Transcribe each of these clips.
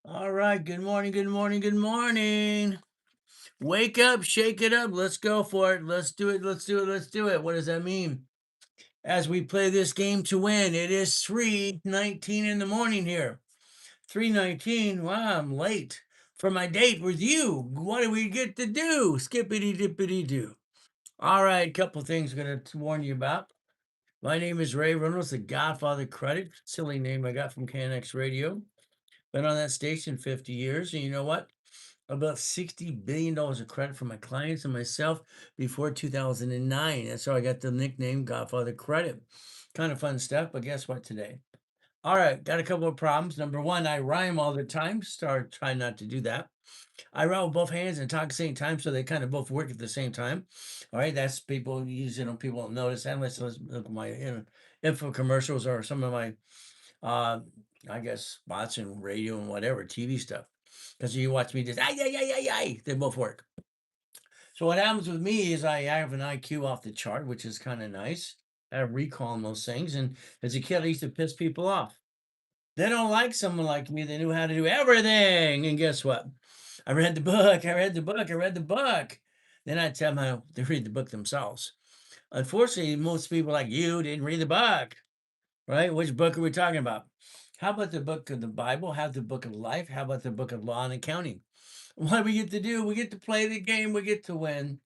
All right. Good morning. Good morning. Good morning. Wake up, shake it up. Let's go for it. Let's do it. Let's do it. Let's do it. What does that mean? As we play this game to win, it is 3:19 in the morning here. 3:19. Wow, I'm late for my date with you. What do we get to do? Skippity dippity do. All right, couple things I'm gonna warn you about. My name is Ray Reynolds, the Godfather Credit. Silly name I got from KNX Radio. Been on that station 50 years, and you know what? About $60 billion of credit for my clients and myself before 2009. That's how I got the nickname Godfather Credit. Kind of fun stuff, but guess what today? All right, got a couple of problems. Number one, I rhyme all the time. Try not to do that. I write with both hands and talk at the same time, so they kind of both work at the same time. All right, that's people usually people don't notice that unless they look at my info commercials or some of my uh, I guess spots and radio and whatever, TV stuff. Because you watch me just, ay, ay, ay, ay, ay, they both work. So what happens with me is I have an IQ off the chart, which is kind of nice. I have recall on those things. And as a kid, I used to piss people off. They don't like someone like me that knew how to do everything. And guess what? I read the book. I read the book. I read the book. Then I tell them how to read the book themselves. Unfortunately, most people like you didn't read the book. Right? Which book are we talking about? How about the book of the Bible? How about the book of life? How about the book of law and accounting? What do we get to do? We get to play the game. We get to win.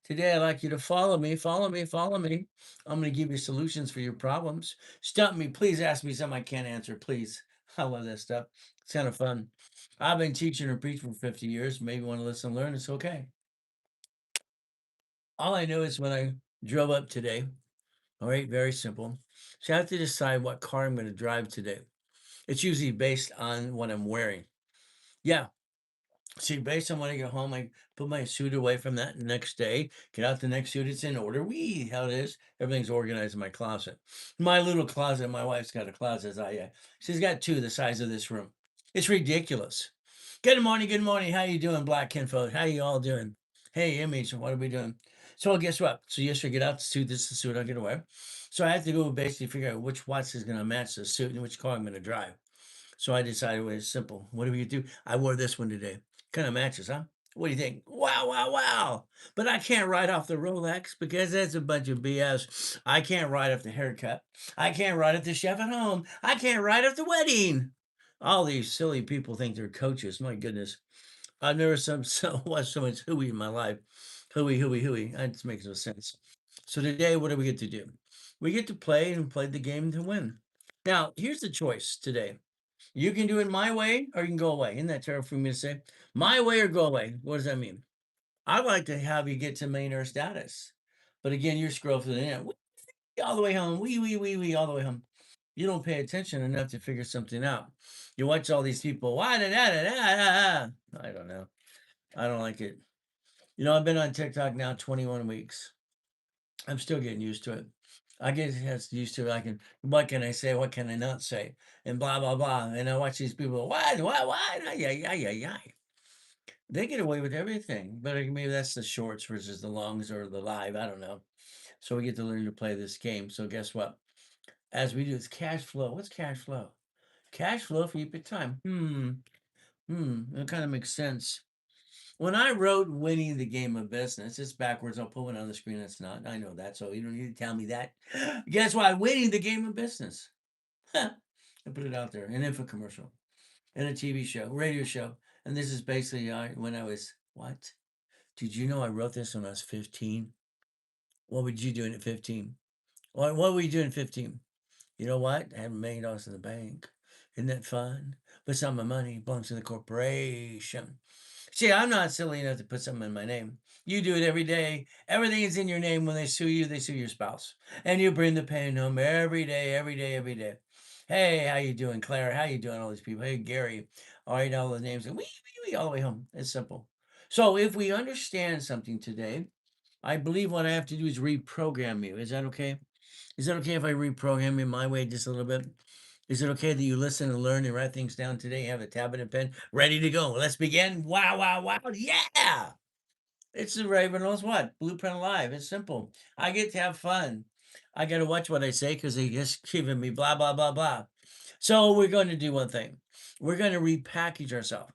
Today, I'd like you to follow me, follow me, follow me. I'm going to give you solutions for your problems. Stump me. Please ask me something I can't answer. Please. I love that stuff. It's kind of fun. I've been teaching and preaching for 50 years. Maybe you want to listen and learn. It's okay. All I know is when I drove up today, all right, very simple. So I have to decide what car I'm going to drive today. It's usually based on what I'm wearing. Yeah. See, based on when I get home, I put my suit away from that next day, get out the next suit. It's in order. How it is. Everything's organized in my closet. My little closet. My wife's got a closet. She's got two the size of this room. It's ridiculous. Good morning. Good morning. How you doing, Black Kinfolk? How you all doing? Hey, Image. What are we doing? So guess what? So yesterday, get out the suit. This is the suit I'm going to wear. So I have to go basically figure out which watch is going to match the suit and which car I'm going to drive. So I decided it was simple. What do we do? I wore this one today. Kind of matches, huh? What do you think? Wow, wow, wow. But I can't write off the Rolex because that's a bunch of BS. I can't write off the haircut. I can't write off the chef at home. I can't write off the wedding. All these silly people think they're coaches. My goodness. I've never watched so much hooey in my life. Hooey, hooey, hooey. That just makes no sense. So today, what do we get to do? We get to play and play the game to win. Now, here's the choice today. You can do it my way or you can go away. Isn't that terrible for me to say? My way or go away. What does that mean? I'd like to have you get to millionaire status. But again, you're scrolling through the net. All the way home. Wee, all the way home. You don't pay attention enough to figure something out. You watch all these people. Why da, da, da, da, da. I don't know. I don't like it. You know, I've been on TikTok now 21 weeks. I'm still getting used to it. I get used to it. What can I say? What can I not say? And blah, blah, blah. And I watch these people, what? Ay, ay, ay, ay, ay. They get away with everything. But maybe that's the shorts versus the longs or the live. I don't know. So we get to learn to play this game. So guess what? As we do, it's cash flow. What's cash flow? Cash flow for your time. That kind of makes sense. When I wrote Winning the Game of Business, it's backwards. I'll put one on the screen. It's not. I know that. So you don't need to tell me that. Guess why? Winning the Game of Business. I put it out there. An infomercial and a TV show, radio show. And this is basically when I was, what? Did you know I wrote this when I was 15? What would you do at 15? What were you doing at 15? You know what? I have $1 million in the bank. Isn't that fun? But some of my money belongs to the corporation. See, I'm not silly enough to put something in my name. You do it every day. Everything is in your name. When they sue you, they sue your spouse. And you bring the pain home every day, every day, every day. Hey, how you doing, Claire? How you doing, all these people? Hey, Gary. All right, all the names. All the way home. It's simple. So if we understand something today, I believe what I have to do is reprogram you. Is that okay? Is that okay if I reprogram you my way just a little bit? Is it okay that you listen and learn and write things down today? Have a tablet and pen ready to go. Let's begin. Wow, wow, wow. Yeah. It's the Raven knows what? Blueprint Live. It's simple. I get to have fun. I got to watch what I say because they just giving me blah, blah, blah, blah. So we're going to do one thing. We're going to repackage ourselves.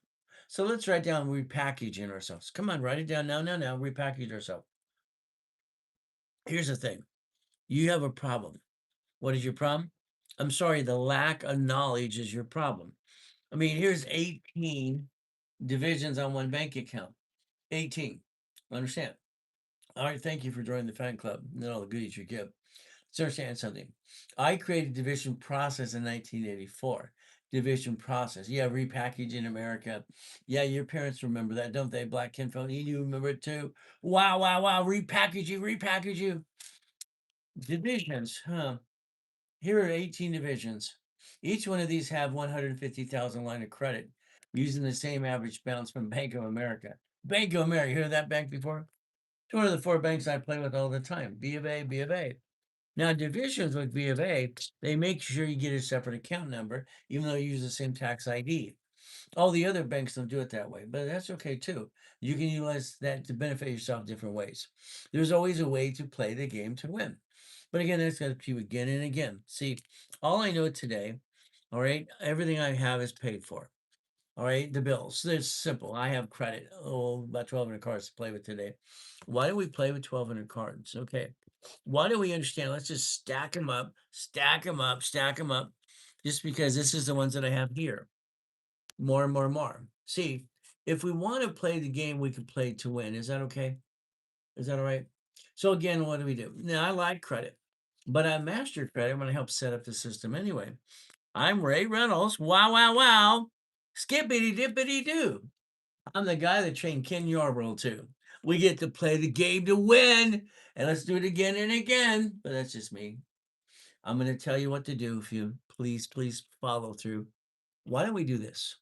So let's write down repackaging ourselves. Come on, write it down now, now, now. Repackage ourselves. Here's the thing. You have a problem. What is your problem? I'm sorry, the lack of knowledge is your problem. I mean, here's 18 divisions on one bank account. 18. Understand? All right, thank you for joining the fan club and all the goodies you give. Let's understand something. I created division process in 1984. Division process. Yeah, repackage in America. Yeah, your parents remember that, don't they? Black kinfolk. You remember it too. Wow, wow, wow. Repackage you, repackage you. Divisions, huh? Here are 18 divisions. Each one of these have 150,000 line of credit using the same average balance from Bank of America. Bank of America, you heard of that bank before? It's one of the four banks I play with all the time. B of A, B of A. Now, divisions with B of A, they make sure you get a separate account number, even though you use the same tax ID. All the other banks don't do it that way, but that's okay too. You can utilize that to benefit yourself different ways. There's always a way to play the game to win. But again, that's got to you again and again. See, all I know today, all right, everything I have is paid for. All right, the bills. It's simple. I have credit. Oh, about 1,200 cards to play with today. Why do we play with 1,200 cards? Okay. Why do we understand? Let's just stack them up, stack them up, stack them up, just because this is the ones that I have here. More and more and more. See, if we want to play the game, we can play to win. Is that okay? Is that all right? So again, what do we do? Now, I like credit, but I mastered credit when I helped set up the system anyway. I'm Ray Reynolds. Wow, wow, wow. Skippity dippity doo. I'm the guy that trained Ken Yarborough too. We get to play the game to win, and let's do it again and again. But that's just me. I'm going to tell you what to do if you please follow through. Why don't we do this?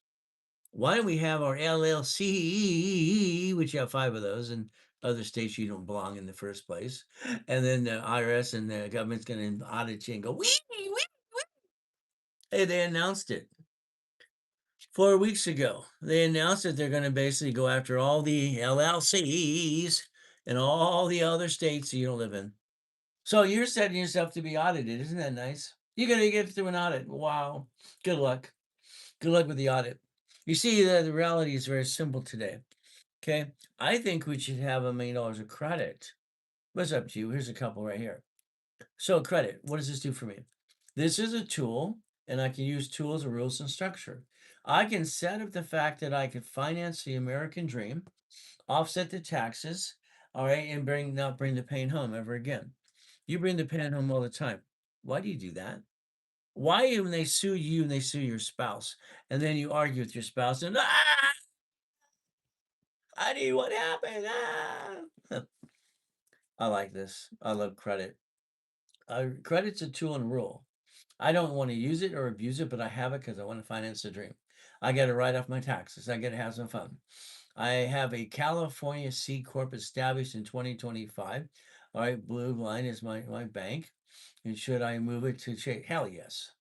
Why don't we have our LLC, which you have 5 of those, and other states you don't belong in the first place, and then the IRS and the government's going to audit you and go, wee, wee, wee. Hey, they announced it 4 weeks ago. They announced that they're going to basically go after all the LLCs and all the other states that you don't live in. So you're setting yourself to be audited. Isn't that nice? You're going to get through an audit. Wow. Good luck. Good luck with the audit. You see, the reality is very simple today. Okay. I think we should have $1 million of credit. What's up to you? Here's a couple right here. So, credit, what does this do for me? This is a tool, and I can use tools, rules, and structure. I can set up the fact that I could finance the American dream, offset the taxes, all right, and not bring the pain home ever again. You bring the pain home all the time. Why do you do that? Why, when they sue you and they sue your spouse, and then you argue with your spouse and honey, what happened? I like this. I love credit. Credit's a tool and rule. I don't want to use it or abuse it, but I have it because I want to finance the dream. I get to write off my taxes. I get to have some fun. I have a California C Corp established in 2025. All right, Blue Line is my bank. And should I move it to Chase? Hell yes.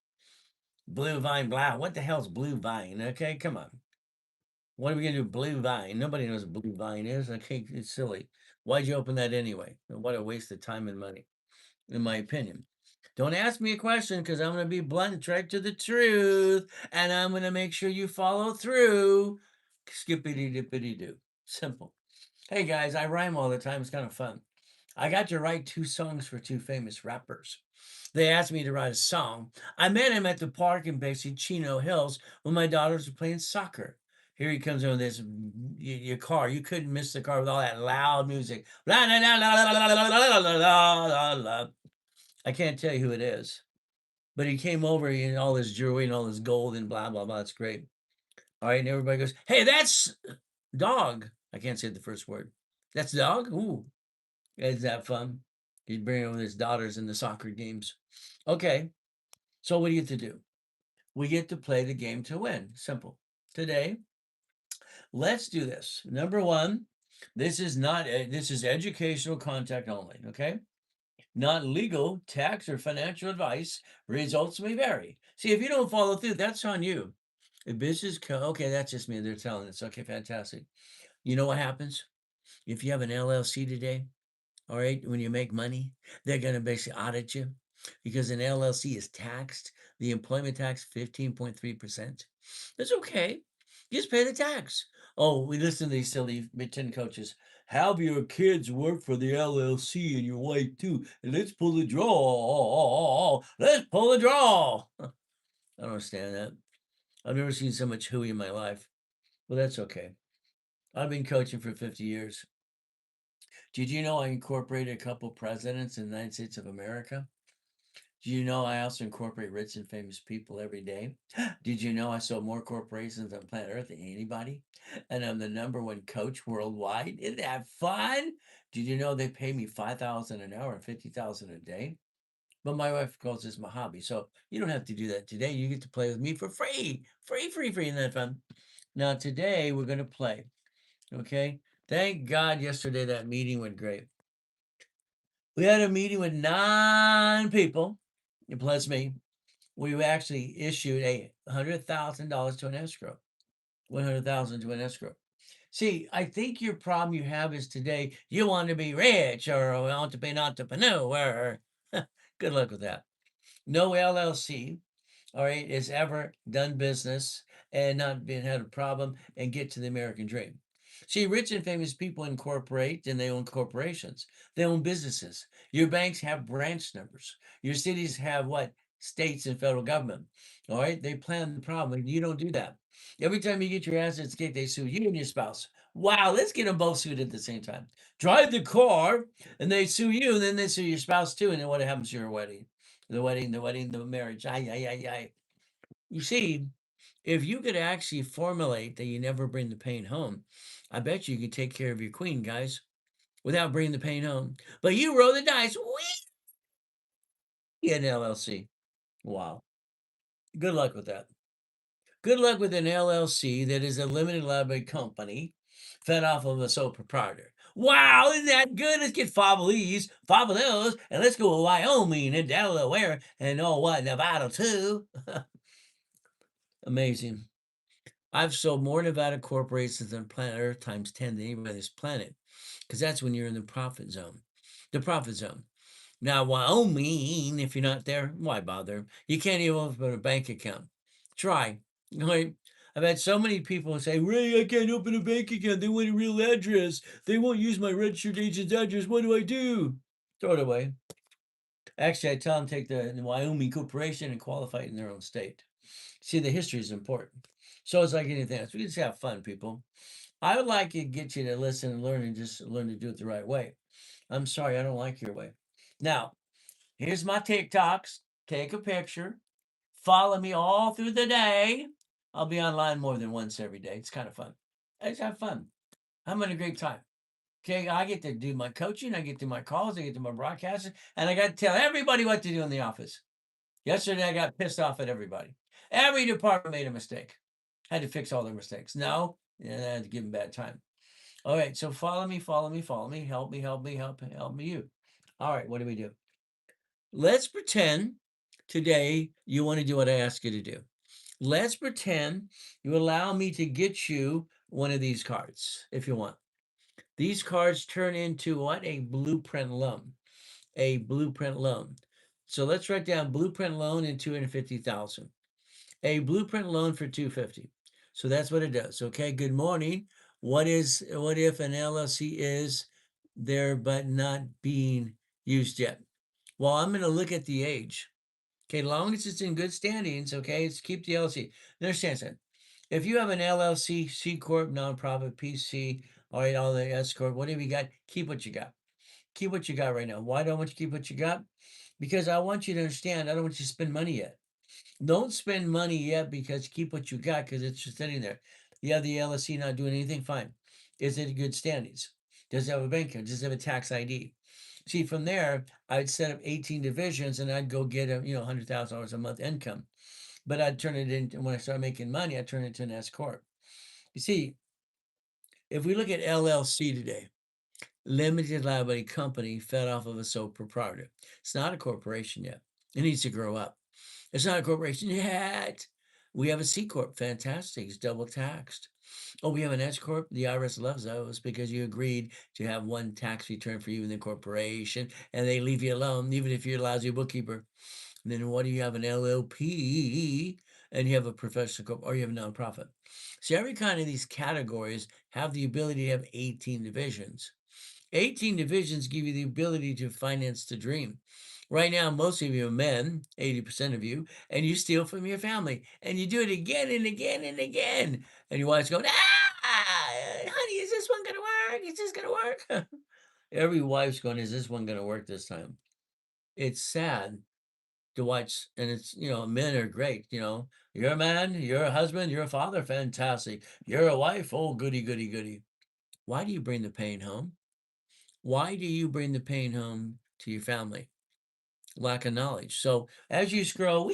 Blue Vine, blah. What the hell's Blue Vine? Okay, come on. What are we gonna do? Blue Vine. Nobody knows what Blue Vine is. Okay, it's silly. Why'd you open that anyway? What a waste of time and money, in my opinion. Don't ask me a question because I'm gonna be blunt, right to the truth, and I'm gonna make sure you follow through. Skippity dippity doo. Simple. Hey guys, I rhyme all the time. It's kind of fun. I got to write 2 songs for 2 famous rappers. They asked me to write a song. I met him at the park in basically Chino Hills when my daughters were playing soccer. Here he comes in with this your car. You couldn't miss the car with all that loud music. La, la, la, la, la, la, la, la, la, la, la, la. I can't tell you who it is, but he came over in all his jewelry and all his gold and blah blah blah. It's great. All right, and everybody goes, "Hey, that's dog." I can't say the first word. That's dog. Ooh, is that fun? He's bringing over his daughters in the soccer games. Okay, so what do you get to do? We get to play the game to win. Simple. Today, let's do this. Number one, this is not this is educational content only. Okay, not legal, tax, or financial advice. Results may vary. See, if you don't follow through, that's on you. If business okay, that's just me. They're telling us. Okay, fantastic. You know what happens if you have an LLC today? All right, when you make money, they're going to basically audit you. because an LLC is taxed, the employment tax 15.3%. That's okay. Just pay the tax. Oh, we listen to these silly pretend coaches. Have your kids work for the LLC and your wife too, and let's pull the draw. Let's pull the draw. I don't understand that. I've never seen so much hooey in my life. Well, that's okay. I've been coaching for 50 years. Did you know I incorporated a couple presidents in the United States of America? Do you know I also incorporate rich and famous people every day? Did you know I sold more corporations on planet Earth than anybody? And I'm the #1 coach worldwide. Isn't that fun? Did you know they pay me $5,000 an hour and $50,000 a day? But my wife calls this my hobby. So you don't have to do that today. You get to play with me for free. Free, free, free. Isn't that fun? Now today we're going to play. Okay. Thank God yesterday that meeting went great. We had a meeting with 9 people, plus me. We actually issued $100,000 to an escrow. 100,000 to an escrow. See, I think your problem you have is today you want to be rich or want to be an entrepreneur. Good luck with that. No LLC, all right, has ever done business and not been had a problem and get to the American dream. See, rich and famous people incorporate and they own corporations. They own businesses. Your banks have branch numbers. Your cities have what? States and federal government. All right, they plan the problem. You don't do that. Every time you get your assets kicked, they sue you and your spouse. Wow, let's get them both sued at the same time. Drive the car and they sue you, and then they sue your spouse too. And then what happens to your wedding? The marriage. Ay, ay, ay, ay. You see, if you could actually formulate that you never bring the pain home, I bet you could take care of your queen, guys, without bringing the pain home. But you roll the dice. We an LLC. Wow. Good luck with that. Good luck with an LLC that is a limited liability company fed off of a sole proprietor. Wow, isn't that good? Let's get five of these, five of those, and let's go to Wyoming and Delaware and oh what, Nevada too. Amazing. I've sold more Nevada corporations than planet Earth times 10 than anybody on this planet, because that's when you're in the profit zone. The profit zone. Now, Wyoming, if you're not there, why bother? You can't even open a bank account. Try. Right? I've had so many people say, Ray, I can't open a bank account. They want a real address. They won't use my registered agent's address. What do I do? Throw it away. Actually, I tell them take the Wyoming corporation and qualify it in their own state. See, the history is important. So it's like anything else. We just have fun, people. I would like to get you to listen and learn and just learn to do it the right way. I'm sorry, I don't like your way. Now, here's my TikToks. Take a picture. Follow me all through the day. I'll be online more than once every day. It's kind of fun. I just have fun. I'm having a great time. Okay, I get to do my coaching, I get to my calls, I get to my broadcasting, and I got to tell everybody what to do in the office. Yesterday, I got pissed off at everybody. Every department made a mistake. I had to fix all their mistakes. No, and I had to give them bad time. All right, so follow me, follow me, follow me. Help me, help me, help me, you. All right, what do we do? Let's pretend today you want to do what I ask you to do. Let's pretend you allow me to get you one of these cards if you want. These cards turn into what? A blueprint loan. A blueprint loan. So let's write down blueprint loan and 250,000. A blueprint loan for 250. So that's what it does. Okay, good morning. What if an LLC is there but not being used yet? Well, I'm going to look at the age. Okay, long as it's in good standings, okay, it's keep the LLC. Understand that. If you have an LLC, C Corp, nonprofit, PC, all right, all the S Corp, whatever you got, keep what you got. Keep what you got right now. Why do I want you to keep what you got? Because I want you to understand, I don't want you to spend money yet. Don't spend money yet because keep what you got because it's just sitting there. You have the LLC not doing anything, fine. Is it in good standings? Does it have a bank account? Does it have a tax ID? See, from there, I'd set up 18 divisions and I'd go get a $100,000 a month income. But I'd turn it into when I start making money, I'd turn it into an S corp. You see, if we look at LLC today, limited liability company fed off of a sole proprietor. It's not a corporation yet. It needs to grow up. It's not a corporation yet. We have a C corp. Fantastic. It's double taxed. Oh, we have an S corp. The IRS loves those because you agreed to have one tax return for you in the corporation, and they leave you alone, even if you're a lousy bookkeeper. And then what do you have? An LLP, and you have a professional corp, or you have a nonprofit. So every kind of these categories have the ability to have 18 divisions. 18 divisions give you the ability to finance the dream. Right now, most of you are men, 80% of you, and you steal from your family. And you do it again and again and again. And your wife's going, honey, is this one going to work? Is this going to work? Every wife's going, is this one going to work this time? It's sad to watch. And it's, men are great. You're a man, you're a husband, you're a father, fantastic. You're a wife, oh, goody, goody, goody. Why do you bring the pain home? Why do you bring the pain home to your family? Lack of knowledge. So as you scroll,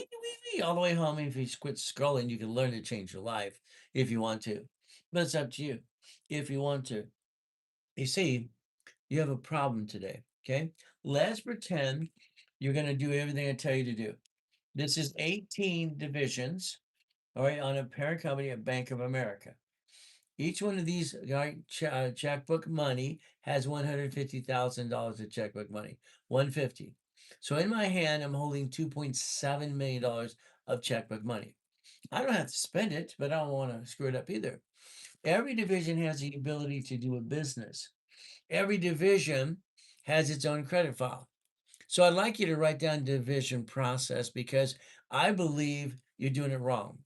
all the way home, if you quit scrolling, you can learn to change your life if you want to. But it's up to you if you want to. You see, you have a problem today. Okay. Let's pretend you're going to do everything I tell you to do. This is 18 divisions, all right, on a parent company at Bank of America. Each one of these checkbook money has $150,000 of checkbook money, 150. So in my hand, I'm holding $2.7 million of checkbook money. I don't have to spend it, but I don't want to screw it up either. Every division has the ability to do a business. Every division has its own credit file. So I'd like you to write down division process because I believe you're doing it wrong.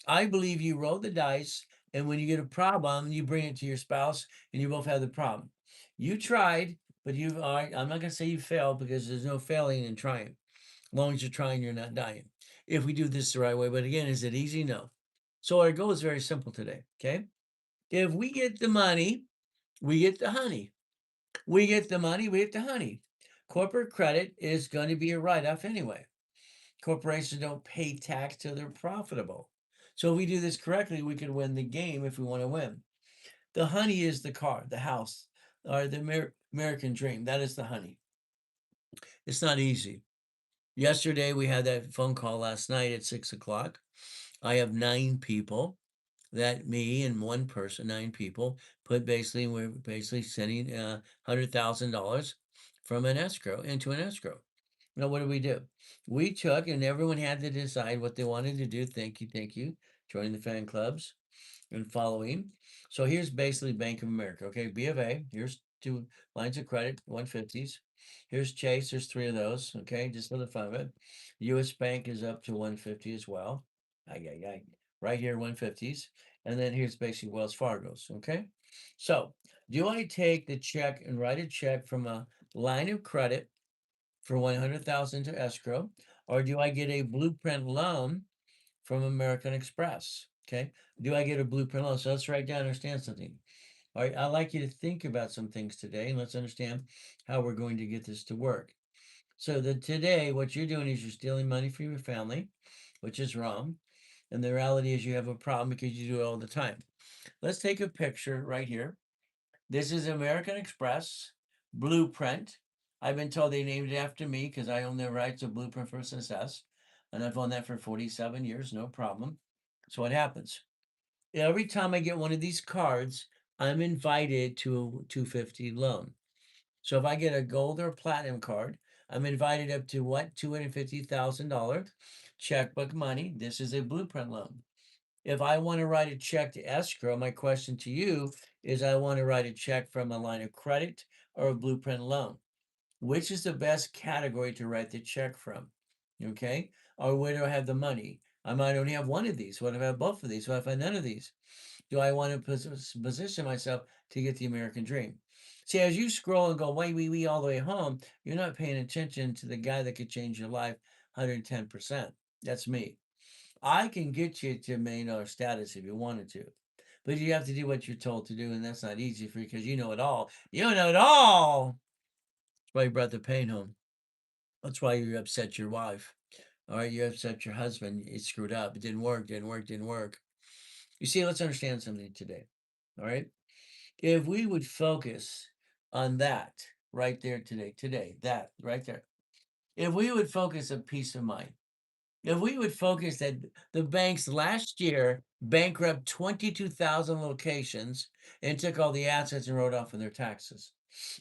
I believe you roll the dice, and when you get a problem, you bring it to your spouse, and you both have the problem. You tried, but I'm not going to say you failed because there's no failing in trying. As long as you're trying, you're not dying. If we do this the right way, but again, is it easy? No. So our goal is very simple today. Okay. If we get the money, we get the honey. We get the money, we get the honey. Corporate credit is going to be a write-off anyway. Corporations don't pay tax till they're profitable. So if we do this correctly, we can win the game if we want to win. The honey is the car, the house, or the American dream. That is the honey. It's not easy. Yesterday, we had that phone call last night at 6 o'clock. I have 9 people that me and one person, 9 people, we're basically sending $100,000 from an escrow into an escrow. Now, what do? We took, and everyone had to decide what they wanted to do. Thank you. Join the fan clubs and following. So here's basically Bank of America. Okay, B of A. Here's 2 lines of credit, 150s. Here's Chase. There's 3 of those. Okay, just for the fun of it. U.S. Bank is up to 150 as well. Right here, 150s. And then here's basically Wells Fargo's. Okay, so do I take the check and write a check from a line of credit for 100,000 to escrow, or do I get a blueprint loan from American Express? Okay. Do I get a blueprint loan? So let's write down, understand something. All right. I'd like you to think about some things today, and let's understand how we're going to get this to work. So that today, what you're doing is you're stealing money from your family, which is wrong. And the reality is you have a problem because you do it all the time. Let's take a picture right here. This is American Express Blueprint. I've been told they named it after me because I own the rights of Blueprint for Success. And I've owned that for 47 years, no problem. So what happens? Every time I get one of these cards, I'm invited to a 250 loan. So if I get a gold or platinum card, I'm invited up to what? $250,000 checkbook money. This is a blueprint loan. If I want to write a check to escrow, my question to you is I want to write a check from a line of credit or a blueprint loan. Which is the best category to write the check from? Okay. Or where do I have the money? I might only have one of these. What if I have both of these? What if I have none of these? Do I want to position myself to get the American dream? See, as you scroll and go, wait, all the way home, you're not paying attention to the guy that could change your life 110%. That's me. I can get you to $1 million status if you wanted to, but you have to do what you're told to do, and that's not easy for you because you know it all. You know it all. That's why you brought the pain home. That's why you upset your wife. All right, you upset your husband. It screwed up. It didn't work. Didn't work. You see, let's understand something today. All right, if we would focus on that right there today, that right there. If we would focus on peace of mind, if we would focus that the banks last year bankrupt 22,000 locations, and took all the assets and wrote off on their taxes.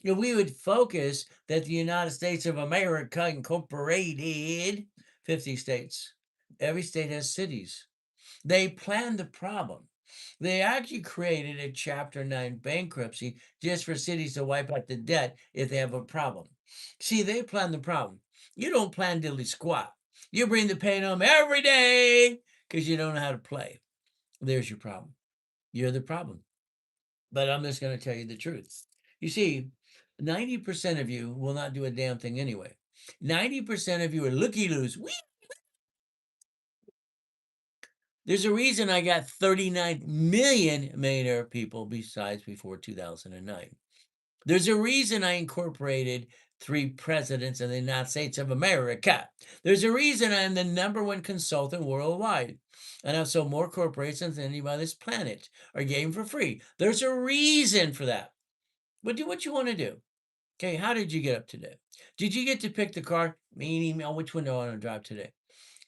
We would focus that the United States of America incorporated 50 states. Every state has cities. They planned the problem. They actually created a Chapter 9 bankruptcy just for cities to wipe out the debt if they have a problem. See, they plan the problem. You don't plan diddly squat. You bring the pain home every day because you don't know how to play. There's your problem. You're the problem. But I'm just going to tell you the truth. You see, 90% of you will not do a damn thing anyway. 90% of you are looky-loos. There's a reason I got 39 million millionaire people besides before 2009. There's a reason I incorporated 3 presidents in the United States of America. There's a reason I'm the #1 consultant worldwide. And I've sold more corporations than anybody on this planet or gave them for free. There's a reason for that. But do what you want to do. Okay, how did you get up today? Did you get to pick the car? Meaning, which one do I want to drive today?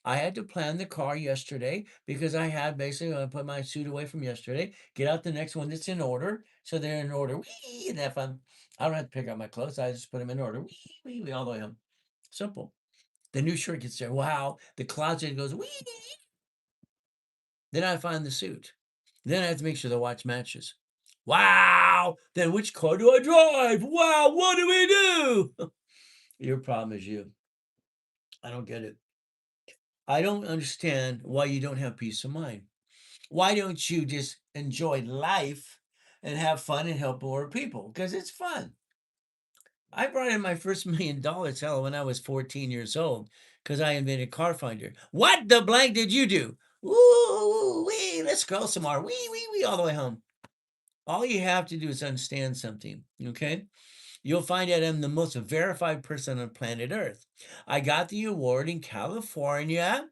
I had to plan the car yesterday because I had basically I put my suit away from yesterday, get out the next one that's in order. So they're in order. Whee! And if I don't have to pick out my clothes, I just put them in order. Whee, wee, wee, all the way home. Simple. The new shirt gets there. Wow. The closet goes wee. Then I find the suit. Then I have to make sure the watch matches. Wow. Then which car do I drive? Wow. What do we do? Your problem is you. I don't get it. I don't understand why you don't have peace of mind. Why don't you just enjoy life and have fun and help more people? Because it's fun. I brought in my first $1 million, hell, when I was 14 years old because I invented Car Finder. What the blank did you do? Woo, wee, let's go some more. Wee, wee, wee, all the way home. All you have to do is understand something, okay? You'll find out I'm the most verified person on planet Earth. I got the award in California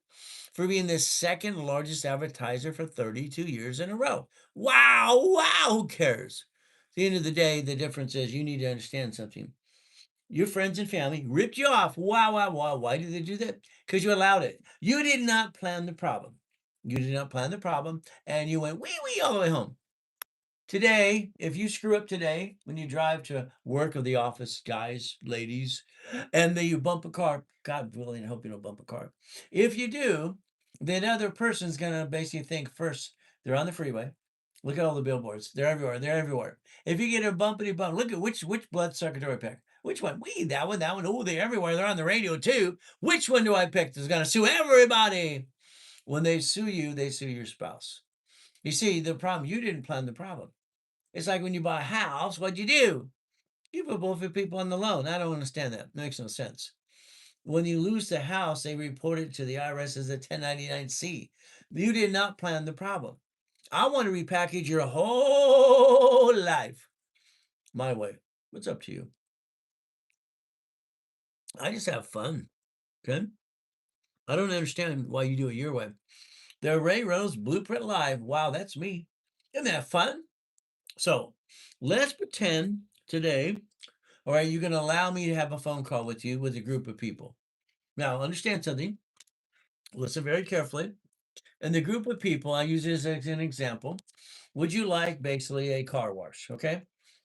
for being the second largest advertiser for 32 years in a row. Wow, wow, who cares? At the end of the day, the difference is you need to understand something. Your friends and family ripped you off. Wow, wow, wow. Why did they do that? Because you allowed it. You did not plan the problem. You did not plan the problem, and you went wee wee all the way home. Today, if you screw up today when you drive to work or the office, guys, ladies, and then you bump a car, God willing, I hope you don't bump a car. If you do, that other person's gonna basically think first, they're on the freeway. Look at all the billboards. They're everywhere. They're everywhere. If you get a bumpity bump, look at which bloodsucker do I pick? Which one? Wee, that one, that one. Oh, they're everywhere. They're on the radio too. Which one do I pick that's gonna sue everybody? When they sue you, they sue your spouse. You see, the problem, you didn't plan the problem. It's like when you buy a house, what'd you do? You put both your people on the loan. I don't understand that. It makes no sense. When you lose the house, they report it to the IRS as a 1099-C. You did not plan the problem. I want to repackage your whole life my way. What's up to you? I just have fun. Okay. I don't understand why you do it your way. The Ray Rose Blueprint Live. Wow, that's me. Isn't that fun? So let's pretend today. All right, you're going to allow me to have a phone call with you with a group of people. Now, understand something. Listen very carefully. And the group of people, I use this as an example. Would you like basically a car wash? Okay.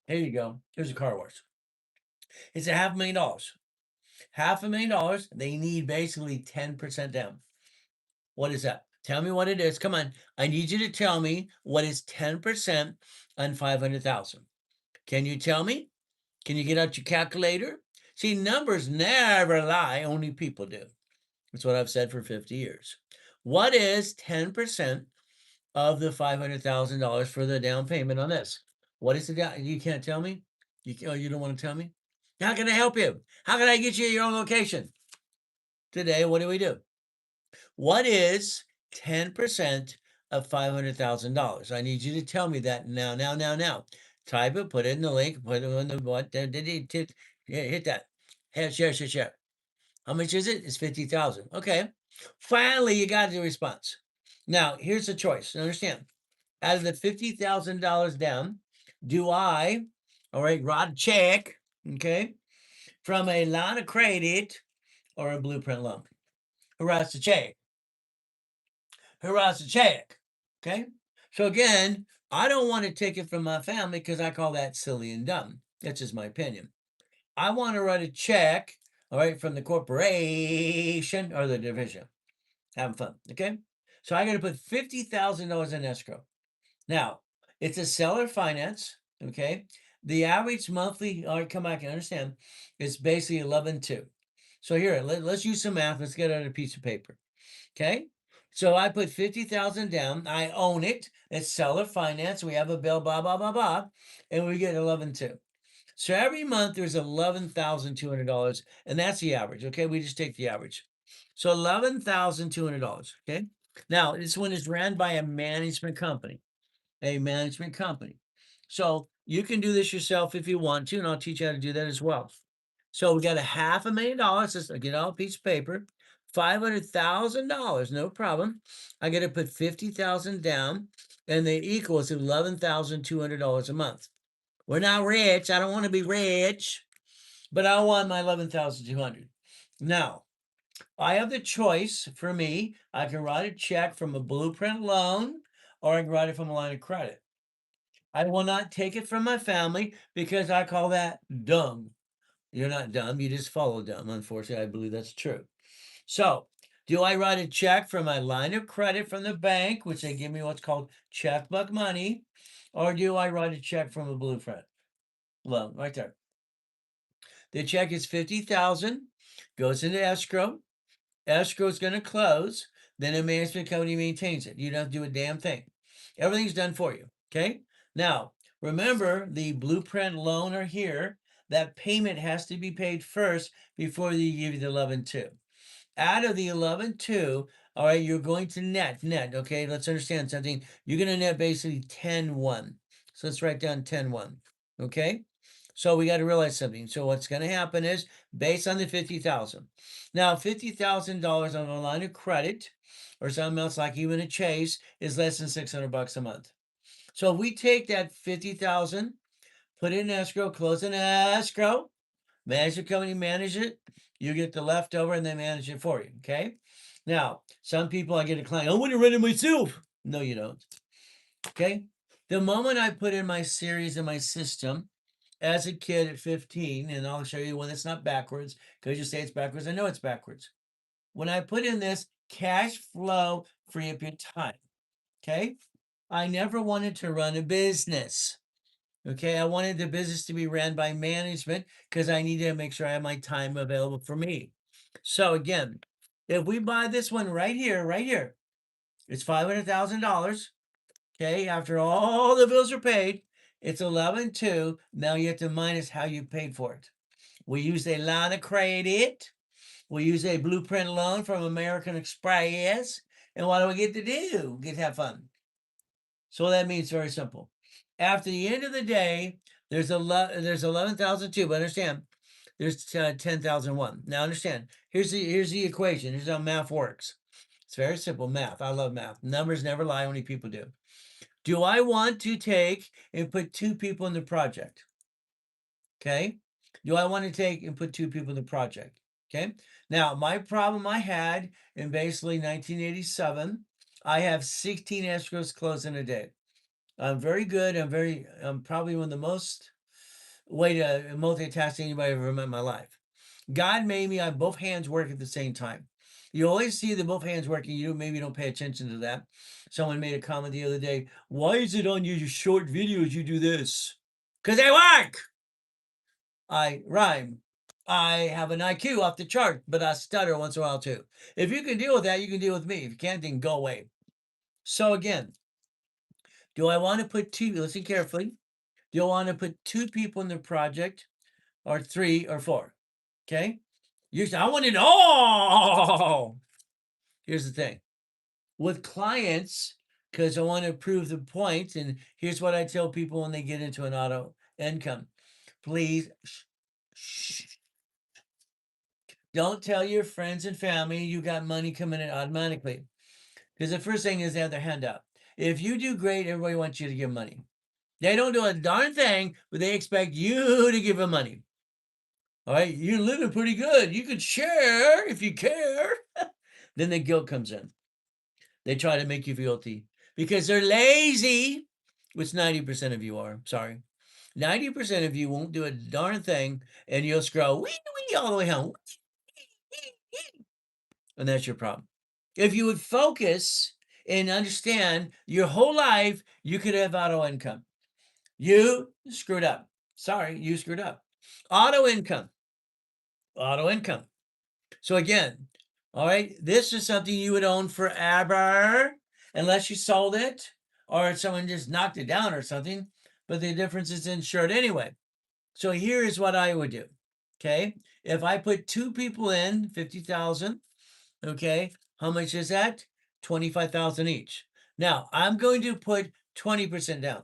Here you go. Here's a car wash. It's a $500,000. $500,000. They need basically 10% down. What is that? Tell me what it is. Come on. I need you to tell me what is 10% on 500,000. Can you tell me? Can you get out your calculator? See, numbers never lie, only people do. That's what I've said for 50 years. What is 10% of the $500,000 for the down payment on this? What is the down? You can't tell me? You don't want to tell me? How can I help you? How can I get you your own location? Today, what do we do? What is 10% of $500,000? I need you to tell me that now, now, now, now. Type it, put it in the link, put it in the what? Hit that. Share. How much is it? It's 50,000. Okay. Finally, you got the response. Now, here's the choice. Understand? Out of the $50,000 down, do I, all right, write a check, okay, from a line of credit or a blueprint loan? Who writes the check? Who writes the check? Okay. So again, I don't want to take it from my family because I call that silly and dumb. That's just my opinion. I want to write a check, all right, from the corporation or the division. Having fun. Okay. So I got to put $50,000 in escrow. Now, it's a seller finance. Okay. The average monthly, all right, come back and understand, it's basically 11.2. So here, let's use some math. Let's get it on a piece of paper. Okay. So I put 50,000 down. I own it. It's seller finance. We have a bill, blah, blah, blah, blah. And we get 11.2. So every month there's $11,200, and that's the average. Okay, we just take the average. So $11,200. Okay. Now this one is ran by a management company. A management company. So you can do this yourself if you want to, and I'll teach you how to do that as well. So we got $500,000. Let's get out a piece of paper. $500,000, no problem. I got to put 50,000 down, and they equals $11,200 a month. We're not rich. I don't want to be rich, but I want my 11,200. Now, I have the choice for me. I can write a check from a blueprint loan or I can write it from a line of credit. I will not take it from my family because I call that dumb. You're not dumb. You just follow dumb. Unfortunately, I believe that's true. So, do I write a check from my line of credit from the bank, which they give me what's called checkbook money, or do I write a check from a blueprint loan right there? The check is 50,000, goes into escrow. Escrow is going to close. Then a management company maintains it. You don't have to do a damn thing. Everything's done for you. Okay. Now, remember the blueprint loaner here. That payment has to be paid first before they give you the 11.2. Out of the 11.2, all right, you're going to net. Okay, let's understand something. You're going to net basically 10.1. So let's write down 10.1. Okay. So we got to realize something. So what's going to happen is based on the 50,000. Now, $50,000 on a line of credit or something else like even a Chase is less than $600 a month. So if we take that 50,000, put it in escrow, close in escrow, management company manage it, you get the leftover and they manage it for you. Okay. Now, some people I get a client, I want to run it myself. No, you don't. Okay. The moment I put in my series in my system, as a kid at 15, and I'll show you when it's not backwards, because you say it's backwards. I know it's backwards. When I put in this cash flow, free up your time. Okay. I never wanted to run a business. Okay. I wanted the business to be ran by management because I needed to make sure I have my time available for me. So again, if we buy this one right here, it's $500,000. Okay, after all the bills are paid, it's 11.2. Now you have to minus how you paid for it. We use a line of credit. We use a blueprint loan from American Express. And what do we get to do? Get to have fun. So that means very simple. After the end of the day, there's 11,002, but understand, there's 10,001. Now understand, here's the equation. Here's how math works. It's very simple math. I love math. Numbers never lie, only people do. Do I want to take and put two people in the project? Okay. Do I want to take and put two people in the project? Okay. Now, my problem I had in basically 1987, I have 16 escrows closed in a day. I'm very good. I'm probably one of the most way to multitask anybody I've ever met in my life. God made me on both hands work at the same time. You always see the both hands working. You maybe don't pay attention to that. Someone made a comment the other day. Why is it on your short videos you do this? Because they work. I rhyme. I have an IQ off the chart, but I stutter once in a while too. If you can deal with that, you can deal with me. If you can't, then go away. So again, do I want to put two? Listen carefully. Do you want to put two people in the project, or three, or four? Okay. You say, I want it all. Here's the thing with clients, because I want to prove the point, and here's what I tell people when they get into an auto income. Please, don't tell your friends and family you got money coming in automatically. Because the first thing is they have their hand up. If you do great, everybody wants you to give money. They don't do a darn thing, but they expect you to give them money. All right, you're living pretty good. You could share if you care. Then the guilt comes in. They try to make you feel guilty. because they're lazy, which 90% of you are. Sorry. 90% of you won't do a darn thing, and you'll scroll wee, wee, all the way home. And that's your problem. If you would focus and understand your whole life, you could have auto income. You screwed up. Sorry, you screwed up. Auto income. Auto income. So again, all right, this is something you would own forever unless you sold it or someone just knocked it down or something. But the difference is insured anyway. So here is what I would do. Okay. If I put two people in 50,000, okay, how much is that? 25,000 each. Now I'm going to put 20% down.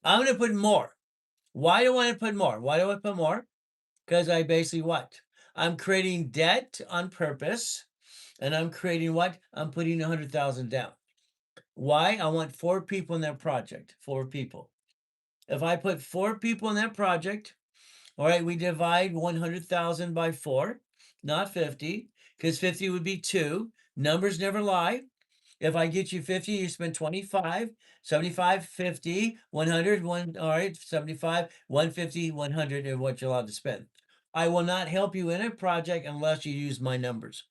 I'm going to put more. Why do I want to put more? Why do I put more? Because I basically what? I'm creating debt on purpose, and I'm creating what? I'm putting 100,000 down. Why? I want 4 people in that project. 4 people. If I put 4 people in that project, all right, we divide 100,000 by 4, not 50, because 50 would be 2. Numbers never lie. If I get you 50, you spend 25, 75, 50, 100, all right, 75, 150, 100 is what you're allowed to spend. I will not help you in a project unless you use my numbers.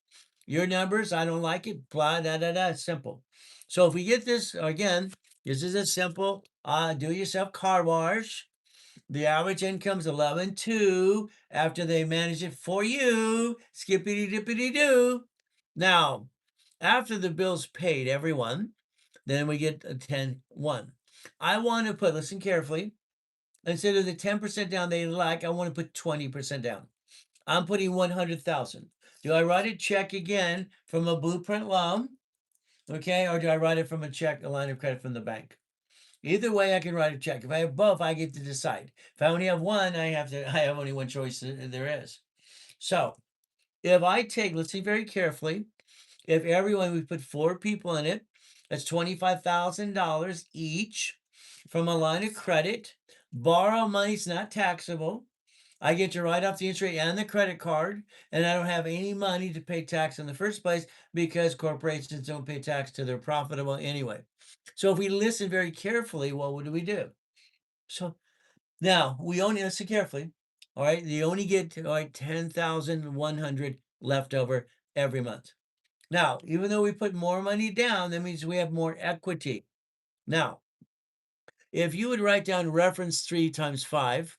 Your numbers, I don't like it, blah, da, da, da, it's simple. So if we get this, again, this is a simple do-yourself car wash. The average income's 11.2 after they manage it for you, skippity dippity doo. Now, after the bill's paid, everyone, then we get a 10.1. I want to put, listen carefully, instead of the 10% down they like, I want to put 20% down. I'm putting 100,000. Do I write a check again from a blueprint loan? Okay, or do I write it from a line of credit from the bank? Either way, I can write a check. If I have both, I get to decide. If I only have one, I have only one choice there is. So if I take, let's see very carefully, if everyone, we put 4 people in it, that's $25,000 each from a line of credit. Borrow money's not taxable. I get to write off the interest rate and the credit card, and I don't have any money to pay tax in the first place because corporations don't pay tax till they're profitable anyway. So if we listen very carefully, what do we do? So now we only listen carefully. All right, you only get 10,100 left over every month. Now, even though we put more money down, that means we have more equity. Now, if you would write down reference 3 times 5,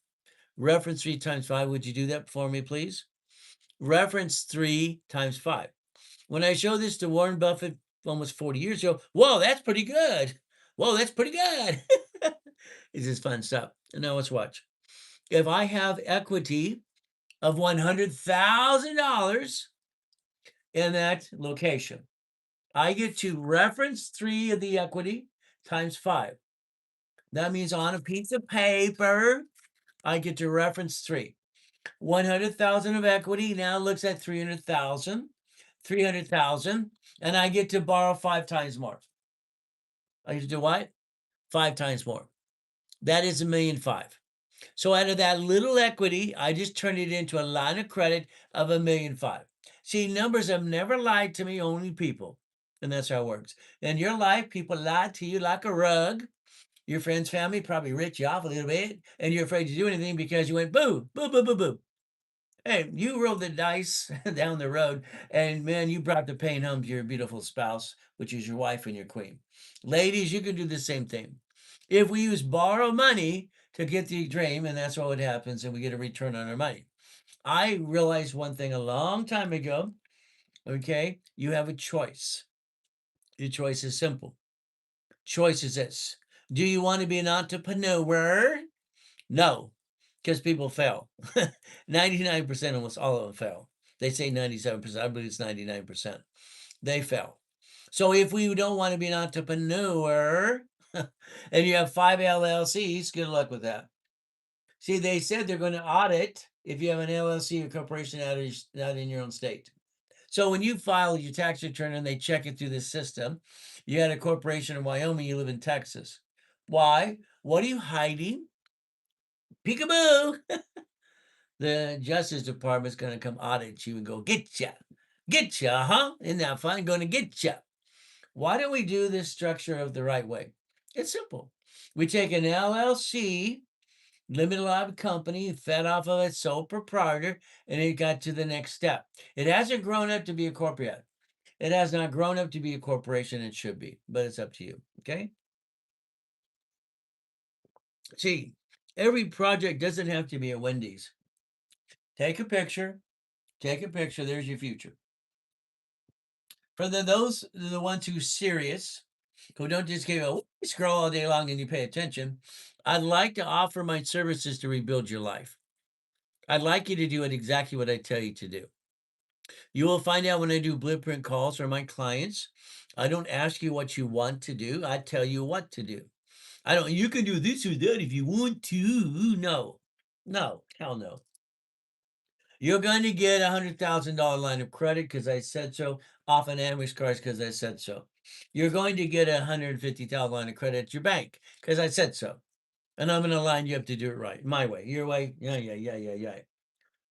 reference 3 times 5, would you do that for me, please? Reference 3 times 5. When I show this to Warren Buffett almost 40 years ago, whoa, that's pretty good. Whoa, that's pretty good. It's just fun stuff. Now let's watch. If I have equity of $100,000 in that location, I get to reference 3 of the equity times 5. That means on a piece of paper, I get to reference 3. 100,000 of equity now looks at 300,000, 300,000, and I get to borrow 5 times more. I get to do what? 5 times more. That is $1.5 million. So out of that little equity, I just turned it into a line of credit of $1.5 million. See, numbers have never lied to me, only people. And that's how it works. In your life, people lie to you like a rug. Your friends, family probably rich you off a little bit, and you're afraid to do anything because you went boo, boo, boo, boo, boo. Hey, you rolled the dice down the road, and man, you brought the pain home to your beautiful spouse, which is your wife and your queen. Ladies, you can do the same thing. If we use borrow money to get the dream, and that's what happens, and we get a return on our money. I realized one thing a long time ago. Okay, you have a choice. Your choice is simple. Choice is this. Do you want to be an entrepreneur? No, because people fail. 99%, almost all of them fail. They say 97%. I believe it's 99%. They fail. So if we don't want to be an entrepreneur and you have 5 LLCs, good luck with that. See, they said they're going to audit if you have an LLC or corporation out in your own state. So when you file your tax return and they check it through the system, you had a corporation in Wyoming, you live in Texas. Why? What are you hiding? Peekaboo! The Justice Department's going to come audit you and go, get ya, huh? Isn't that fun? Going to get ya. Why don't we do this structure of the right way? It's simple. We take an LLC, limited liability company, fed off of its sole proprietor, and it got to the next step. It hasn't grown up to be a corporate yet. It has not grown up to be a corporation. It should be, but it's up to you. Okay. See, every project doesn't have to be a Wendy's. Take a picture. Take a picture. There's your future. For the ones who serious, who don't just scroll all day long and you pay attention, I'd like to offer my services to rebuild your life. I'd like you to do it exactly what I tell you to do. You will find out when I do blueprint calls for my clients. I don't ask you what you want to do. I tell you what to do. I don't, you can do this or that if you want to. No, no, hell no. You're going to get $100,000 line of credit because I said so, off an Amex card because I said so. You're going to get $150,000 line of credit at your bank because I said so. And I'm going to line you up to do it right, my way, your way. Yeah, yeah, yeah, yeah, yeah.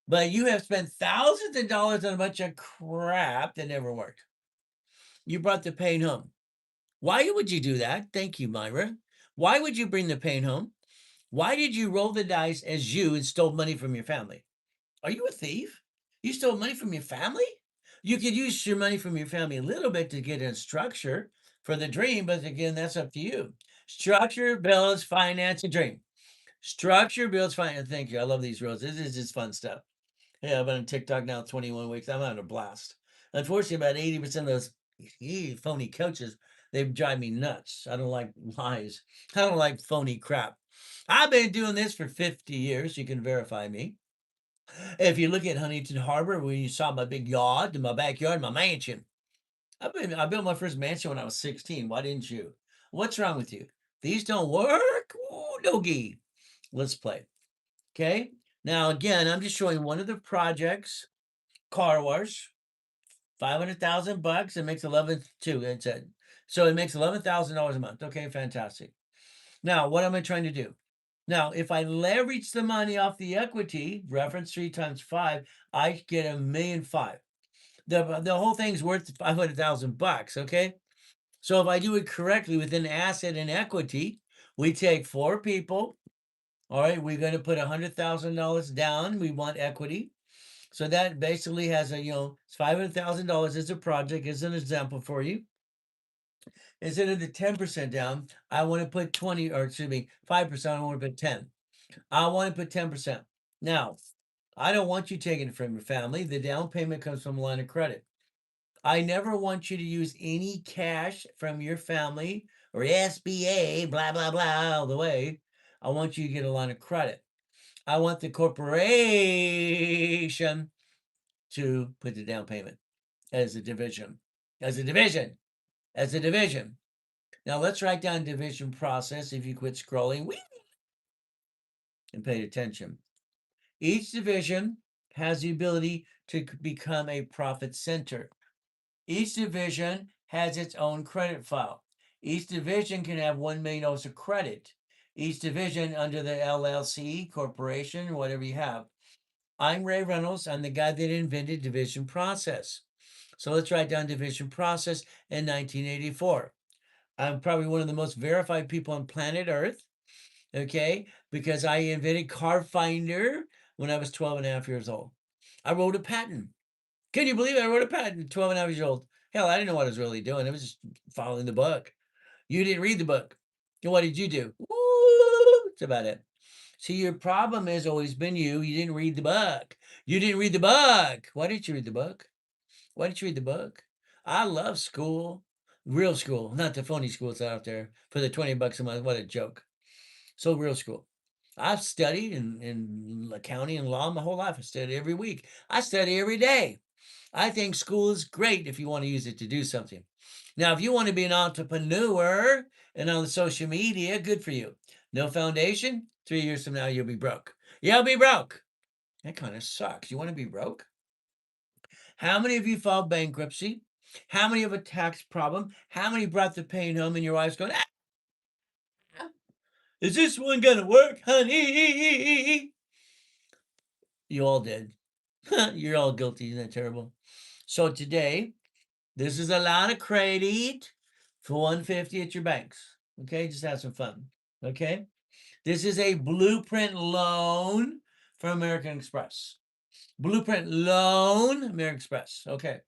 But you have spent thousands of dollars on a bunch of crap that never worked. You brought the pain home. Why would you do that? Thank you, Myra. Why would you bring the pain home? Why did you roll the dice as you and stole money from your family? Are you a thief? You stole money from your family? You could use your money from your family a little bit to get a structure for the dream, but again, that's up to you. Structure builds finance a dream. Structure builds finance. Thank you. I love these rules. This is just fun stuff. Yeah, I've been on TikTok now 21 weeks. I'm having a blast. Unfortunately, about 80% of those phony coaches, they drive me nuts. I don't like lies. I don't like phony crap. I've been doing this for 50 years. You can verify me. If you look at Huntington Harbor, where you saw my big yard, my backyard, my mansion. I built my first mansion when I was 16. Why didn't you? What's wrong with you? These don't work? Ooh, doggy. Let's play. Okay. Now, again, I'm just showing one of the projects, car wash, 500,000 bucks. It makes 11 two. It said, so it makes $11,000 a month. Okay, fantastic. Now, what am I trying to do? Now, if I leverage the money off the equity, reference 3 times 5, I get $1,000,005. The whole thing's worth 500,000 bucks. Okay, so if I do it correctly within asset and equity, we take 4 people. All right, we're going to put $100,000 down. We want equity. So that basically has a, it's $500,000 as a project, as an example for you. Instead of the 10% down, I want to put 20, or excuse me, 5%. I want to put 10. I want to put 10%. Now, I don't want you taking it from your family. The down payment comes from a line of credit. I never want you to use any cash from your family or SBA, blah, blah, blah, all the way. I want you to get a line of credit. I want the corporation to put the down payment as a division, as a division, as a division. Now let's write down division process. If you quit scrolling and paid attention. Each division has the ability to become a profit center. Each division has its own credit file. Each division can have $1 million of credit. Each division under the LLC, corporation, whatever you have. I'm Ray Reynolds. I'm the guy that invented division process. So let's write down division process in 1984. I'm probably one of the most verified people on planet Earth, okay, because I invented Car Finder when I was 12 and a half years old. I wrote a patent. Can you believe it? I wrote a patent at 12 and a half years old. Hell, I didn't know what I was really doing. I was just following the book. You didn't read the book. And what did you do? Ooh, that's about it. See, your problem has always been you. You didn't read the book. You didn't read the book. Why didn't you read the book? Why didn't you read the book? I love school. Real school, not the phony schools out there for the 20 bucks a month. What a joke. So real school. I've studied in accounting and law my whole life. I study every week. I study every day. I think school is great if you want to use it to do something. Now, if you want to be an entrepreneur and on the social media, good for you. No foundation, 3 years from now, you'll be broke. You'll be broke. That kind of sucks. You want to be broke? How many of you filed bankruptcy? How many have a tax problem? How many brought the pain home and your wife's going, is this one going to work, honey? You all did. You're all guilty. Isn't that terrible? So today, this is a lot of credit. for 150 at your banks. Okay, just have some fun. Okay, this is a blueprint loan from American Express. Blueprint loan, American Express. Okay.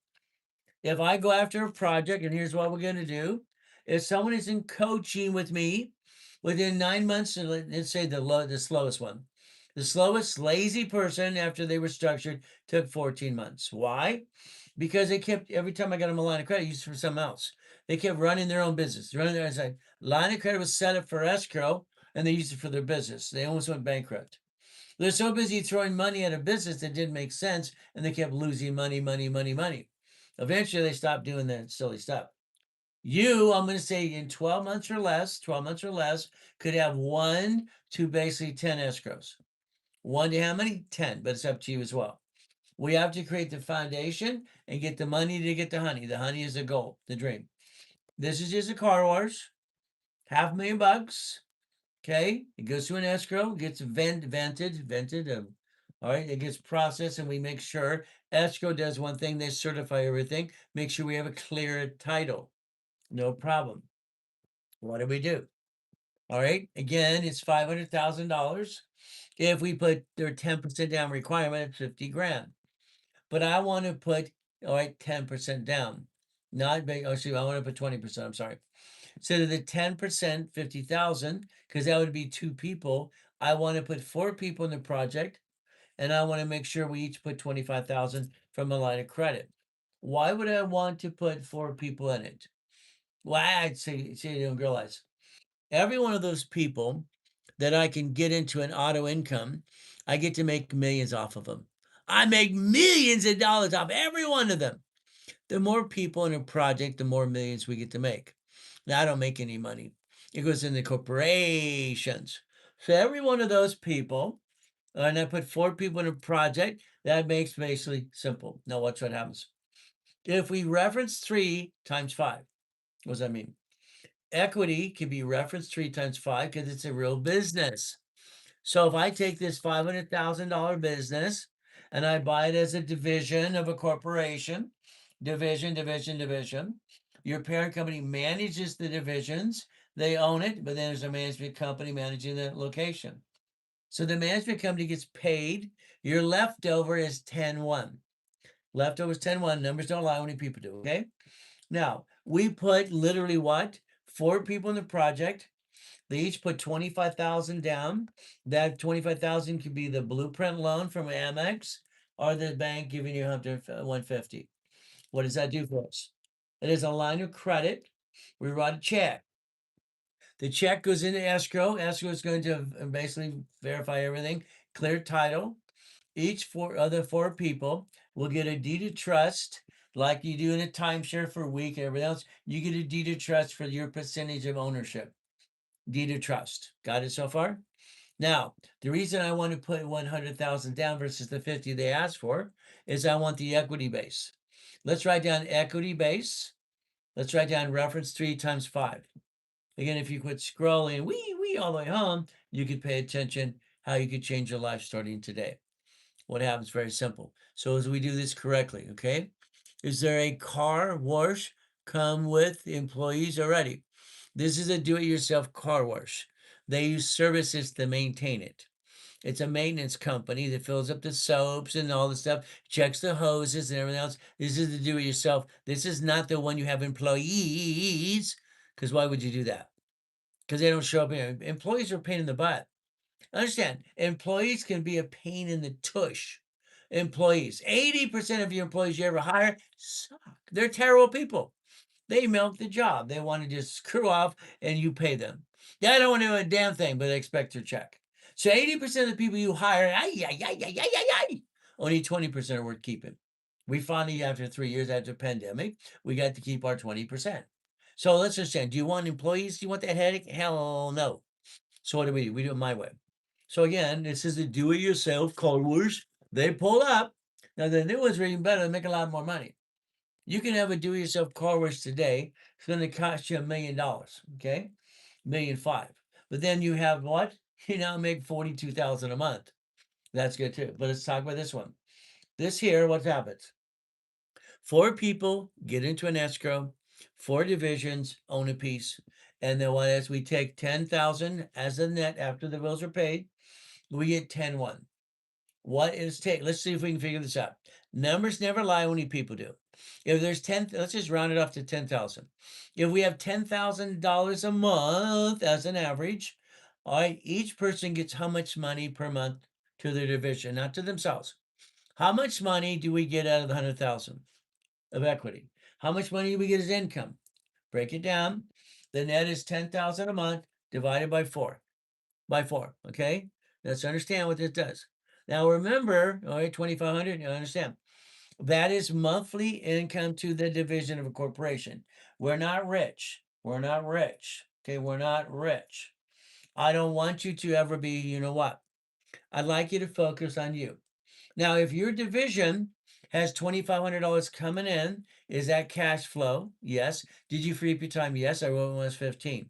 If I go after a project, and here's what we're going to do: if someone is in coaching with me within 9 months, and let's say the slowest one, the slowest lazy person after they were structured took 14 months. Why? Because they kept, every time I got them a line of credit, used it for something else. They kept running their own business, running their own. Line of credit was set up for escrow, and they used it for their business. They almost went bankrupt. They're so busy throwing money at a business that didn't make sense, and they kept losing money, money, money, money. Eventually, they stopped doing that silly stuff. I'm going to say in 12 months or less, could have 1 to basically 10 escrows. 1 to how many? 10, but it's up to you as well. We have to create the foundation and get the money to get the honey. The honey is the goal, the dream. This is just a car wash, $500,000. Okay, it goes to an escrow, gets vented. All right, it gets processed, and we make sure escrow does one thing: they certify everything, make sure we have a clear title. No problem. What do we do? All right, again, it's $500,000. If we put their 10% down requirement, it's 50 grand. But I want to put, all right, 10% down. Not big. Oh, see, I want to put 20%. I'm sorry. So to the 10%, 50,000, because that would be 2 people. I want to put 4 people in the project, and I want to make sure we each put 25,000 from a line of credit. Why would I want to put 4 people in it? Well, I'd say you don't realize every one of those people that I can get into an auto income, I get to make millions off of them. I make millions of dollars off every one of them. The more people in a project, the more millions we get to make. Now, I don't make any money. It goes in the corporations. So every one of those people, and I put 4 people in a project, that makes basically simple. Now watch what happens. If we reference 3 times 5, what does that mean? Equity can be referenced 3 times 5 because it's a real business. So if I take this $500,000 business and I buy it as a division of a corporation, division, your parent company manages the divisions, they own it, but then there's a management company managing the location. So the management company gets paid. Your leftover is 10-1. Leftover is 10-1. Numbers don't lie, how many people do, okay? Now, we put literally what? 4 people in the project. They each put 25,000 down. That 25,000 could be the blueprint loan from Amex or the bank giving you 150. What does that do for us? It is a line of credit. We write a check. The check goes into escrow. Escrow is going to basically verify everything. Clear title. Each other 4 people will get a deed of trust, like you do in a timeshare for a week and everything else. You get a deed of trust for your percentage of ownership. Deed of trust. Got it so far? Now, the reason I want to put 100,000 down versus the 50 they asked for is I want the equity base. Let's write down equity base. Let's write down reference 3 times 5. Again, if you quit scrolling wee all the way home, you could pay attention how you could change your life starting today. What happens? Very simple. So as we do this correctly, okay? Is there a car wash come with employees already? This is a do-it-yourself car wash. They use services to maintain it. It's a maintenance company that fills up the soaps and all the stuff, checks the hoses and everything else. This is the do-it-yourself. This is not the one you have employees, because why would you do that? Because they don't show up here. Employees are a pain in the butt. Understand, employees can be a pain in the tush. Employees, 80% of your employees you ever hire suck. They're terrible people. They milk the job. They want to just screw off and you pay them. They don't want to do a damn thing, but they expect their check. So 80% of the people you hire, only 20% are worth keeping. We finally, after 3 years after the pandemic, we got to keep our 20%. So let's understand, do you want employees? Do you want that headache? Hell no. So what do? We do it my way. So again, this is a do-it-yourself car wash. They pull up. Now the new ones are even better. They make a lot more money. You can have a do-it-yourself car wash today. It's going to cost you $1 million. Okay, $1.5 million. But then you have what? You now make 42,000 a month. That's good too. But let's talk about this one. This here, what happens? 4 people get into an escrow. 4 divisions, own a piece. And then what as we take 10,000 as a net after the bills are paid, we get 10-1. What is take? Let's see if we can figure this out. Numbers never lie, only people do. If there's 10, let's just round it off to 10,000. If we have $10,000 a month as an average, all right, each person gets how much money per month to their division, not to themselves. How much money do we get out of the 100,000 of equity? How much money do we get as income? Break it down. The net is 10,000 a month divided by 4. By 4, okay? Let's understand what this does. Now remember, all right, 2,500, you understand. That is monthly income to the division of a corporation. We're not rich. We're not rich. Okay, we're not rich. I don't want you to ever be, you know what? I'd like you to focus on you. Now, if your division has $2,500 coming in, is that cash flow? Yes. Did you free up your time? Yes, I wrote it was 15.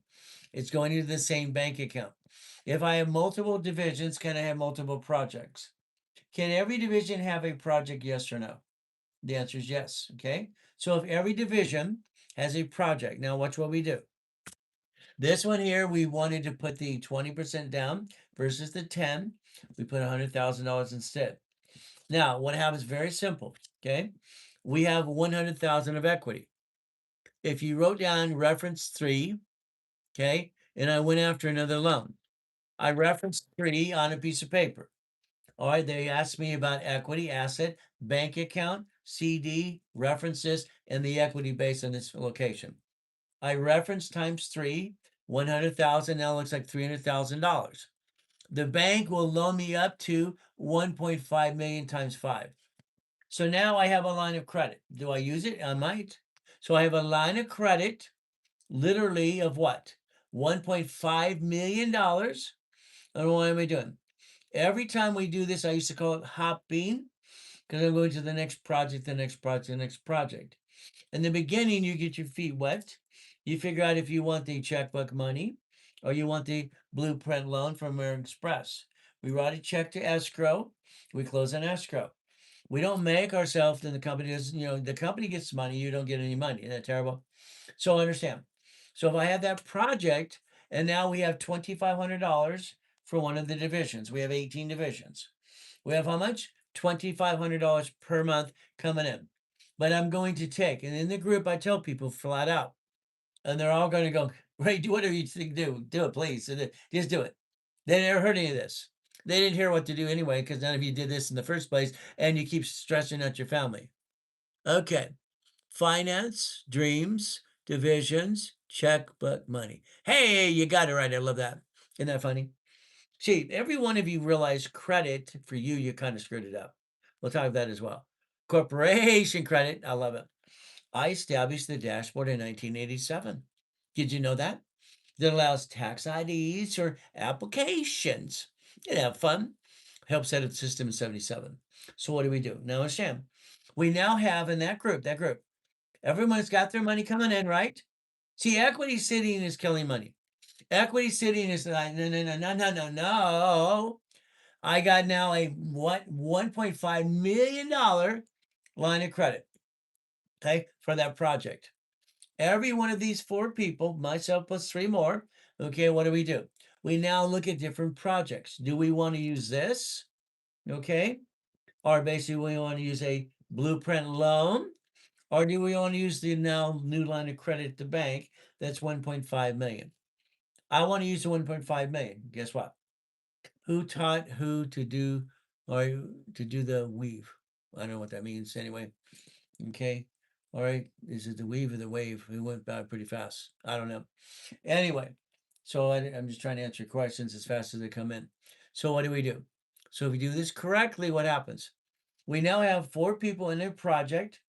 It's going into the same bank account. If I have multiple divisions, can I have multiple projects? Can every division have a project? Yes or no? The answer is yes. Okay. So if every division has a project, now watch what we do. This one here, we wanted to put the 20% down versus the 10. We put $100,000 instead. Now, what happens? Very simple. Okay. We have 100,000 of equity. If you wrote down reference 3, okay, and I went after another loan, I referenced 3 on a piece of paper. All right, they asked me about equity, asset, bank account, CD, references, and the equity based on this location. I referenced times 3, 100,000 now looks like $300,000. The bank will loan me up to 1.5 million times 5. So now I have a line of credit. Do I use it? I might. So I have a line of credit, literally of what? $1.5 million. And what am I doing? Every time we do this, I used to call it hopping because I'm going to the next project, the next project, the next project. In the beginning, you get your feet wet. You figure out if you want the checkbook money or you want the blueprint loan from American Express. We write a check to escrow. We close an escrow. We don't make ourselves, and the company does, the company gets money, you don't get any money. Isn't that terrible? So understand. So if I have that project, and now we have $2,500 for one of the divisions, we have 18 divisions. We have how much? $2,500 per month coming in. But I'm going to take, and in the group, I tell people flat out, and they're all going to go, Ray, do whatever you think, do it, please. Just do it. They never heard any of this. They didn't hear what to do anyway, because none of you did this in the first place, and you keep stressing out your family. Okay. Finance, dreams, divisions, checkbook money. Hey, you got it right. I love that. Isn't that funny? See, every one of you realize credit for you, you kind of screwed it up. We'll talk about that as well. Corporation credit, I love it. I established the dashboard in 1987. Did you know that? That allows tax IDs or applications. You have fun. Helped set up the system in 77. So what do we do? Now understand. We now have in that group, everyone's got their money coming in, right? See, equity sitting is killing money. Equity sitting is like, no, no, no, no, no, no, no. I got now a what $1.5 million line of credit, okay, for that project. Every one of these 4 people, myself plus 3 more, okay, what do? We now look at different projects. Do we want to use this? Okay. Or basically we want to use a blueprint loan, or do we want to use the now new line of credit at the bank that's 1.5 million? I want to use the 1.5 million. Guess what? Who taught who to do or to do the weave? I don't know what that means anyway. Okay. All right. Is it the weave or the wave? It went by pretty fast. I don't know. Anyway, so I'm just trying to answer questions as fast as they come in. So what do? So if we do this correctly, what happens? We now have 4 people in a project.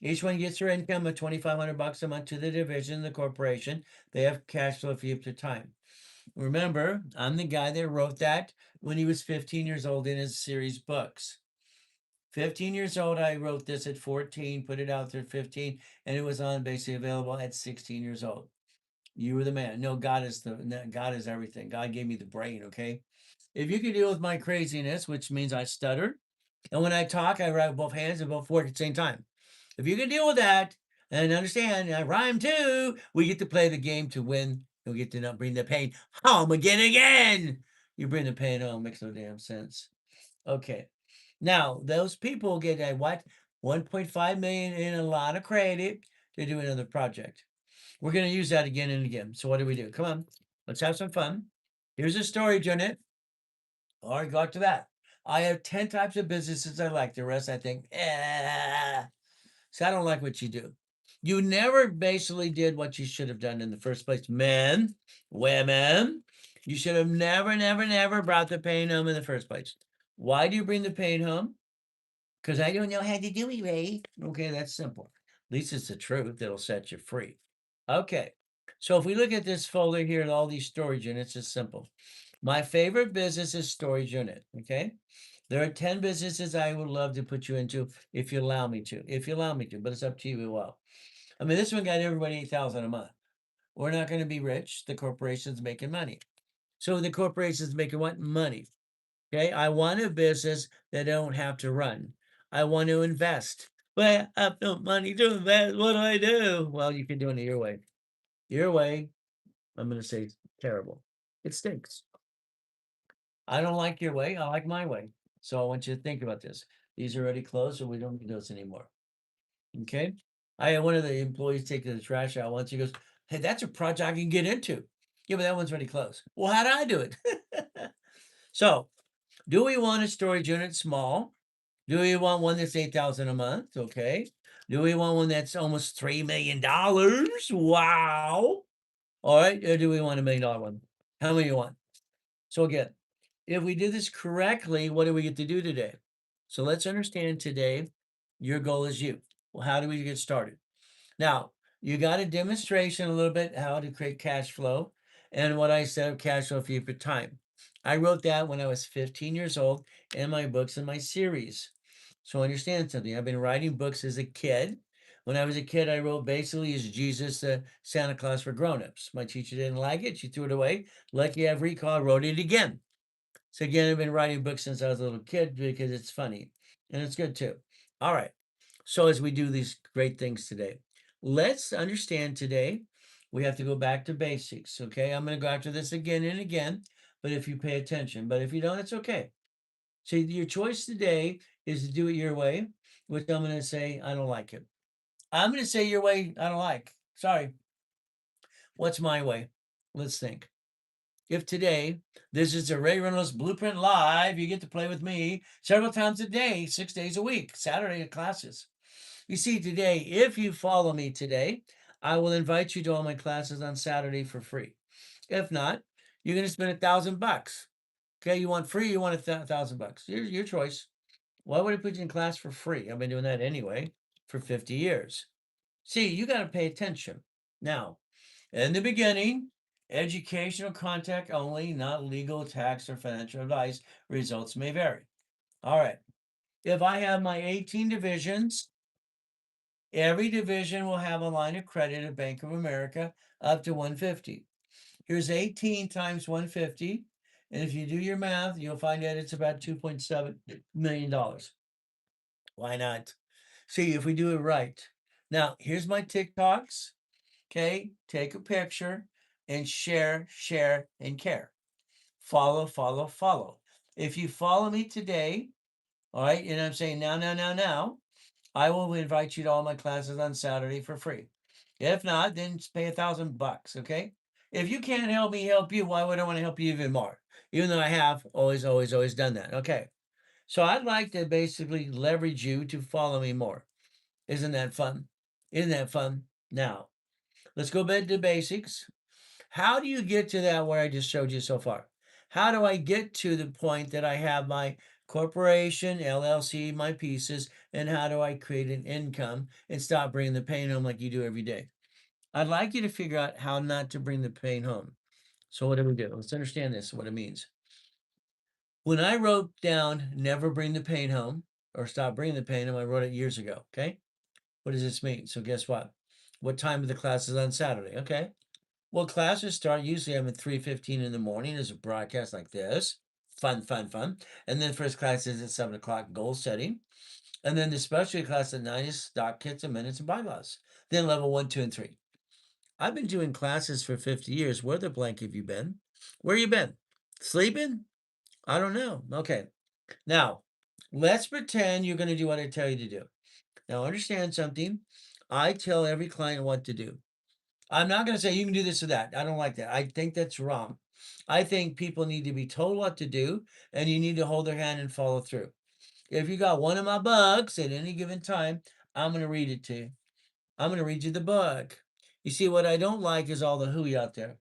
Each one gets their income of 2,500 bucks a month to the division, the corporation. They have cash flow fee up to time. Remember, I'm the guy that wrote that when he was 15 years old in his series books. 15 years old, I wrote this at 14, put it out there at 15, and it was on basically available at 16 years old. You were the man. No, God is everything. God gave me the brain, okay? If you can deal with my craziness, which means I stutter, and when I talk, I write with both hands and both fork at the same time. If you can deal with that, And understand, I rhyme too. We get to play the game to win. And we get to not bring the pain home again. You bring the pain home. Makes no damn sense. Okay. Now, those people get a what? 1.5 million in a lot of credit to do another project. We're going to use that again and again. So what do we do? Come on. Let's have some fun. Here's a storage unit. All right, got to that. I have 10 types of businesses I like. The rest I think, so I don't like what you do. You never basically did what you should have done in the first place. Men, women, you should have never brought the pain home in the first place. Why do you bring the pain home? Because I don't know how to do it, Ray. Okay, that's simple. At least it's the truth that'll set you free. Okay, so if we look at this folder here and all these storage units, it's simple. My favorite business is storage unit. Okay, there are 10 businesses I would love to put you into if you allow me to. If you allow me to, but it's up to you as well. I mean, this one got everybody 8,000 a month. We're not going to be rich. The corporation's making money. So the corporation's making what? Money. Okay, I want a business that I don't have to run. I want to invest. But I have no money to invest. What do I do? Well, you can do it your way. Your way, I'm going to say terrible. It stinks. I don't like your way. I like my way. So I want you to think about this. These are already closed, so we don't need those anymore. Okay. I had one of the employees take the trash out once. He goes, "Hey, that's a project I can get into." Yeah, but that one's already closed. Well, how did I do it? So, do we want a storage unit small? Do we want one that's 8,000 a month? Okay. Do we want one that's almost $3 million? Wow. All right. Or do we want $1 million one? How many you want? So again, if we do this correctly, what do we get to do today? So let's understand today, your goal is you. Well, how do we get started? Now, you got a demonstration a little bit how to create cash flow and what I said of cash flow for you for time. I wrote that when I was 15 years old in my books in my series. So understand something. I've been writing books as a kid. When I was a kid, I wrote basically as Jesus, Santa Claus for grown-ups. My teacher didn't like it. She threw it away. Lucky I have recall, I wrote it again. So again, I've been writing books since I was a little kid because it's funny and it's good too. All right. So as we do these great things today, let's understand today, we have to go back to basics. Okay. I'm going to go after this again and again, but if you pay attention, but if you don't, it's okay. So your choice today is to do it your way, which I'm going to say, I don't like it. I'm going to say your way, I don't like. Sorry. What's my way? Let's think. If today, this is a Ray Reynolds Blueprint Live, you get to play with me several times a day, 6 days a week, Saturday classes. You see, today, if you follow me today, I will invite you to all my classes on Saturday for free. If not, you're going to spend $1,000. Okay, you want free, you want $1,000. Your choice. Why would I put you in class for free? I've been doing that anyway for 50 years. See, you got to pay attention. Now, in the beginning, educational contact only, not legal, tax, or financial advice. Results may vary. All right. If I have my 18 divisions, every division will have a line of credit at Bank of America up to 150. Here's 18 times 150. And if you do your math, you'll find out it's about $2.7 million. Why not? See, if we do it right. Now, here's my TikToks. Okay, take a picture and share, and care. Follow, follow, follow. If you follow me today, all right, and I'm saying now, I will invite you to all my classes on Saturday for free. If not, then just pay $1,000, okay? If you can't help me help you, why would I want to help you even more? Even though I have always done that. Okay. So I'd like to basically leverage you to follow me more. Isn't that fun? Isn't that fun? Now, let's go back to basics. How do you get to that where I just showed you so far? How do I get to the point that I have my corporation, LLC, my pieces, and how do I create an income and stop bringing the pain home like you do every day? I'd like you to figure out how not to bring the pain home. So what do we do? Let's understand this, what it means. When I wrote down never bring the pain home or stop bringing the pain home, I wrote it years ago, okay? What does this mean? So guess what? What time are the classes on Saturday? Okay. Well, classes start usually I'm at 3:15 in the morning. There's a broadcast like this. Fun. And then first class is at 7 o'clock, goal setting. And then the specialty class at 9 is stock kits and minutes and bylaws. Then level 1, 2, and 3. I've been doing classes for 50 years. Where the blank have you been? Where you been? Sleeping? I don't know. Okay. Now, let's pretend you're going to do what I tell you to do. Now, understand something. I tell every client what to do. I'm not going to say you can do this or that. I don't like that. I think that's wrong. I think people need to be told what to do, and you need to hold their hand and follow through. If you got one of my books at any given time, I'm going to read it to you. I'm going to read you the book. You see, what I don't like is all the hooey out there.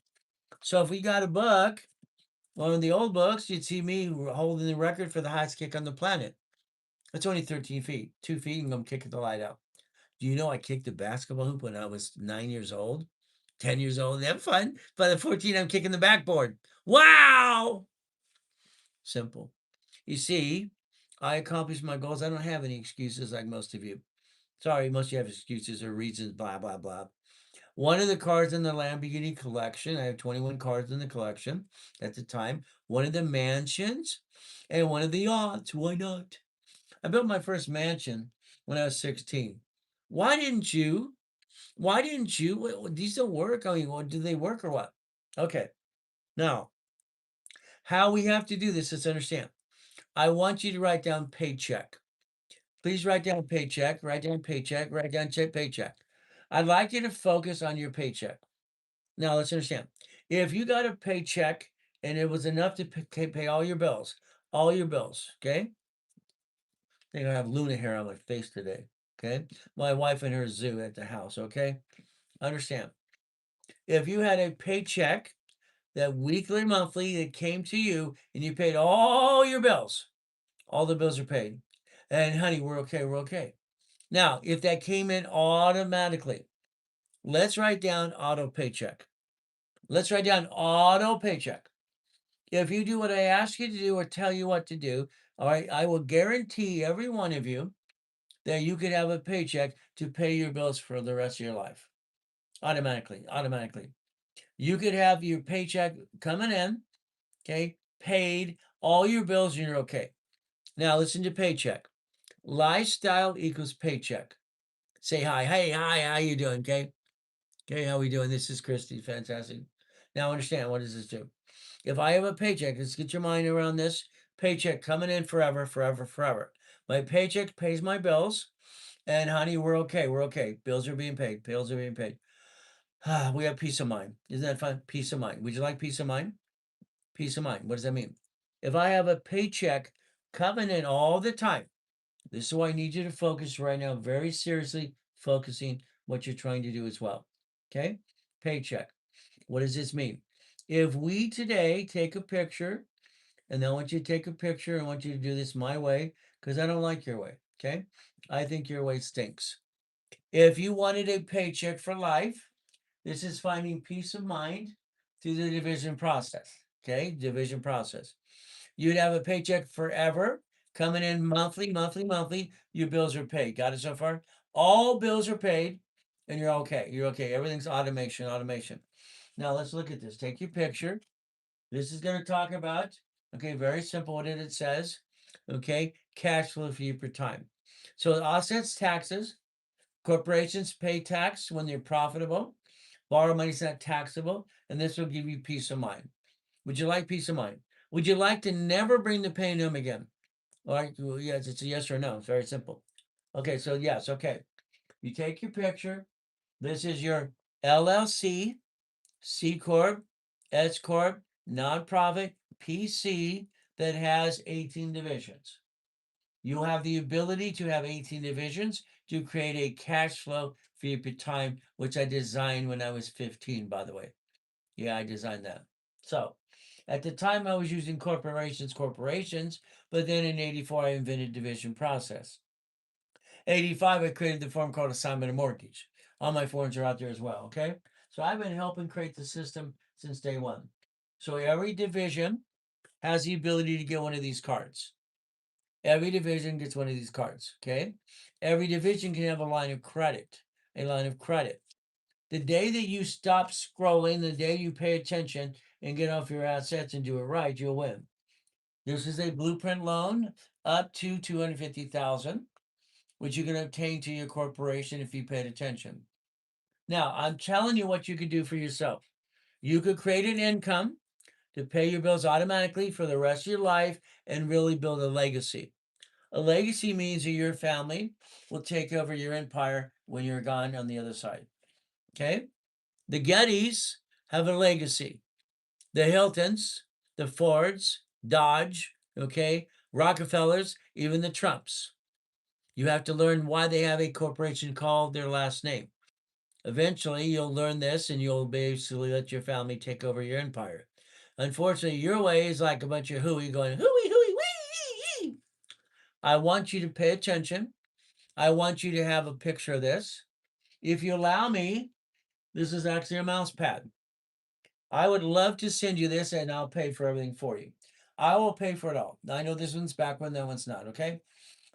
So if we got a book, one of the old books, you'd see me holding the record for the highest kick on the planet. It's only 13 feet, 2 feet, and I'm kicking the light out. Do you know I kicked a basketball hoop when I was 9 years old, 10 years old? Have fun. By the 14, I'm kicking the backboard. Wow! Simple. You see, I accomplished my goals. I don't have any excuses like most of you. Sorry, most of you have excuses or reasons, blah, blah, blah. One of the cards in the Lamborghini collection, I have 21 cards in the collection at the time. One of the mansions and one of the yachts. Why not? I built my first mansion when I was 16. Why didn't you? Why didn't you? These don't work. I mean, do they work or what? Okay. Now, how we have to do this is understand. I want you to write down paycheck. Please write down paycheck, write down paycheck, write down paycheck. I'd like you to focus on your paycheck. Now, let's understand. If you got a paycheck and it was enough to pay all your bills, okay? I think I have Luna hair on my face today, okay? My wife and her zoo at the house, okay? Understand. If you had a paycheck that weekly, monthly, that came to you and you paid all your bills, all the bills are paid. And honey, we're okay, we're okay. Now, if that came in automatically, let's write down auto paycheck. Let's write down auto paycheck. If you do what I ask you to do or tell you what to do, all right, I will guarantee every one of you that you could have a paycheck to pay your bills for the rest of your life. Automatically, automatically. You could have your paycheck coming in, okay, paid all your bills and you're okay. Now listen to paycheck. Lifestyle equals paycheck. Say hi. Hey, hi, how you doing? Okay. Okay, how we doing? This is Christy. Fantastic. Now understand, what does this do? If I have a paycheck, let's get your mind around this. Paycheck coming in forever, forever, forever. My paycheck pays my bills, and honey, we're okay. We're okay. Bills are being paid. Bills are being paid. We have peace of mind. Isn't that fun? Peace of mind. Would you like peace of mind? Peace of mind. What does that mean? If I have a paycheck coming in all the time, this is why I need you to focus right now, very seriously focusing what you're trying to do as well. Okay? Paycheck. What does this mean? If we today take a picture, and I want you to take a picture, I want you to do this my way, because I don't like your way. Okay? I think your way stinks. If you wanted a paycheck for life, this is finding peace of mind through the division process. Okay? Division process. You'd have a paycheck forever, coming in monthly, monthly, monthly. Your bills are paid. Got it so far? All bills are paid, and you're okay. You're okay. Everything's automation, automation. Now let's look at this. Take your picture. This is going to talk about, okay, very simple what it says. Okay, cash flow for you per time. So offsets taxes. Corporations pay tax when they're profitable. Borrow money is not taxable, and this will give you peace of mind. Would you like peace of mind? Would you like to never bring the pain home again? All right, well, yes, it's a yes or no. It's very simple. Okay, so yes, okay. You take your picture. This is your LLC, C Corp, S Corp, nonprofit, PC that has 18 divisions. You have the ability to have 18 divisions to create a cash flow for your time, which I designed when I was 15, by the way. Yeah, I designed that. So at the time I was using corporations, but then in 84 I invented division process. 85 I created the form called assignment of mortgage. All my forms are out there as well, okay? So I've been helping create the system since day one. So every division has the ability to get one of these cards. Every division gets one of these cards, okay? Every division can have a line of credit, a line of credit. The day that you stop scrolling, the day you pay attention and get off your assets and do it right, you'll win. This is a blueprint loan up to 250,000. which you can obtain to your corporation if you paid attention. Now, I'm telling you what you could do for yourself. You could create an income to pay your bills automatically for the rest of your life and really build a legacy. A legacy means that your family will take over your empire when you're gone on the other side. Okay? The Gettys have a legacy. The Hiltons, the Fords, Dodge, okay, Rockefellers, even the Trumps. You have to learn why they have a corporation called their last name. Eventually, you'll learn this and you'll basically let your family take over your empire. Unfortunately, your way is like a bunch of hooey going, hooey, hooey, wee. I want you to pay attention. I want you to have a picture of this. If you allow me, this is actually a mouse pad. I would love to send you this and I'll pay for everything for you. I will pay for it all. I know this one's back when that one's not, okay?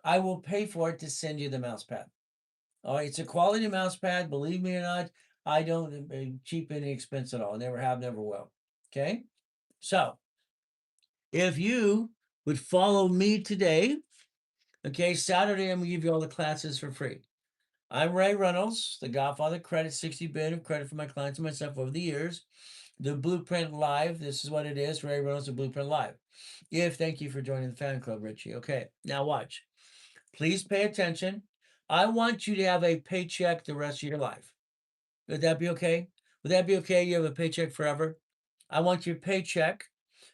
I will pay for it to send you the mouse pad. All right, it's a quality mouse pad. Believe me or not, I don't cheap any expense at all. Never have, never will. Okay? So, if you would follow me today, okay, Saturday, I'm going to give you all the classes for free. I'm Ray Reynolds, the Godfather Credit, 60 billion of credit for my clients and myself over the years. The Blueprint Live, this is what it is, Ray Reynolds, the Blueprint Live. Thank you for joining the fan club, Richie. Okay, now watch. Please pay attention. I want you to have a paycheck the rest of your life. Would that be okay? Would that be okay? You have a paycheck forever? I want your paycheck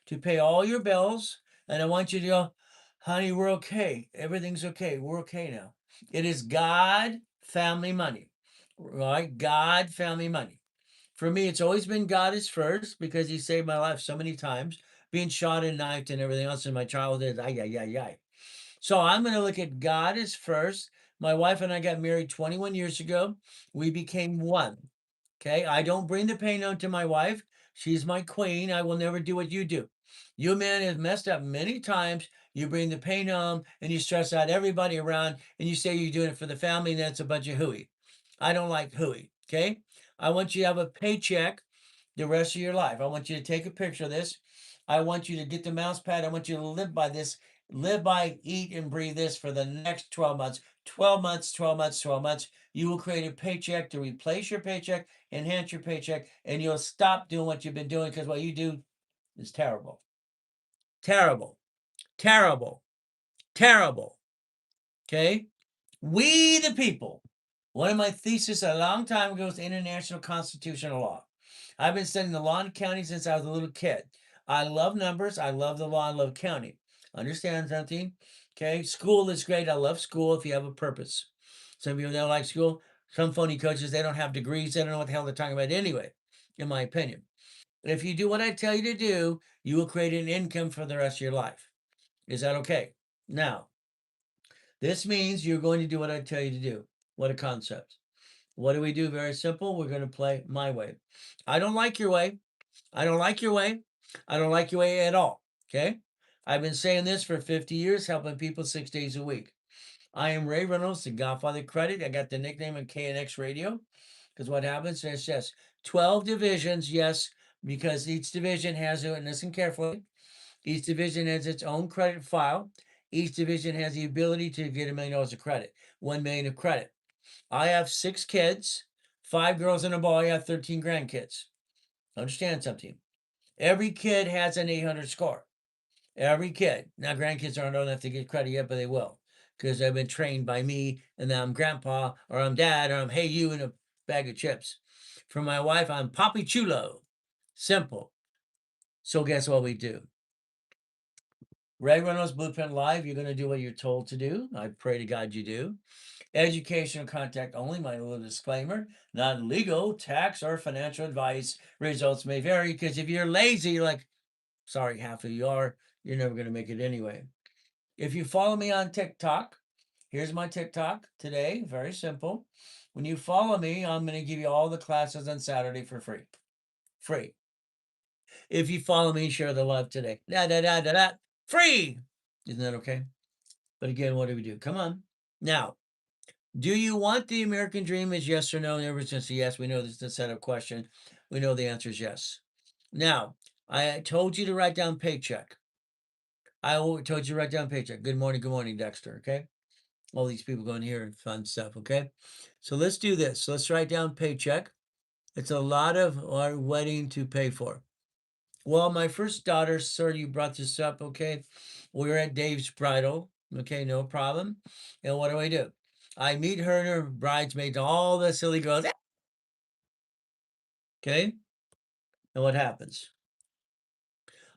to pay all your bills, and I want you to go, honey, we're okay. Everything's okay. We're okay now. It is God family money, right? God family money. For me, it's always been God is first because He saved my life so many times, being shot and knifed and everything else in my childhood. Ay, ay, ay, ay. So I'm going to look at God as first. My wife and I got married 21 years ago. We became one. Okay. I don't bring the pain on to my wife. She's my queen. I will never do what you do. You men have messed up many times. You bring the pain home and you stress out everybody around and you say you're doing it for the family and that's a bunch of hooey. I don't like hooey. Okay. I want you to have a paycheck the rest of your life. I want you to take a picture of this. I want you to get the mouse pad. I want you to live by this, live by, eat, and breathe this for the next 12 months. 12 months, 12 months, 12 months. You will create a paycheck to replace your paycheck, enhance your paycheck, and you'll stop doing what you've been doing because what you do is terrible. Terrible. Terrible. Terrible. Okay? We the people. One of my theses a long time ago was international constitutional law. I've been studying the law in county since I was a little kid. I love numbers. I love the law. I love county. Understand something? Okay. School is great. I love school if you have a purpose. Some people don't like school. Some phony coaches, they don't have degrees. They don't know what the hell they're talking about anyway, in my opinion. But if you do what I tell you to do, you will create an income for the rest of your life. Is that okay? Now, this means you're going to do what I tell you to do. What a concept. What do we do? Very simple. We're going to play my way. I don't like your way. I don't like your way. I don't like your way at all. Okay. I've been saying this for 50 years, helping people 6 days a week. I am Ray Reynolds, the Godfather Credit. I got the nickname of KNX Radio because what happens is yes, 12 divisions, yes, because each division has, and listen carefully, each division has its own credit file. Each division has the ability to get $1 million of credit, 1 million of credit. I have 6 kids, 5 girls and a boy. I have 13 grandkids. Understand something. Every kid has an 800 score. Every kid. Now, grandkids aren't old enough to get credit yet, but they will because they've been trained by me, and now I'm grandpa, or I'm dad, or I'm hey you in a bag of chips. For my wife, I'm Papi Chulo. Simple. So, guess what we do? Ray Reynolds Blueprint Live, you're going to do what you're told to do. I pray to God you do. Educational contact only, my little disclaimer. Not legal, tax, or financial advice. Results may vary because if you're lazy, you're like, sorry, half of you are, you're never going to make it anyway. If you follow me on TikTok, here's my TikTok today. Very simple. When you follow me, I'm going to give you all the classes on Saturday for free. Free. If you follow me, share the love today. Da da da da da. Free. Isn't that okay? But again, what do we do? Come on. Now, do you want the American dream? Is yes or no? And ever since yes, we know this is a setup question. We know the answer is yes. Now, I told you to write down paycheck. I told you to write down paycheck. Good morning, Dexter. Okay. All these people going here and fun stuff, okay? So let's do this. Let's write down paycheck. It's a lot of our wedding to pay for. Well, my first daughter, sir, you brought this up, okay? We were at Dave's bridal, okay, no problem. And what do? I meet her and her bridesmaids, all the silly girls, okay? And what happens?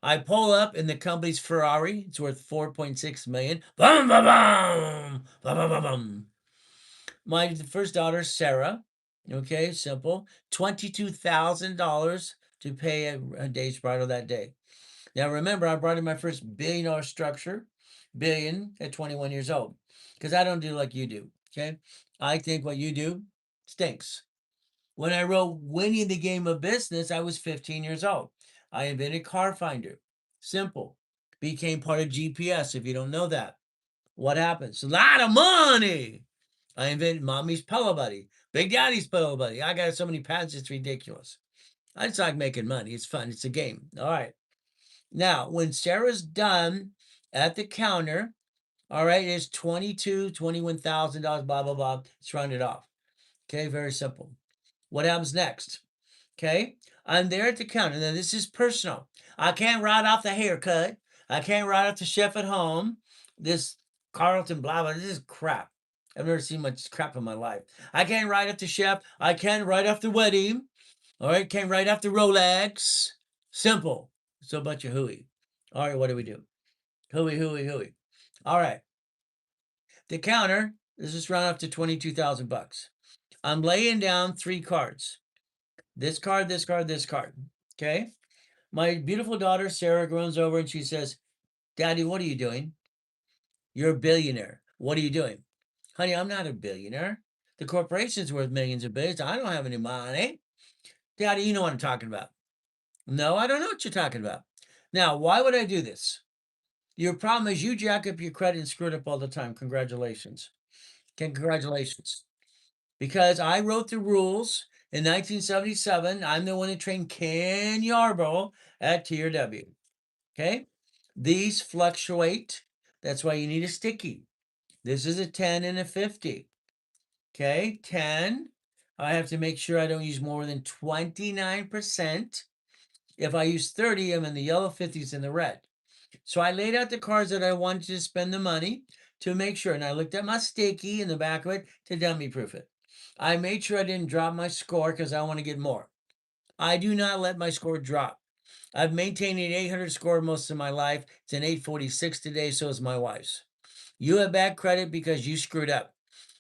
I pull up in the company's Ferrari. It's worth 4.6 million. Bum, bum, bum, bum, bum, bum, bum. My first daughter, Sarah, okay, simple, $22,000 to pay a Dave's bridal that day. Now, remember, I brought in my first billion-dollar structure, billion at 21 years old, because I don't do like you do, okay? I think what you do stinks. When I wrote Winning the Game of Business, I was 15 years old. I invented Car Finder. Simple. Became part of GPS, if you don't know that. What happens? A lot of money. I invented Mommy's Pillow Buddy, Big Daddy's Pillow Buddy. I got so many patents, it's ridiculous. I just like making money. It's fun. It's a game. All right. Now, when Sarah's done at the counter, all right, it's $21,000, blah, blah, blah. Let's round it off. Okay, very simple. What happens next? Okay, I'm there at the counter. Now, this is personal. I can't write off the haircut. I can't write off the chef at home. This Carlton, blah, blah. This is crap. I've never seen much crap in my life. I can't write off the chef. I can't write off the wedding. All right, can't write off the Rolex. Simple. It's a bunch of hooey. All right, what do we do? Hooey, hooey, hooey. All right. The counter, this is round up to 22,000 bucks. I'm laying down 3 cards. This card, this card, this card. Okay. My beautiful daughter, Sarah, runs over and she says, Daddy, what are you doing? You're a billionaire. What are you doing? Honey, I'm not a billionaire. The corporation's worth millions of billions. I don't have any money. Daddy, you know what I'm talking about. No, I don't know what you're talking about. Now, why would I do this? Your problem is you jack up your credit and screw it up all the time. Congratulations. Congratulations. Because I wrote the rules in 1977. I'm the one that trained Ken Yarborough at TRW. Okay? These fluctuate. That's why you need a sticky. This is a 10 and a 50. Okay? 10. I have to make sure I don't use more than 29%. If I use 30, I'm in the yellow, 50's in the red. So I laid out the cards that I wanted to spend the money to make sure. And I looked at my sticky in the back of it to dummy proof it. I made sure I didn't drop my score because I want to get more. I do not let my score drop. I've maintained an 800 score most of my life. It's an 846 today, so is my wife's. You have bad credit because you screwed up.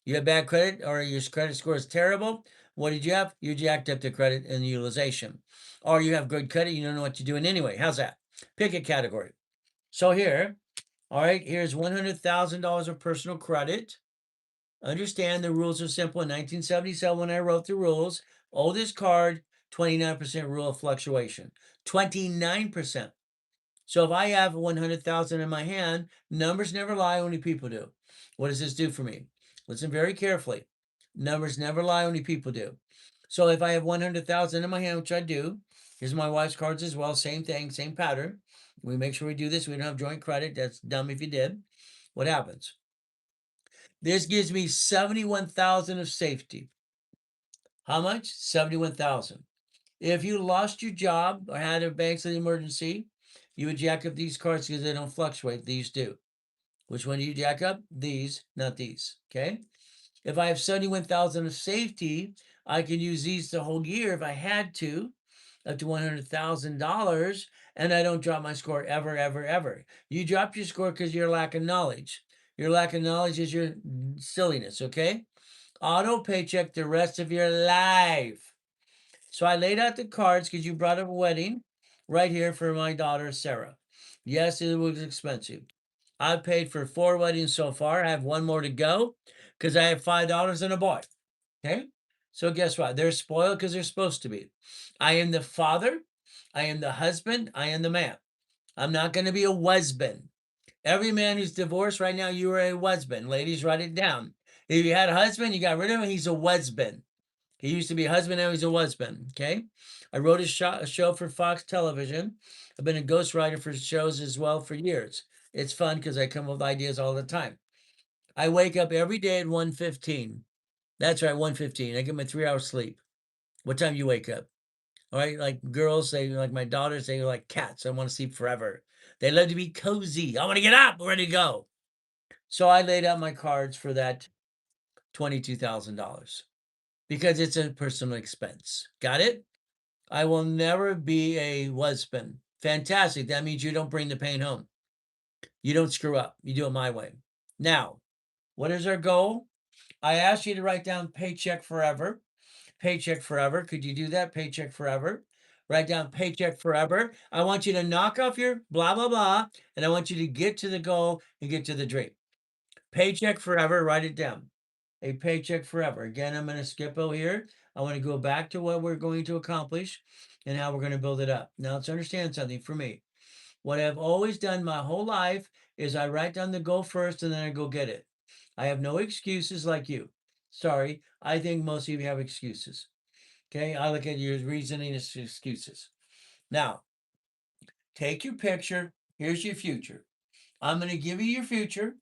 You have bad credit or your credit score is terrible. What did you have? You jacked up the credit and the utilization. Or you have good credit, you don't know what you're doing anyway. How's that? Pick a category. So here, all right, here's $100,000 of personal credit. Understand the rules are simple. In 1977, when I wrote the rules, oldest card, 29% rule of fluctuation. 29%. So if I have 100,000 in my hand, numbers never lie, only people do. What does this do for me? Listen very carefully. Numbers never lie, only people do. So if I have 100,000 in my hand, which I do, here's my wife's cards as well, same thing, same pattern. We make sure we do this. We don't have joint credit. That's dumb if you did. What happens? This gives me 71,000 of safety. How much? 71,000. If you lost your job or had a bank's emergency, you would jack up these cards because they don't fluctuate. These do. Which one do you jack up? These, not these. Okay. If I have 71,000 of safety, I can use these the whole year if I had to, up to $100,000, and I don't drop my score ever, ever, ever. You drop your score because you're lacking knowledge. Your lack of knowledge is your silliness, okay? Auto paycheck the rest of your life. So I laid out the cards because you brought up a wedding right here for my daughter, Sarah. Yes, it was expensive. I've paid for 4 weddings so far. I have 1 more to go because I have $5 and a boy. Okay? So guess what? They're spoiled because they're supposed to be. I am the father. I am the husband. I am the man. I'm not going to be a husband. Every man who's divorced right now, you are a husband. Ladies, write it down. If you had a husband, you got rid of him, he's a husband. He used to be a husband, now he's a husband. Okay? I wrote a show for Fox Television. I've been a ghostwriter for shows as well for years. It's fun because I come up with ideas all the time. I wake up every day at 1:15. That's right, 1:15. I get my 3 hours sleep. What time do you wake up? All right, like girls, they like my daughters, they are like cats. I want to sleep forever. They love to be cozy. I want to get up, ready to go. So I laid out my cards for that $22,000 because it's a personal expense. Got it? I will never be a husband. Fantastic. That means you don't bring the pain home. You don't screw up. You do it my way. Now, what is our goal? I asked you to write down paycheck forever. Paycheck forever. Could you do that? Paycheck forever. Write down paycheck forever. I want you to knock off your blah, blah, blah, and I want you to get to the goal and get to the dream. Paycheck forever. Write it down. A paycheck forever. Again, I'm going to skip over here. I want to go back to what we're going to accomplish and how we're going to build it up. Now, let's understand something for me. What I've always done my whole life is I write down the goal first and then I go get it. I have no excuses like you. Sorry, I think most of you have excuses. Okay, I look at your reasoning as excuses. Now, take your picture. Here's your future. I'm going to give you your future.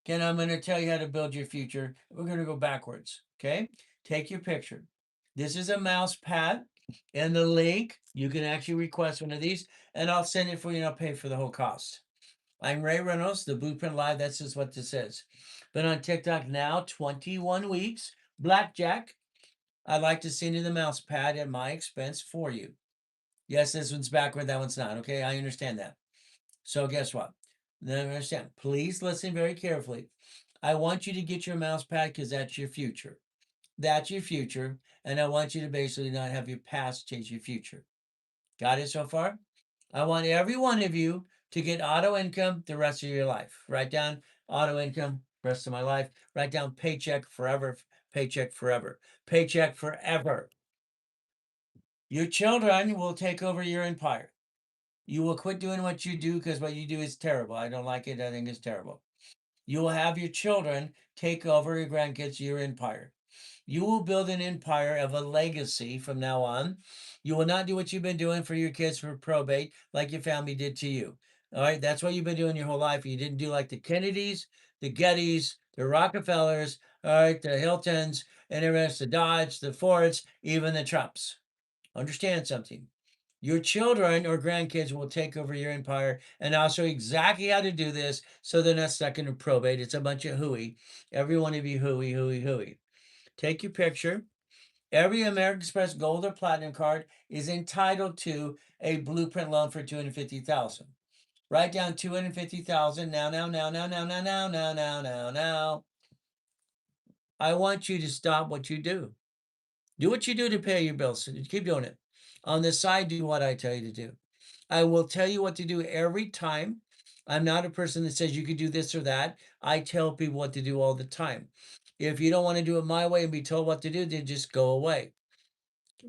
Okay, I'm going to tell you how to build your future. We're going to go backwards. Okay, take your picture. This is a mouse pad and the link. You can actually request one of these and I'll send it for you and I'll pay for the whole cost. I'm Ray Reynolds, the Blueprint Live. That's just what this is. Been on TikTok now 21 weeks. Blackjack. I'd like to send you the mouse pad at my expense for you. Yes, this one's backward, that one's not. Okay, I understand that. So guess what? Then understand. Please listen very carefully. I want you to get your mouse pad because that's your future. That's your future. And I want you to basically not have your past change your future. Got it so far? I want every one of you to get auto income the rest of your life. Write down auto income rest of my life. Write down paycheck forever, paycheck forever, paycheck forever. Your children will take over your empire. You will quit doing what you do because what you do is terrible. I don't like it. I think it's terrible. You will have your children take over your grandkids, your empire. You will build an empire of a legacy from now on. You will not do what you've been doing for your kids for probate like your family did to you. All right, that's what you've been doing your whole life. You didn't do like the Kennedys, the Gettys, the Rockefellers, all right, the Hiltons, and the rest, the Dodge, the Fords, even the Trumps. Understand something. Your children or grandkids will take over your empire, and I'll show you exactly how to do this so they're not stuck in a probate. It's a bunch of hooey. Every one of you hooey, hooey, hooey. Take your picture. Every American Express Gold or Platinum card is entitled to a blueprint loan for $250,000. Write down $250,000 now, now, now, now, now, now, now, now, now, now, now. I want you to stop what you do. Do what you do to pay your bills. Keep doing it. On the side, do what I tell you to do. I will tell you what to do every time. I'm not a person that says you could do this or that. I tell people what to do all the time. If you don't want to do it my way and be told what to do, then just go away.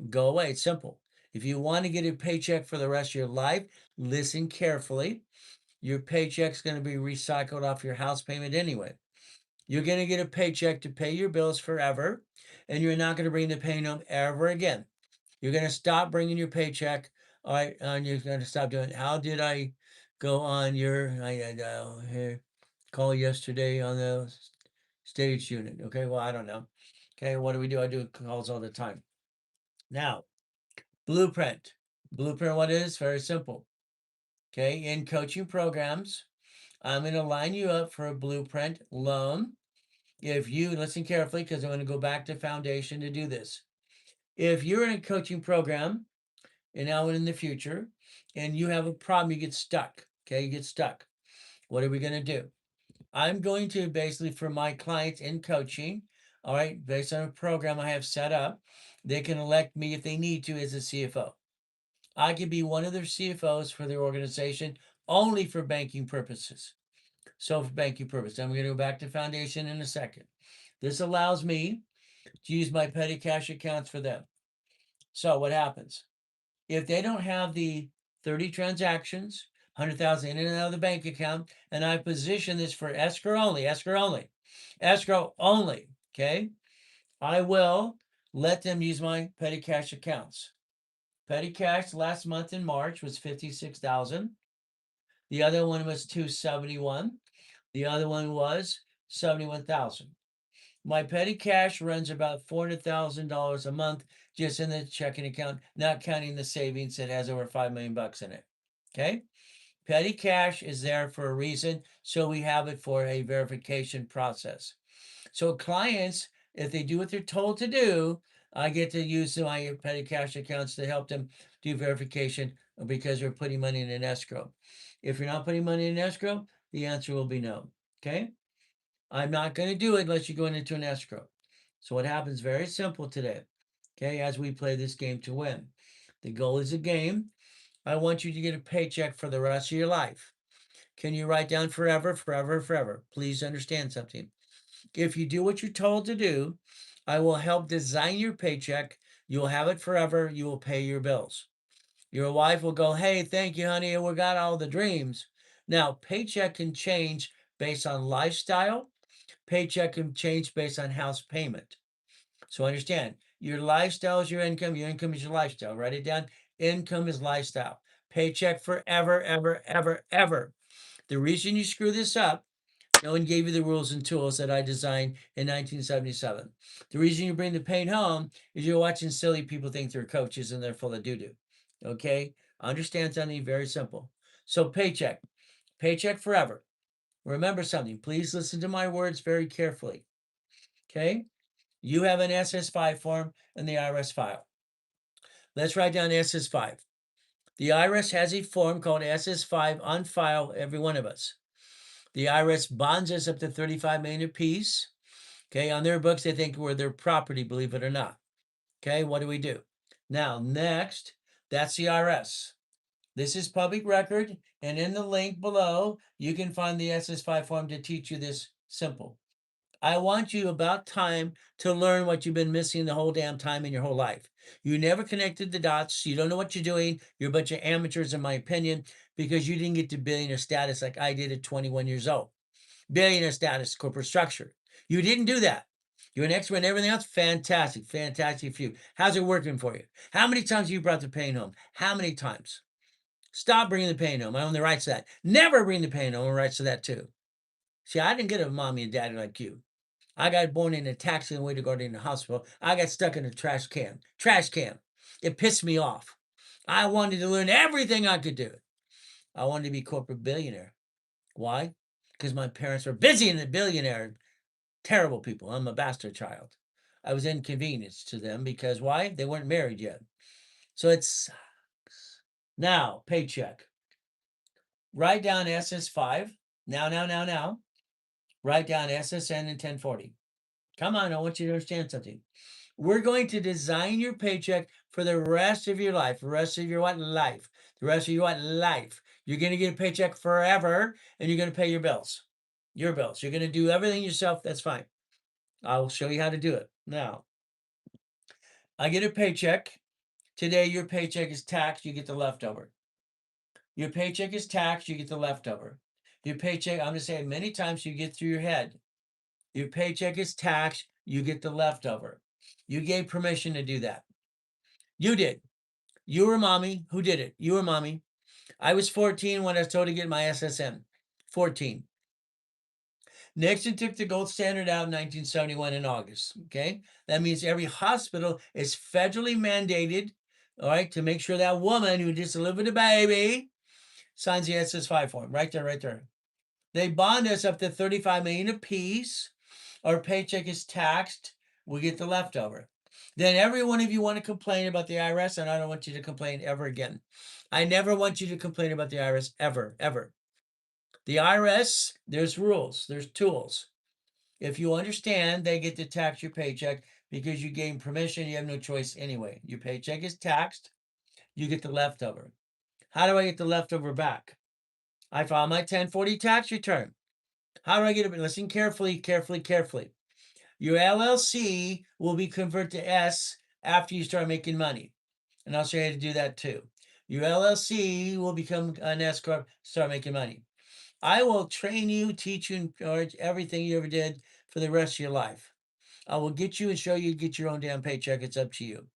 Go away. It's simple. If you want to get a paycheck for the rest of your life, listen carefully. Your paycheck's going to be recycled off your house payment anyway. You're going to get a paycheck to pay your bills forever, and you're not going to bring the pain home ever again. You're going to stop bringing your paycheck. All right, and you're going to stop doing it. How did I go on your here, call yesterday on the stage unit? Okay, well, I don't know. Okay, what do we do? I do calls all the time. Now, blueprint. Blueprint, what it is? Very simple. Okay, in coaching programs, I'm going to line you up for a blueprint loan. If you listen carefully, because I'm going to go back to foundation to do this. If you're in a coaching program and now and in the future, and you have a problem, you get stuck. Okay, you get stuck. What are we going to do? I'm going to basically, for my clients in coaching, all right, based on a program I have set up, they can elect me if they need to as a CFO. I can be one of their CFOs for their organization only for banking purposes. So for banking purposes, I'm going to go back to foundation in a second. This allows me to use my petty cash accounts for them. So what happens? If they don't have the 30 transactions, 100,000 in and out of the bank account, and I position this for escrow only, escrow only, escrow only, okay? I will let them use my petty cash accounts. Petty cash last month in March was 56,000. The other one was 271. The other one was $71,000. My petty cash runs about $400,000 a month just in the checking account, not counting the savings that has over $5 million in it. Okay. Petty cash is there for a reason, so we have it for a verification process. So clients, if they do what they're told to do, I get to use my petty cash accounts to help them do verification because they're putting money in an escrow. If you're not putting money in an escrow, the answer will be no. Okay? I'm not going to do it unless you're going into an escrow. So what happens very simple today, okay, as we play this game to win. The goal is a game. I want you to get a paycheck for the rest of your life. Can you write down forever, forever, forever? Please understand something. If you do what you're told to do, I will help design your paycheck. You'll have it forever. You will pay your bills. Your wife will go, hey, thank you, honey. We got all the dreams. Now, paycheck can change based on lifestyle. Paycheck can change based on house payment. So understand, your lifestyle is your income is your lifestyle. Write it down. Income is lifestyle. Paycheck forever, ever, ever, ever. The reason you screw this up, no one gave you the rules and tools that I designed in 1977. The reason you bring the pain home is you're watching silly people think they're coaches and they're full of doo-doo. Okay? Understand something very simple. So paycheck. Paycheck forever. Remember something. Please listen to my words very carefully. Okay? You have an SS5 form and the IRS file. Let's write down SS5. The IRS has a form called SS5 on file, every one of us. The IRS bonds us up to $35 million apiece. Okay, on their books, they think we're their property, believe it or not. Okay, what do we do? Now, next, that's the IRS. This is public record, and in the link below, you can find the SS5 form to teach you this simple. I want you about time to learn what you've been missing the whole damn time in your whole life. You never connected the dots. You don't know what you're doing. You're a bunch of amateurs, in my opinion, because you didn't get to billionaire status like I did at 21 years old. Billionaire status, corporate structure. You didn't do that. You're an expert in everything else. Fantastic, fantastic for you. How's it working for you? How many times have you brought the pain home? How many times? Stop bringing the pain home. I own the rights to that. Never bring the pain home. I own the rights to that too. See, I didn't get a mommy and daddy like you. I got born in a taxi on the way to go to the hospital. I got stuck in a trash can. Trash can. It pissed me off. I wanted to learn everything I could do. I wanted to be corporate billionaire. Why? Because my parents were busy in the billionaire. Terrible people. I'm a bastard child. I was inconvenienced to them because why? They weren't married yet. So it sucks. Now, paycheck. Write down SS5. Now. Write down SSN and 1040. Come on, I want you to understand something. We're going to design your paycheck for the rest of your life. The rest of your what? Life. The rest of your what? Life. You're going to get a paycheck forever, and you're going to pay your bills. Your bills. You're going to do everything yourself. That's fine. I'll show you how to do it. Now, I get a paycheck. Today, your paycheck is taxed. You get the leftover. Your paycheck is taxed. You get the leftover. Your paycheck, I'm going to say it many times so you get through your head. Your paycheck is taxed. You get the leftover. You gave permission to do that. You did. You were mommy. Who did it? You were mommy. I was 14 when I was told to get my SSN. 14. Nixon took the gold standard out in 1971 in August. Okay. That means every hospital is federally mandated, all right, to make sure that woman who just delivered a baby signs the SS5 form. Right there, right there. They bond us up to 35 million apiece. Our paycheck is taxed. We get the leftover. Then every one of you want to complain about the IRS, and I don't want you to complain ever again. I never want you to complain about the IRS ever, ever. The IRS, there's rules, there's tools. If you understand, they get to tax your paycheck because you gave permission. You have no choice anyway. Your paycheck is taxed. You get the leftover. How do I get the leftover back? I file my 1040 tax return. How do I get it? Listen carefully, carefully, carefully. Your LLC will be converted to S after you start making money. And I'll show you how to do that too. Your LLC will become an S Corp, start making money. I will train you, teach you, and everything you ever did for the rest of your life. I will get you and show you to get your own damn paycheck. It's up to you.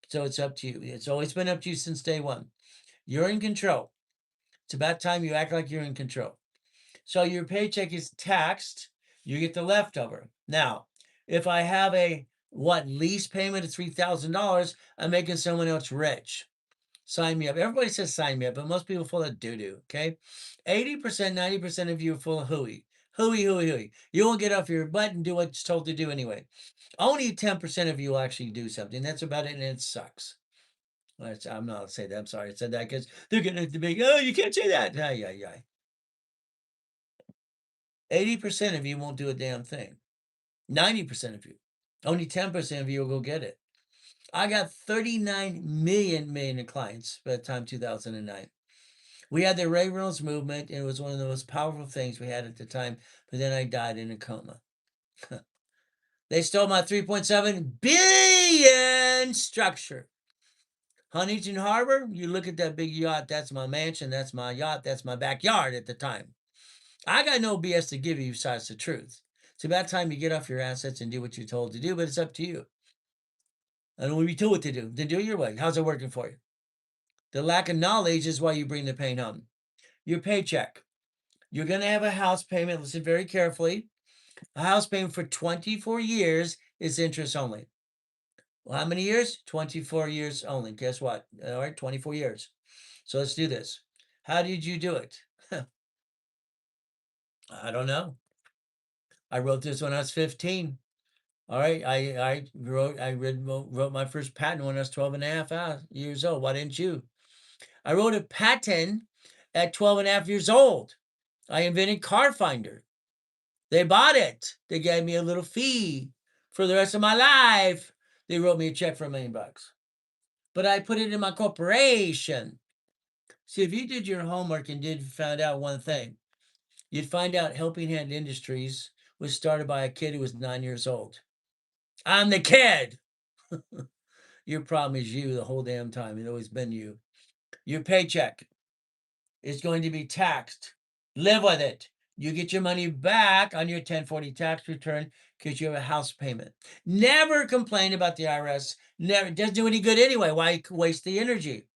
So it's up to you. It's always been up to you since day one. You're in control. It's about time you act like you're in control. So your paycheck is taxed. You get the leftover. Now, if I have a lease payment of $3,000, I'm making someone else rich. Sign me up. Everybody says sign me up, but most people full of doo-doo, okay? 80%, 90% of you are full of hooey. Hooey, hooey, hooey. You won't get off your butt and do what's told to do anyway. Only 10% of you will actually do something. That's about it, and it sucks. I'm not saying that. I'm sorry I said that because they're going to be, oh, you can't say that. Yeah, yeah, yeah. 80% of you won't do a damn thing. 90% of you. Only 10% of you will go get it. I got 39 million clients by the time 2009. We had the Ray Reynolds movement, and it was one of the most powerful things we had at the time, but then I died in a coma. They stole my 3.7 billion structure. Huntington Harbor, you look at that big yacht, that's my mansion, that's my yacht, that's my backyard at the time. I got no BS to give you besides the truth. It's about time you get off your assets and do what you're told to do, but it's up to you. I don't want to be told what to do. Then do it your way. How's it working for you? The lack of knowledge is why you bring the pain home. Your paycheck. You're going to have a house payment. Listen very carefully. A house payment for 24 years is interest only. Well, how many years? 24 years only. Guess what? All right, 24 years. So let's do this. How did you do it? I don't know. I wrote this when I was 15. All right, I wrote my first patent when I was 12 and a half years old. Why didn't you? I wrote a patent at 12 and a half years old. I invented Car Finder. They bought it. They gave me a little fee for the rest of my life. They wrote me a check for $1 million. But I put it in my corporation. See, if you did your homework and found out one thing, you'd find out Helping Hand Industries was started by a kid who was 9 years old. I'm the kid. Your problem is you the whole damn time. It's always been you. Your paycheck is going to be taxed. Live with it. You get your money back on your 1040 tax return because you have a house payment. Never complain about the IRS. Never. It doesn't do any good anyway. Why waste the energy?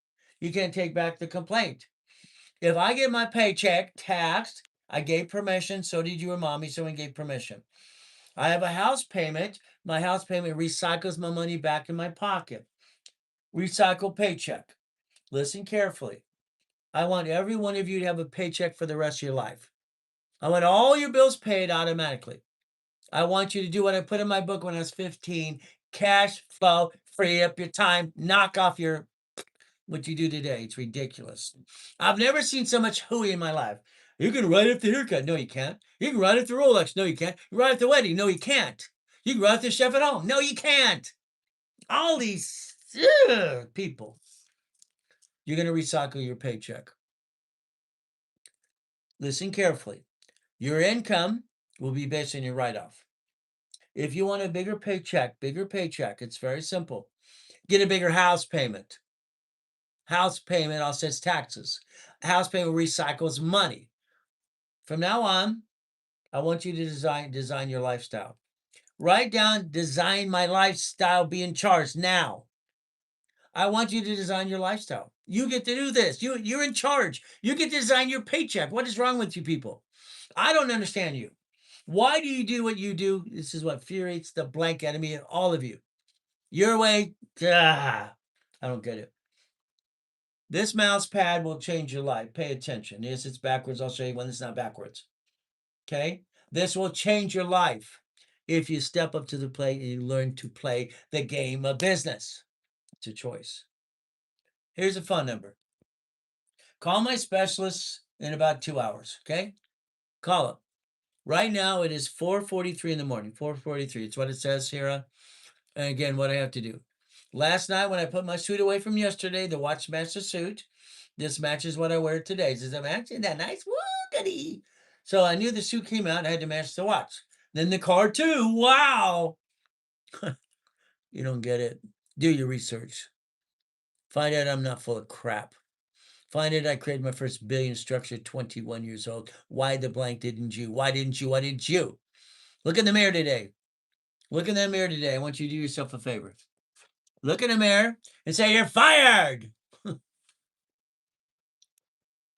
You can't take back the complaint. If I get my paycheck taxed, I gave permission. So did you and mommy. Someone gave permission. I have a house payment. My house payment recycles my money back in my pocket. Recycle paycheck. Listen carefully. I want every one of you to have a paycheck for the rest of your life. I want all your bills paid automatically. I want you to do what I put in my book when I was 15. Cash flow, free up your time, knock off what you do today. It's ridiculous. I've never seen so much hooey in my life. You can write up the haircut. No, you can't. You can write up the Rolex. No, you can't. You can write up the wedding. No, you can't. You can write up the chef at home. No, you can't. All these people. You're going to recycle your paycheck. Listen carefully. Your income will be based on your write-off. If you want a bigger paycheck, it's very simple. Get a bigger house payment. House payment offsets taxes. House payment recycles money. From now on, I want you to design your lifestyle. Write down, design my lifestyle, be in charge now. I want you to design your lifestyle. You get to do this. You're in charge. You get to design your paycheck. What is wrong with you people? I don't understand you. Why do you do what you do? This is what infuriates the blank out of me and all of you. Your way, I don't get it. This mouse pad will change your life. Pay attention. Yes, it's backwards. I'll show you when it's not backwards. Okay? This will change your life if you step up to the plate and you learn to play the game of business. It's a choice. Here's a phone number. Call my specialists in about 2 hours. Okay? Call them. Right now, it is 4:43 in the morning. 4:43. It's what it says here. And again, what I have to do. Last night, when I put my suit away from yesterday, the watch matched the suit. This matches what I wear today. Does it match? Isn't that nice? Woogity. So I knew the suit came out. I had to match the watch. Then the car too. Wow. You don't get it. Do your research. Find out I'm not full of crap. Find out I created my first billion structure at 21 years old. Why the blank didn't you? Why didn't you? Why didn't you? Look in the mirror today. Look in that mirror today. I want you to do yourself a favor. Look in the mirror and say, you're fired.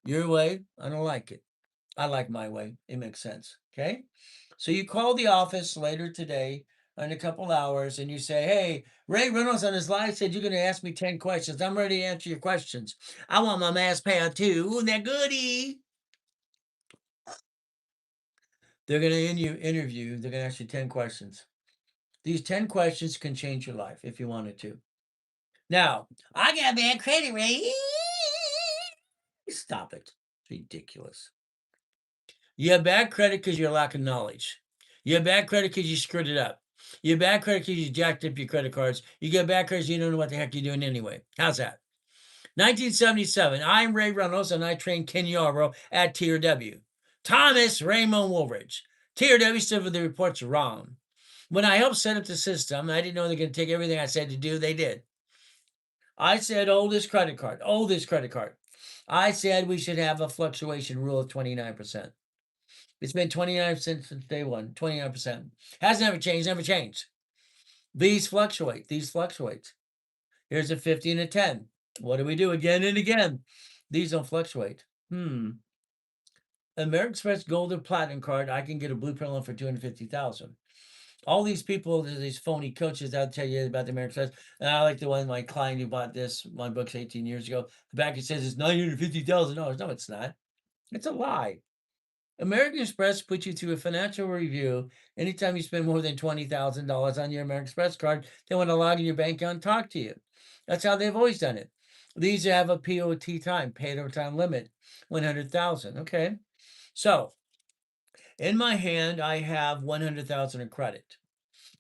Your way, I don't like it. I like my way. It makes sense. Okay? So you call the office later today in a couple hours and you say, hey, Ray Reynolds on his live said you're going to ask me 10 questions. I'm ready to answer your questions. I want my mass payout too. Ooh, that goodie. They're going to interview. They're going to ask you 10 questions. These 10 questions can change your life if you wanted to. Now, I got bad credit, Ray. Stop it. It's ridiculous. You have bad credit because you're lacking knowledge. You have bad credit because you screwed it up. You have bad credit because you jacked up your credit cards. You get bad credit because you don't know what the heck you're doing anyway. How's that? 1977, I'm Ray Reynolds and I trained Ken Yarbrough at TRW. Thomas Raymond Woolridge. TRW stood for the reports wrong. When I helped set up the system, I didn't know they're going to take everything I said to do. They did. I said, oldest credit card. I said we should have a fluctuation rule of 29%. It's been 29% since day one, 29%. Has never changed. These fluctuate. Here's a 50 and a 10. What do we do again and again? These don't fluctuate. American Express Gold or Platinum card, I can get a blueprint loan for $250,000. All these people, these phony coaches, I'll tell you about the American Express. And I like the one, my client who bought my books 18 years ago. The back it says it's $950,000. No, it's not. It's a lie. American Express puts you through a financial review. Anytime you spend more than $20,000 on your American Express card, they want to log in your bank account and talk to you. That's how they've always done it. These have a POT time, paid over time limit, 100,000. Okay. So in my hand, I have 100,000 in credit.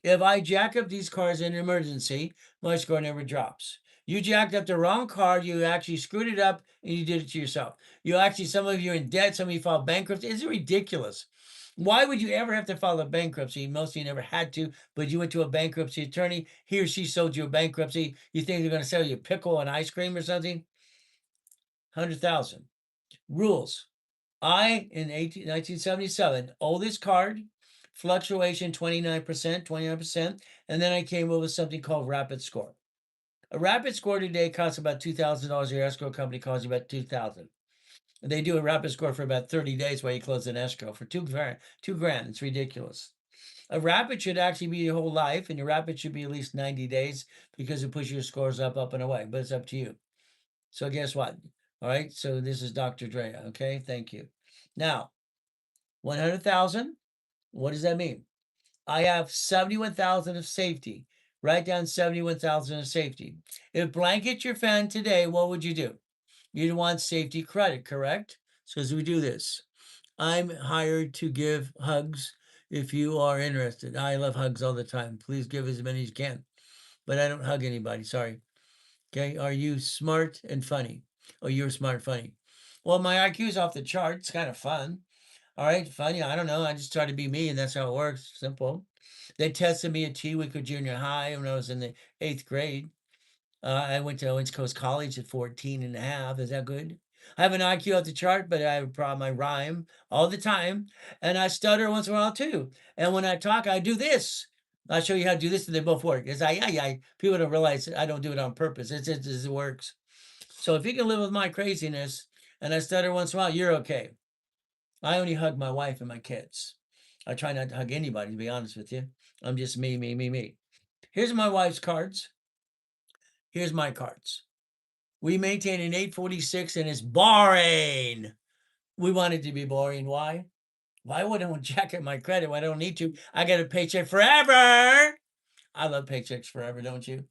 If I jack up these cars in an emergency, my score never drops. You jacked up the wrong card, you actually screwed it up, and you did it to yourself. Some of you are in debt, some of you filed bankruptcy. It's ridiculous. Why would you ever have to file a bankruptcy? Most of you never had to, but you went to a bankruptcy attorney. He or she sold you a bankruptcy. You think they're going to sell you a pickle and ice cream or something? 100,000. Rules. In 1977, oldest card, fluctuation 29%, and then I came up with something called rapid score. A rapid score today costs about $2,000. Your escrow company calls you about $2,000. They do a rapid score for about 30 days while you close an escrow for $2,000. It's ridiculous. A rapid should actually be your whole life, and your rapid should be at least 90 days because it pushes your scores up and away. But it's up to you. So guess what? All right. So this is Dr. Dre. Okay. Thank you. Now, 100,000. What does that mean? I have 71,000 of safety. Write down 71,000 of safety. If blanket your fan today, what would you do? You'd want safety credit, correct? So as we do this, I'm hired to give hugs if you are interested. I love hugs all the time. Please give as many as you can. But I don't hug anybody. Sorry. Okay. Are you smart and funny? Oh, you're smart and funny. Well, my IQ is off the charts. Kind of fun. All right, funny. I don't know. I just try to be me, and that's how it works. Simple. They tested me at Chihuahua Junior High when I was in the 8th grade. I went to Owens Coast College at 14 and a half. Is that good? I have an IQ off the chart, but I have a problem. I rhyme all the time, and I stutter once in a while too. And when I talk, I do this. I'll show you how to do this, and they both work. People don't realize I don't do it on purpose. It works. So if you can live with my craziness, and I stutter once in a while, you're okay. I only hug my wife and my kids. I try not to hug anybody, to be honest with you. I'm just me. Here's my wife's cards. Here's my cards. We maintain an 846 and it's boring. We want it to be boring. Why? Why would I jack up my credit when I don't need to? I get a paycheck forever. I love paychecks forever, don't you?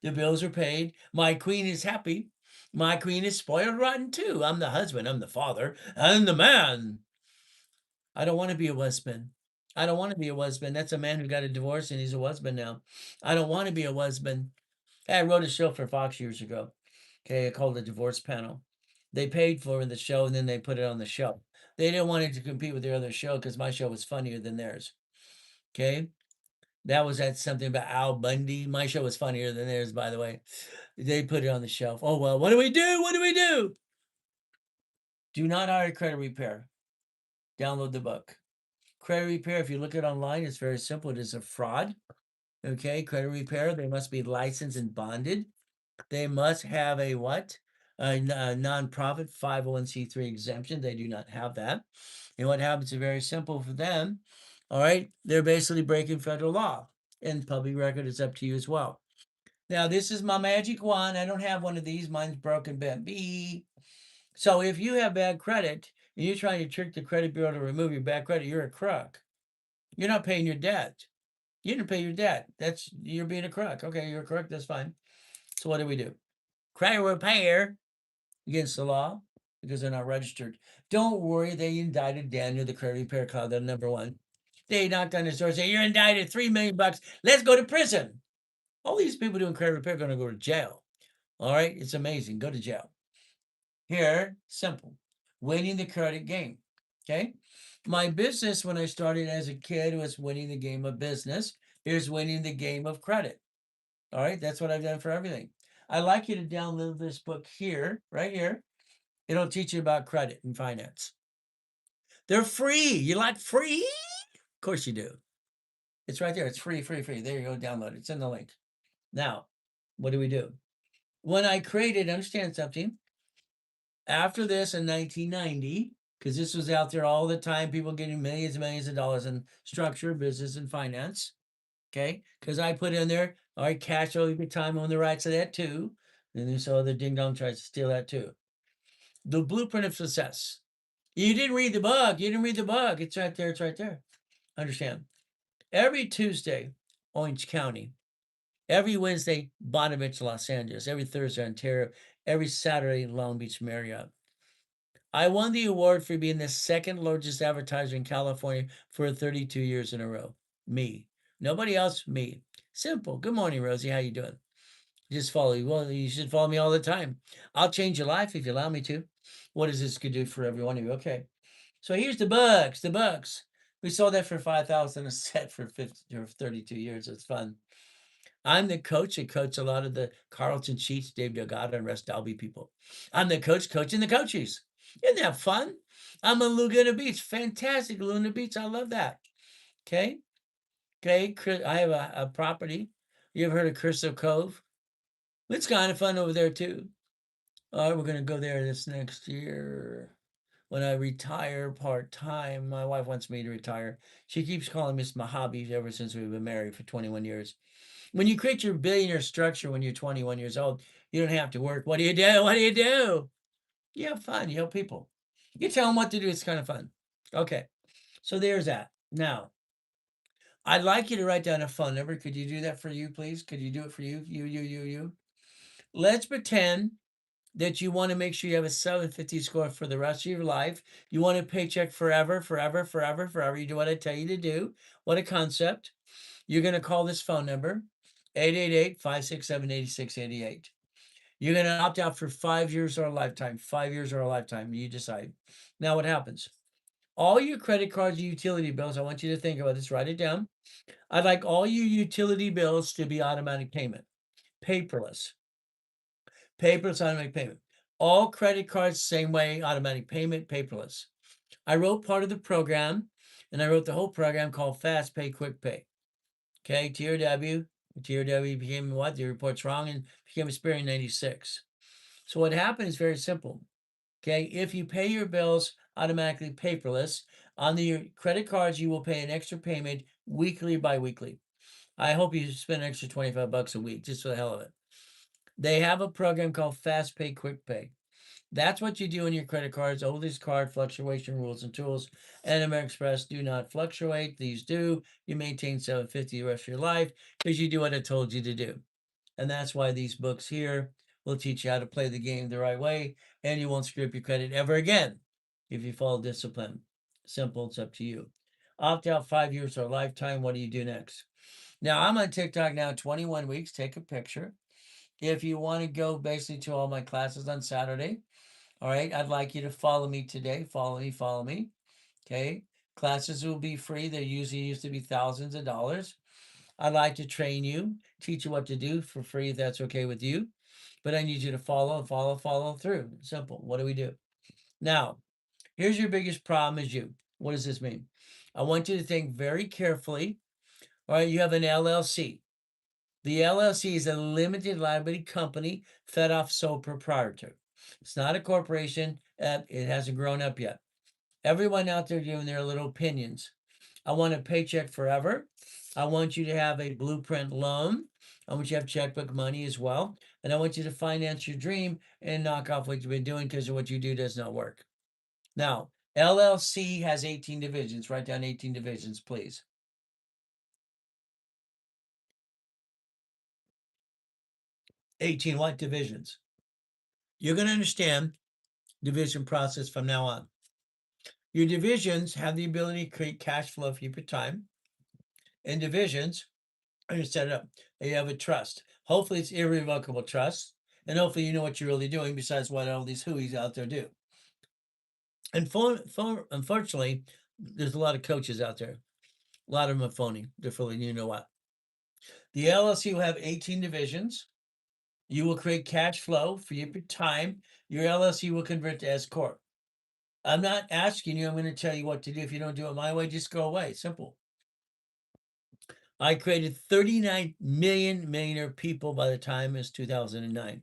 The bills are paid. My queen is happy. My queen is spoiled rotten too. I'm the husband, I'm the father, I'm the man. I don't want to be a husband. I don't want to be a husband. That's a man who got a divorce and he's a husband now. I don't want to be a husband. Hey, I wrote a show for Fox years ago. Okay, I called it Divorce Panel. They paid for the show and then they put it on the show. They didn't want it to compete with their other show because my show was funnier than theirs. Okay, that something about Al Bundy. My show was funnier than theirs, by the way. They put it on the shelf. Oh well, what do we do? What do we do? Do not hire credit repair. Download the book. Credit repair, if you look it online, it's very simple. It is a fraud. Okay, credit repair, they must be licensed and bonded. They must have a what? A nonprofit 501c3 exemption. They do not have that. And what happens is very simple for them. All right, they're basically breaking federal law, and public record is up to you as well. Now, this is my magic wand. I don't have one of these. Mine's broken, bent. Beep. So if you have bad credit and you're trying to trick the credit bureau to remove your bad credit, you're a crook. You're not paying your debt. You didn't pay your debt. You're being a crook. Okay, you're a crook. That's fine. So what do? Credit repair against the law because they're not registered. Don't worry, they indicted Daniel, the credit repair cloud, the number one. They knocked on his door and said, "You're indicted, $3 million bucks. Let's go to prison." All these people doing credit repair are going to go to jail. All right, it's amazing. Go to jail. Here, simple. Winning the credit game. Okay. My business when I started as a kid was winning the game of business. Here's winning the game of credit. All right, that's what I've done for everything. I'd like you to download this book here, right here. It'll teach you about credit and finance. They're free. You like free? Of course you do. It's right there. It's free, free, free. There you go. Download it. It's in the link. Now, what do? When I created, understand something, after this in 1990, because this was out there all the time, people getting millions and millions of dollars in structure, business, and finance. Okay, because I put in there, all right, cash all your time on the rights of that too. And this other ding dong tries to steal that too. The blueprint of success. You didn't read the book. You didn't read the book. It's right there. It's right there. Understand? Every Tuesday, Orange County. Every Wednesday, Bonavich, Los Angeles. Every Thursday, Ontario. Every Saturday, Long Beach, Marriott. I won the award for being the second largest advertiser in California for 32 years in a row. Me. Nobody else, me. Simple. Good morning, Rosie. How you doing? Just follow you. Well, you should follow me all the time. I'll change your life if you allow me to. What is this could do for every one of you? Okay. So here's the bucks. The bucks. We sold that for 5,000 a set for 50 or 32 years. It's fun. I'm the coach. I coach a lot of the Carlton Sheets, Dave Delgado, and Russ Dalby people. I'm the coach coaching the coaches. Isn't that fun? I'm in Laguna Beach. Fantastic Laguna Beach. I love that. Okay. Okay. I have a property. You ever heard of Crystal Cove? It's kind of fun over there too. All right, we're going to go there this next year. When I retire part-time, my wife wants me to retire. She keeps calling me my hobby ever since we've been married for 21 years. When you create your billionaire structure when you're 21 years old, you don't have to work. What do you do? What do you do? You have fun. You help people. You tell them what to do. It's kind of fun. Okay. So there's that. Now, I'd like you to write down a phone number. Could you do that for you, please? Could you do it for you? You. Let's pretend that you want to make sure you have a 750 score for the rest of your life. You want a paycheck forever, forever, forever, forever. You do what I tell you to do. What a concept. You're going to call this phone number, 888-567-8688. You're going to opt out for 5 years or a lifetime. 5 years or a lifetime. You decide. Now what happens? All your credit cards and utility bills, I want you to think about this. Write it down. I'd like all your utility bills to be automatic payment. Paperless. Paperless automatic payment. All credit cards, same way, automatic payment, paperless. I wrote part of the program, and I wrote the whole program called Fast Pay, Quick Pay. Okay, TRW. TRW became what? The report's wrong and became a Experian 96. So what happened is very simple. Okay, if you pay your bills automatically paperless, on the credit cards, you will pay an extra payment weekly, bi-weekly. I hope you spend an extra 25 bucks a week, just for the hell of it. They have a program called Fast Pay, Quick Pay. That's what you do in your credit cards. Oldest card fluctuation rules and tools and American Express do not fluctuate. These do. You maintain 750 the rest of your life because you do what I told you to do. And that's why these books here will teach you how to play the game the right way, and you won't screw up your credit ever again if you follow discipline. Simple, it's up to you. Opt out 5 years or a lifetime. What do you do next? Now, I'm on TikTok now, 21 weeks. Take a picture. If you want to go basically to all my classes on Saturday, all right, I'd like you to follow me today. Follow me, follow me. Okay. Classes will be free. They usually used to be thousands of dollars. I'd like to train you, teach you what to do for free if that's okay with you. But I need you to follow through. Simple. What do? Now, here's your biggest problem is you. What does this mean? I want you to think very carefully. All right, you have an LLC. The LLC is a limited liability company fed off sole proprietor. It's not a corporation. It hasn't grown up yet. Everyone out there giving their little opinions. I want a paycheck forever. I want you to have a blueprint loan. I want you to have checkbook money as well. And I want you to finance your dream and knock off what you've been doing because what you do does not work. Now, LLC has 18 divisions. Write down 18 divisions, please. 18 what divisions? You're going to understand division process from now on. Your divisions have the ability to create cash flow for you per time. And divisions are you set it up. You have a trust. Hopefully it's irrevocable trust. And hopefully you know what you're really doing besides what all these hooies out there do. And unfortunately, there's a lot of coaches out there. A lot of them are phony. They're fooling you know what. The LLC will have 18 divisions. You will create cash flow for your time. Your LLC will convert to S Corp. I'm not asking you, I'm going to tell you what to do. If you don't do it my way, just go away. Simple. I created 39 million millionaire people by the time it's 2009.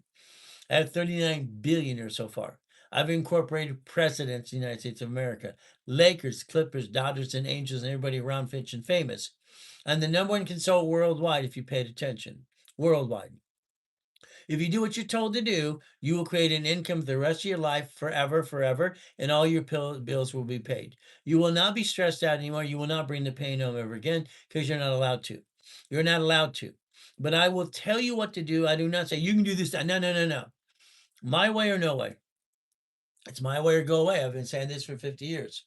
I have 39 billionaires so far. I've incorporated presidents in the United States of America, Lakers, Clippers, Dodgers, and Angels, and everybody around Fitch and famous. I'm the number one consultant worldwide if you paid attention. Worldwide. If you do what you're told to do, you will create an income for the rest of your life, forever, forever, and all your bills will be paid. You will not be stressed out anymore. You will not bring the pain home ever again because you're not allowed to. You're not allowed to. But I will tell you what to do. I do not say, you can do this. No, no, no, no. My way or no way. It's my way or go away. I've been saying this for 50 years.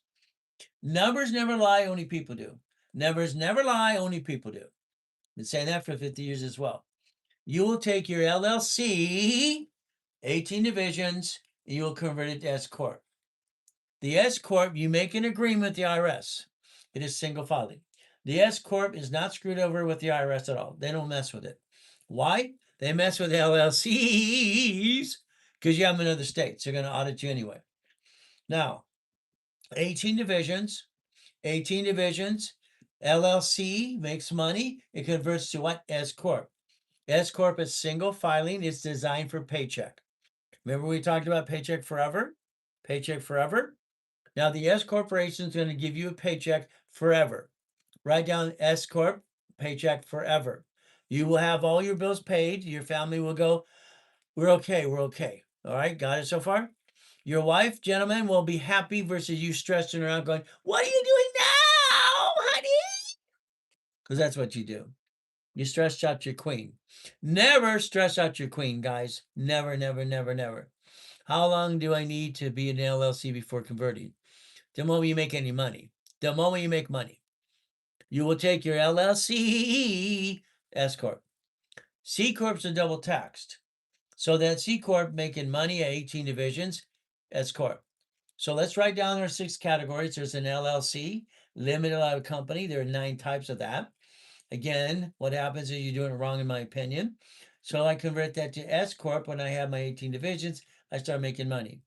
Numbers never lie, only people do. Numbers never lie, only people do. I've been saying that for 50 years as well. You will take your LLC, 18 divisions, and you will convert it to S Corp. The S Corp, you make an agreement with the IRS. It is single filing. The S Corp is not screwed over with the IRS at all. They don't mess with it. Why? They mess with LLCs because you have them in other states. They're going to audit you anyway. Now, 18 divisions, 18 divisions. LLC makes money. It converts to what? S Corp. S Corp is single filing. It's designed for paycheck. Remember we talked about paycheck forever? Paycheck forever. Now the S Corporation is going to give you a paycheck forever. Write down S Corp, paycheck forever. You will have all your bills paid. Your family will go, we're okay, we're okay. All right, got it so far? Your wife, gentlemen, will be happy versus you stressing around going, what are you doing now, honey? Because that's what you do. You stress out your queen. Never stress out your queen, guys. Never, never, never, never. How long do I need to be an LLC before converting? The moment you make any money. The moment you make money. You will take your LLC, S Corp. C Corps are double taxed. So that C Corp making money at 18 divisions, S Corp. So let's write down our 6 categories. There's an LLC, limited liability company. There are 9 types of that. Again, what happens is you're doing it wrong in my opinion. So I convert that to S Corp. When I have my 18 divisions, I start making money.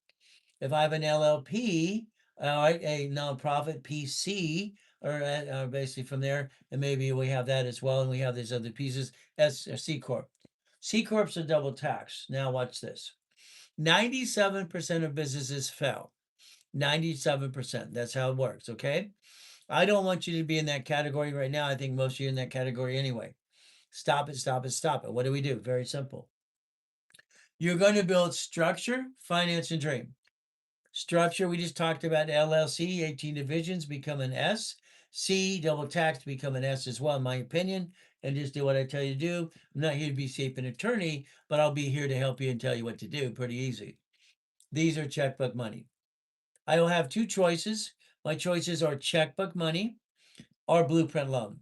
If I have an LLP, all right, a nonprofit PC, or basically from there, and maybe we have that as well, and we have these other pieces as a C Corp. C Corps are double tax. Now watch this. 97% of businesses fail. 97%. That's how it works, okay? I don't want you to be in that category right now. I think most of you are in that category anyway. Stop it, stop it, stop it. What do we do? Very simple. You're going to build structure, finance, and dream. Structure, we just talked about LLC, 18 divisions, become an S. C, double tax, become an S as well, in my opinion, and just do what I tell you to do. I'm not here to be safe an attorney, but I'll be here to help you and tell you what to do. Pretty easy. These are checkbook money. I will have 2 choices. My choices are checkbook money or blueprint loan.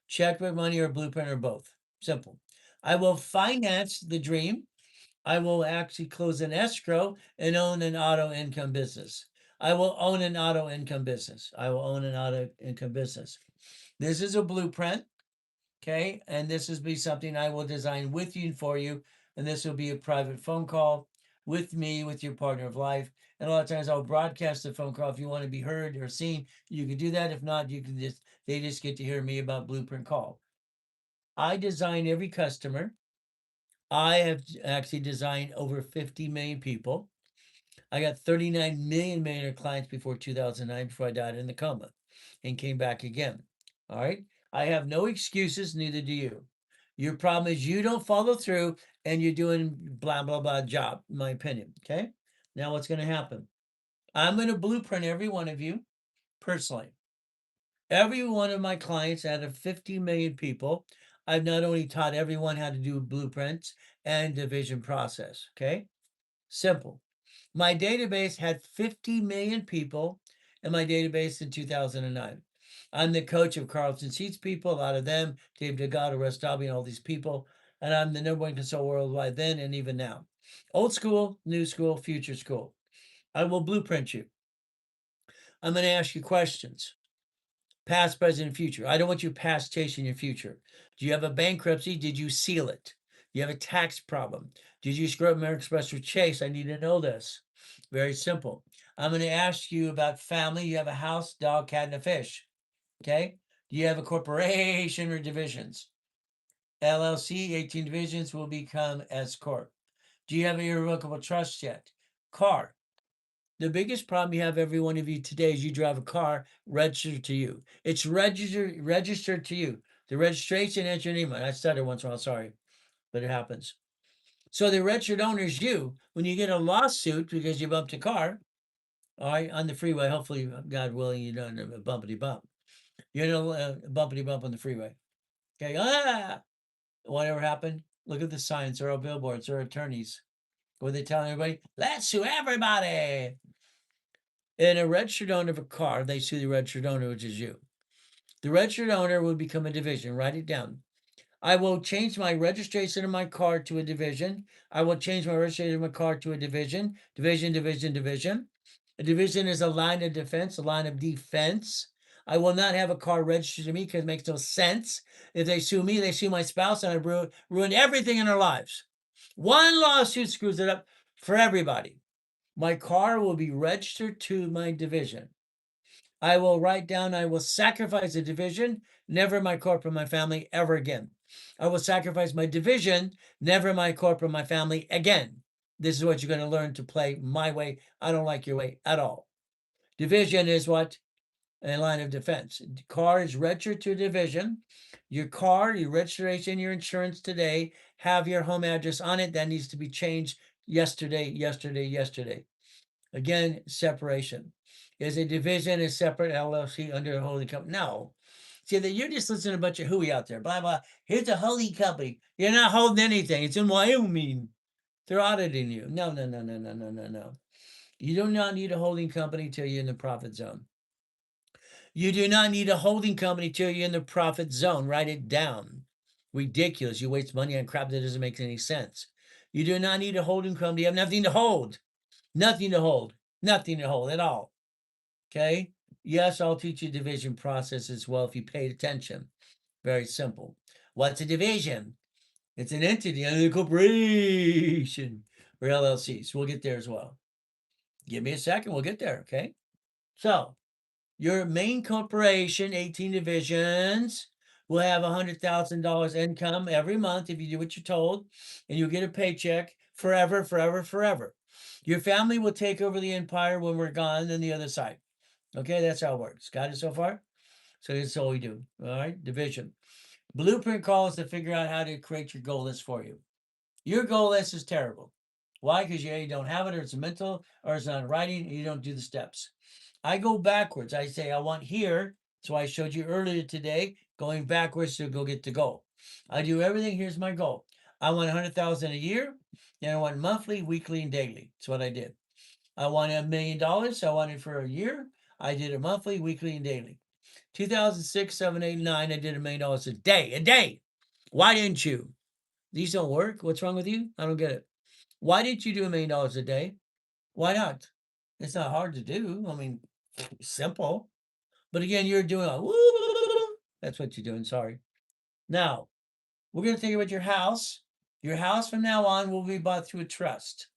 Checkbook money or blueprint or both. Simple. I will finance the dream. I will actually close an escrow and own an auto income business. I will own an auto income business. I will own an auto income business. This is a blueprint, okay? And this will be something I will design with you and for you. And this will be a private phone call with me, with your partner of life. And a lot of times I'll broadcast the phone call. If you want to be heard or seen, you can do that. If not, you can they just get to hear me about blueprint call. I design every customer. I have actually designed over 50 million people. I got 39 million millionaire clients before 2009, before I died in the coma. and came back again. All right. I have no excuses, neither do you. Your problem is you don't follow through and you're doing blah, blah, blah job, in my opinion. Okay. Now, what's going to happen? I'm going to blueprint every one of you personally. Every one of my clients out of 50 million people, I've not only taught everyone how to do blueprints and division process. Okay. Simple. My database had 50 million people in my database in 2009. I'm the coach of Carlton Seats people, a lot of them, Dave Delgado, Russ Dobby, and all these people. And I'm the number one consultant worldwide then and even now. Old school, new school, future school. I will blueprint you. I'm going to ask you questions. Past, present, and future. I don't want you past chasing your future. Do you have a bankruptcy? Did you seal it? Do you have a tax problem? Did you screw up American Express or Chase? I need to know this. Very simple. I'm going to ask you about family. You have a house, dog, cat, and a fish. Okay. Do you have a corporation or divisions? LLC, 18 divisions will become S Corp. Do you have an irrevocable trust yet? Car. The biggest problem you have, every one of you today, is you drive a car registered to you. It's registered to you. The registration enter your name on. I stutter once in a while, sorry, but it happens. So the registered owner is you. When you get a lawsuit because you bumped a car, all right, on the freeway, hopefully, God willing, you don't have a bumpity bump. You know, a bumpity bump on the freeway. Okay, whatever happened, look at the signs. There are billboards, there are attorneys. What are they telling everybody? Let's sue everybody. In a registered owner of a car, they sue the registered owner, which is you. The registered owner will become a division. Write it down. I will change my registration of my car to a division. I will change my registration of my car to a division. Division, division, division. A division is a line of defense, a line of defense. I will not have a car registered to me because it makes no sense. If they sue me, they sue my spouse, and I ruined everything in their lives. One lawsuit screws it up for everybody. My car will be registered to my division. I will write down, I will sacrifice a division, never my corporate, my family ever again. I will sacrifice my division, never my corporate, my family again. This is what you're going to learn to play my way. I don't like your way at all. Division is what? A line of defense. Car is registered to a division. Your car, your registration, your insurance today have your home address on it. That needs to be changed yesterday, yesterday, yesterday. Again, separation. Is a division a separate LLC under a holding company? No. See, that you're just listening to a bunch of hooey out there. Blah, blah. Here's a holding company. You're not holding anything. It's in Wyoming. They're auditing you. No, no, no, no, no, no, no, no. You do not need a holding company till you're in the profit zone. You do not need a holding company till you're in the profit zone. Write it down. Ridiculous. You waste money on crap that doesn't make any sense. You do not need a holding company. You have nothing to hold. Nothing to hold. Nothing to hold at all. Okay? Yes, I'll teach you division process as well if you paid attention. Very simple. What's a division? It's an entity under a corporation or LLCs. We'll get there as well. Give me a second. We'll get there. Okay? So, your main corporation, 18 divisions, will have $100,000 income every month if you do what you're told, and you'll get a paycheck forever, forever, forever. Your family will take over the empire when we're gone on the other side. Okay, that's how it works. Got it so far? So that's all we do. All right, division. Blueprint calls to figure out how to create your goal list for you. Your goal list is terrible. Why? Because you don't have it, or it's mental, or it's not in writing, and you don't do the steps. I go backwards. I say, I want here. So I showed you earlier today, going backwards to go get the goal. I do everything. Here's my goal. I want 100,000 a year, and I want monthly, weekly, and daily. That's what I did. I want $1 million. So I wanted for a year. I did it monthly, weekly, and daily. 2006, 7, 8, 9, I did $1 million a day. A day. Why didn't you? These don't work. What's wrong with you? I don't get it. Why didn't you do $1 million a day? Why not? It's not hard to do. I mean, simple. But again, you're doing a that's what you're doing. Sorry. Now, we're going to think about your house. Your house from now on will be bought through a trust.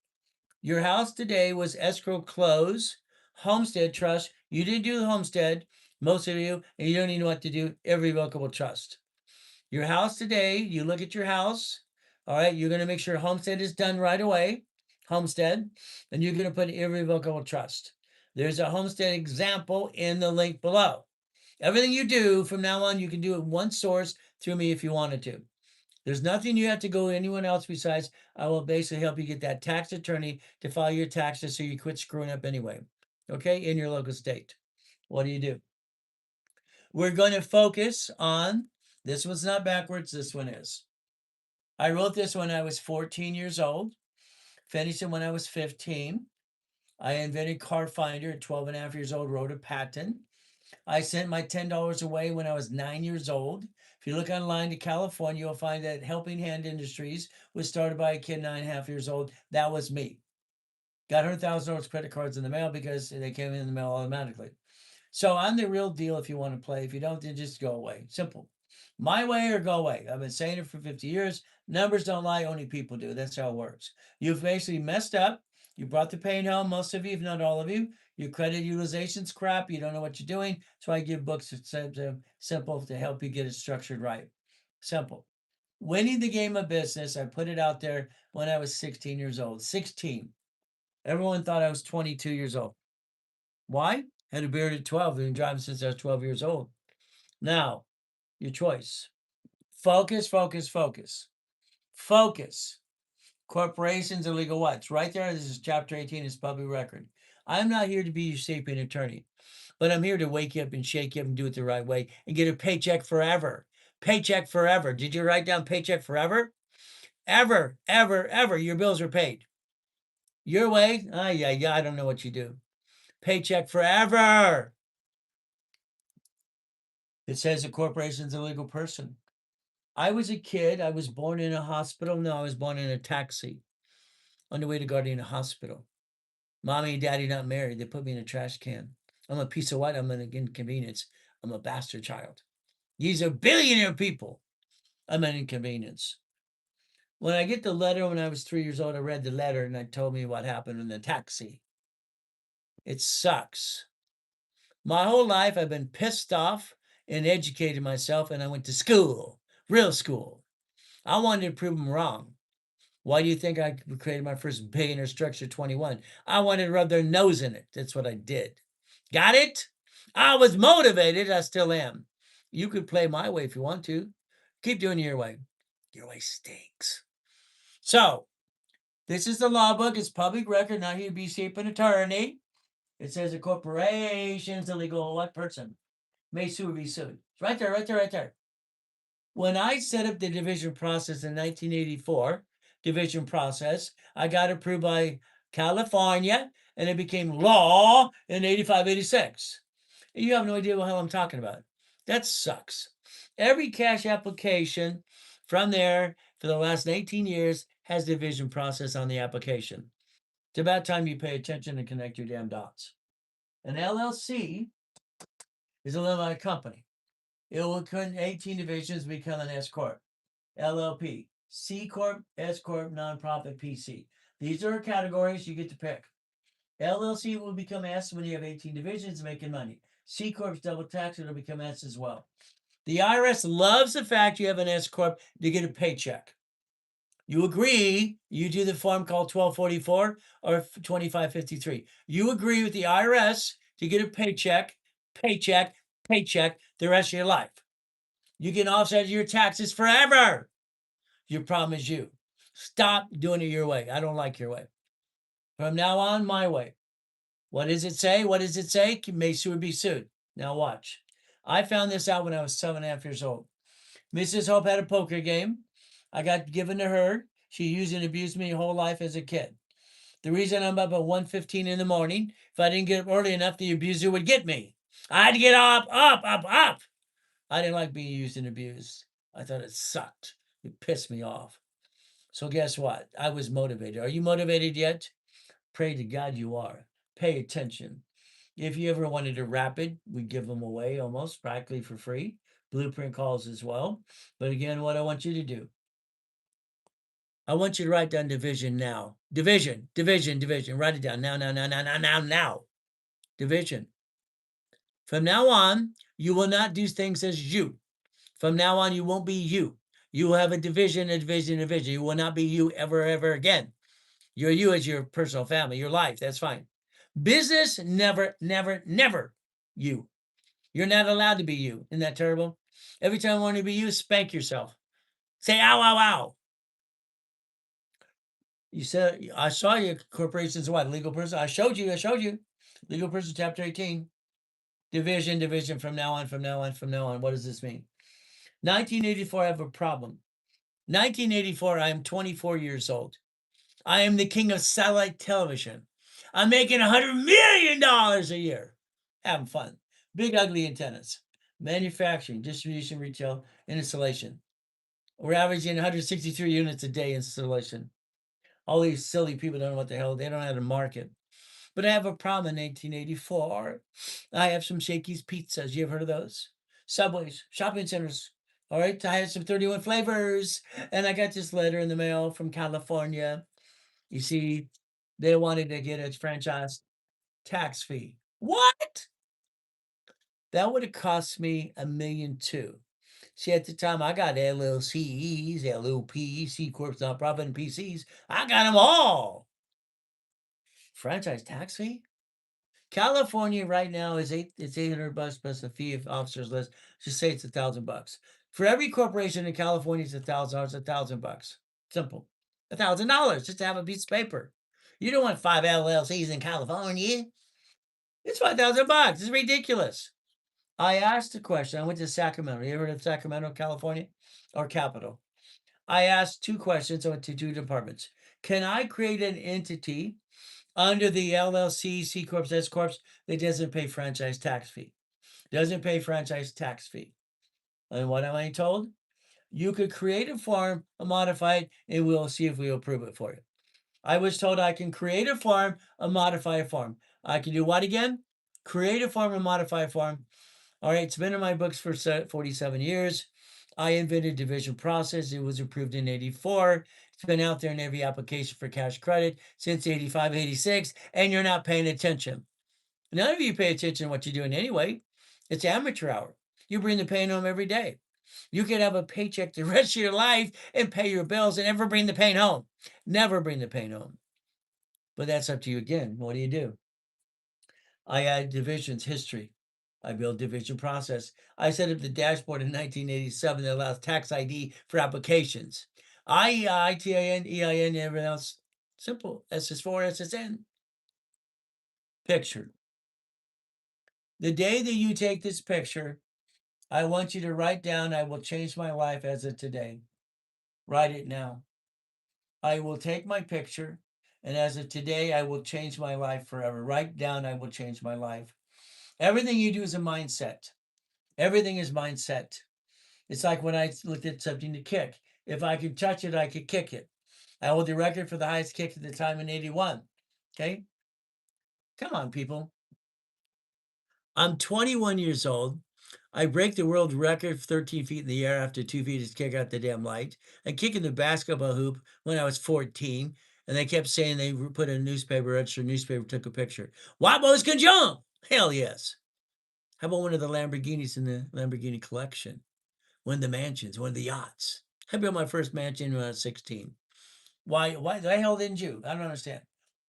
Your house today was escrow close, homestead trust. You didn't do the homestead, most of you, and you don't even know what to do. Irrevocable trust. Your house today, you look at your house. All right, you're going to make sure homestead is done right away. Homestead, and you're going to put irrevocable trust. There's a homestead example in the link below. Everything you do from now on, you can do it one source through me if you wanted to. There's nothing you have to go to anyone else besides I will basically help you get that tax attorney to file your taxes so you quit screwing up anyway. Okay, in your local state. What do? We're going to focus on this one's not backwards, this one is. I wrote this when I was 14 years old, finished it when I was 15. I invented Car Finder at 12 and a half years old, wrote a patent. I sent my $10 away when I was 9 years old. If you look online to California, you'll find that Helping Hand Industries was started by a kid 9.5 years old. That was me. Got $100,000 credit cards in the mail because they came in the mail automatically. So I'm the real deal if you want to play. If you don't, then just go away. Simple. My way or go away. I've been saying it for 50 years. Numbers don't lie, only people do. That's how it works. You've basically messed up. You brought the pain home, most of you, if not all of you. Your credit utilization's crap. You don't know what you're doing. So I give books simple to help you get it structured right. Simple. Winning the game of business, I put it out there when I was 16 years old. 16. Everyone thought I was 22 years old. Why? Had a beard at 12. Been driving since I was 12 years old. Now, your choice. Focus, focus, focus. Focus. Corporations, illegal what? It's right there. This is chapter 18. It's public record. I'm not here to be your sapient attorney, but I'm here to wake you up and shake you up and do it the right way and get a paycheck forever. Paycheck forever. Did you write down paycheck forever? Ever, ever, ever. Your bills are paid. Your way? Yeah, I don't know what you do. Paycheck forever. It says a corporation's a legal person. I was a kid. I was born in a hospital. No, I was born in a taxi on the way to Gardena Hospital. Mommy and daddy not married. They put me in a trash can. I'm a piece of what? I'm an inconvenience. I'm a bastard child. These are billionaire people. I'm an inconvenience. When I get the letter when I was 3 years old, I read the letter and it told me what happened in the taxi. It sucks. My whole life I've been pissed off and educated myself, and I went to school, real school. I wanted to prove them wrong. Why do you think I created my first billionaire structure 21? I wanted to rub their nose in it. That's what I did. Got it? I was motivated. I still am. You could play my way if you want to. Keep doing your way. Your way stinks. So, this is the law book. It's public record. Not here to be shape an attorney. It says a corporation is a legal what person? May sue or be sued. It's right there, right there, right there. When I set up the division process in 1984, division process, I got approved by California and it became law in 85, 86. You have no idea what the hell I'm talking about. That sucks. Every cash application from there for the last 19 years has division process on the application. It's about time you pay attention and connect your damn dots. An LLC is a limited company. It will turn 18 divisions become an S Corp, LLP, C Corp, S Corp, Nonprofit, PC. These are categories you get to pick. LLC will become S when you have 18 divisions making money. C Corp's double tax, it'll become S as well. The IRS loves the fact you have an S Corp to get a paycheck. You agree, you do the form called 1244 or 2553. You agree with the IRS to get a paycheck, paycheck, paycheck the rest of your life. You can offset your taxes forever. Your problem is you. Stop doing it your way. I don't like your way. From now on, my way. What does it say? What does it say? May sue or be sued. Now watch. I found this out when I was 7.5 years old. Mrs. Hope had a poker game. I got given to her. She used and abused me whole life as a kid. The reason I'm up at 1:15 in the morning, if I didn't get up early enough, the abuser would get me. I had to get up. I didn't like being used and abused. I thought it sucked. It pissed me off. So guess what? I was motivated. Are you motivated yet? Pray to God you are. Pay attention. If you ever wanted a rapid, we give them away almost practically for free. Blueprint calls as well. But again, what I want you to do, I want you to write down division now. Division, division, division. Write it down now, now, now, now, now, now, now. Division. From now on, you will not do things as you. From now on, you won't be you. You will have a division, a division, a division. You will not be you ever, ever again. You're you as your personal family, your life. That's fine. Business, never, never, never you. You're not allowed to be you. Isn't that terrible? Every time you want to be you, spank yourself. Say, ow, ow, ow. You said, I saw you. Corporations, what? Legal person? I showed you. I showed you. Legal person, chapter 18. Division, division from now on, from now on, from now on. What does this mean? 1984, I have a problem. 1984, I am 24 years old. I am the king of satellite television. I'm making $100 million a year. Having fun. Big, ugly antennas. Manufacturing, distribution, retail, and installation. We're averaging 163 units a day installation. All these silly people don't know what the hell, they don't know how to market. But I have a problem in 1884. I have some Shakey's pizzas. You ever heard of those? Subways, shopping centers. All right, I had some 31 flavors. And I got this letter in the mail from California. You see, they wanted to get a franchise tax fee. What? That would have cost me $1.2 million. See, at the time, I got LLCs, LLPs, C Corps, nonprofit, and PCs. I got them all. Franchise tax fee? California right now is it's $800 plus a fee of officers list. Just say it's $1,000. For every corporation in California, it's $1,000, $1,000. Simple. $1,000 just to have a piece of paper. You don't want 5 LLCs in California. It's $5,000. It's ridiculous. I asked a question. I went to Sacramento. You ever heard of Sacramento, California? Or Capital? I asked 2 questions. I went to 2 departments. Can I create an entity under the LLC, C Corps, S Corps that doesn't pay franchise tax fee? Doesn't pay franchise tax fee. And what am I told? You could create a form, a modified, and we'll see if we approve it for you. I was told I can create a form, a modify a form. I can do what again? Create a form and modify a form. All right, it's been in my books for 47 years. I invented division process. It was approved in 84. It's been out there in every application for cash credit since 85, 86, and you're not paying attention. None of you pay attention to what you're doing anyway. It's amateur hour. You bring the pain home every day. You could have a paycheck the rest of your life and pay your bills and never bring the pain home. Never bring the pain home. But that's up to you again. What do? I add divisions history. I build division process. I set up the dashboard in 1987 that allows tax ID for applications. ITIN, EIN, everything else. Simple. SS4, SSN. Picture. The day that you take this picture, I want you to write down, I will change my life as of today. Write it now. I will take my picture, and as of today, I will change my life forever. Write down, I will change my life. Everything you do is a mindset. Everything is mindset. It's like when I looked at something to kick. If I could touch it, I could kick it. I hold the record for the highest kick at the time in 81. Okay? Come on, people. I'm 21 years old. I break the world record 13 feet in the air after 2 feet is kick out the damn light. I kick in the basketball hoop when I was 14. And they kept saying they put a newspaper, registered newspaper, took a picture. Wabos can jump! Hell yes. How about one of the Lamborghinis in the Lamborghini collection? One of the mansions, one of the yachts. I built my first mansion when I was 16. Why the hell didn't you? I don't understand.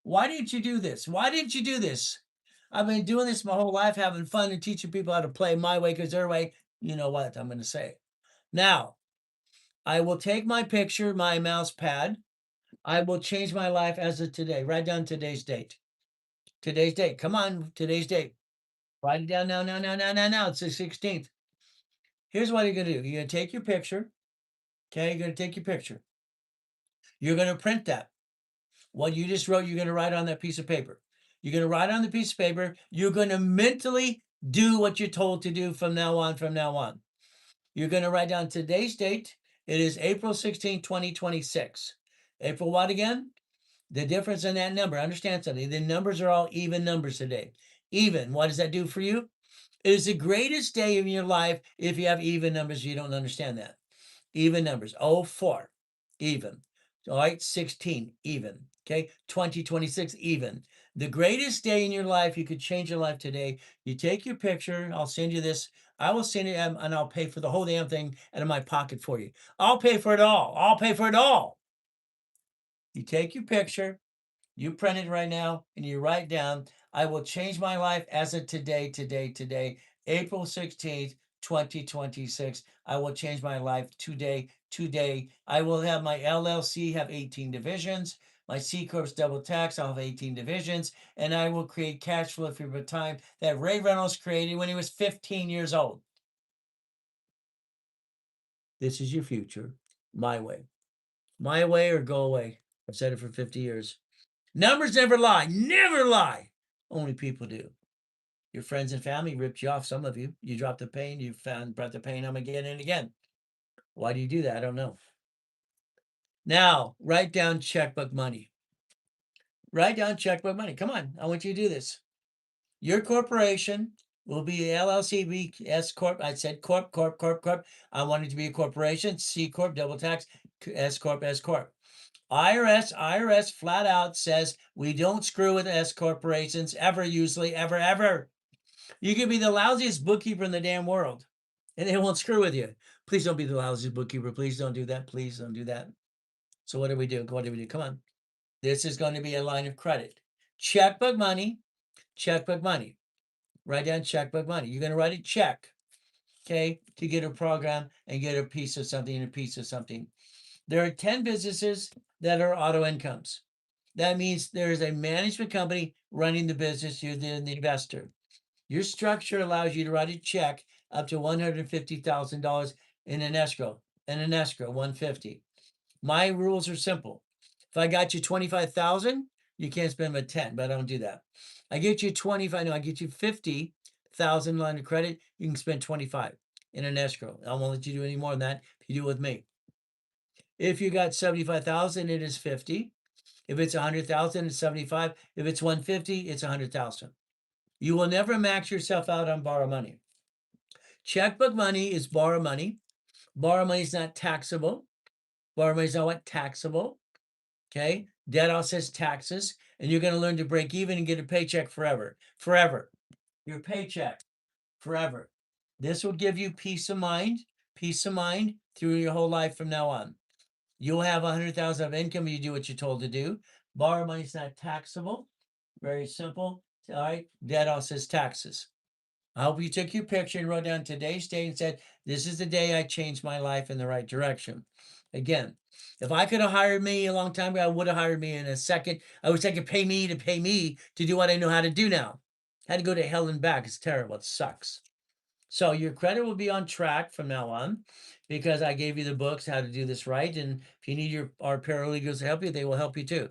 Why didn't you do this? Why didn't you do this? I've been doing this my whole life, having fun and teaching people how to play my way because their way. You know what I'm going to say. Now, I will take my picture, my mouse pad. I will change my life as of today. Write down today's date. Today's date. Come on, today's date. Write it down now, now, now, now, now, now. It's the 16th. Here's what you're going to do. You're going to take your picture. Okay, you're going to take your picture. You're going to print that. What you just wrote, you're going to write on that piece of paper. You're going to write on the piece of paper. You're going to mentally do what you're told to do from now on, from now on. You're going to write down today's date. It is April 16, 2026. April what again? The difference in that number. Understand something. The numbers are all even numbers today. Even. What does that do for you? It is the greatest day in your life if you have even numbers. You don't understand that. Even numbers. 04, even. All right, 16, even. Okay, 2026, even. The greatest day in your life, you could change your life today. You take your picture. I'll send you this. I will send it, and I'll pay for the whole damn thing out of my pocket for you. I'll pay for it all. I'll pay for it all. You take your picture. You print it right now, and you write down, I will change my life as of today, today, today, April 16th, 2026. I will change my life today. Today, I will have my LLC have 18 divisions. My C Corp's double tax, I'll have 18 divisions, and I will create cash flow for the time that Ray Reynolds created when he was 15 years old. This is your future. My way. My way or go away. I've said it for 50 years. Numbers never lie. Never lie. Only people do. Your friends and family ripped you off. Some of you. You dropped the pain. You brought the pain home again and again. Why do you do that? I don't know. Now, write down checkbook money. Write down checkbook money. Come on. I want you to do this. Your corporation will be LLC, B, S Corp. I said Corp, Corp, Corp, Corp. I want it to be a corporation. C Corp, double tax. S Corp, S Corp. IRS flat out says we don't screw with S corporations ever, usually, ever, ever. You could be the lousiest bookkeeper in the damn world, and they won't screw with you. Please don't be the lousiest bookkeeper. Please don't do that. Please don't do that. So what do we do? What do we do? Come on. This is going to be a line of credit. Checkbook money. Checkbook money. Write down checkbook money. You're going to write a check, okay, to get a program and get a piece of something and a piece of something. There are 10 businesses that are auto incomes. That means there is a management company running the business. You're the investor. Your structure allows you to write a check up to $150,000 in an escrow. 150. My rules are simple. If I got you 25,000, you can't spend but 10, but I don't do that. I get you 25, no, I get you 50,000 line of credit, you can spend 25 in an escrow. I won't let you do any more than that if you do it with me. If you got 75,000, it is 50. If it's 100,000, it's 75. If it's 150, it's 100,000. You will never max yourself out on borrow money. Checkbook money is borrow money. Borrow money is not taxable. Borrow money is not what? Taxable. Okay. Debt all says taxes, and you're going to learn to break even and get a paycheck forever. Forever. Your paycheck forever. This will give you peace of mind through your whole life from now on. You'll have 100,000 of income if you do what you're told to do. Borrow money is not taxable. Very simple. All right. Debt all says taxes. I hope you took your picture and wrote down today's date and said, this is the day I changed my life in the right direction. Again, if I could have hired me a long time ago, I would have hired me in a second. I wish I could pay me to do what I know how to do now. I had to go to hell and back. It's terrible. It sucks. So your credit will be on track from now on because I gave you the books, how to do this right. And if you need our paralegals to help you, they will help you too.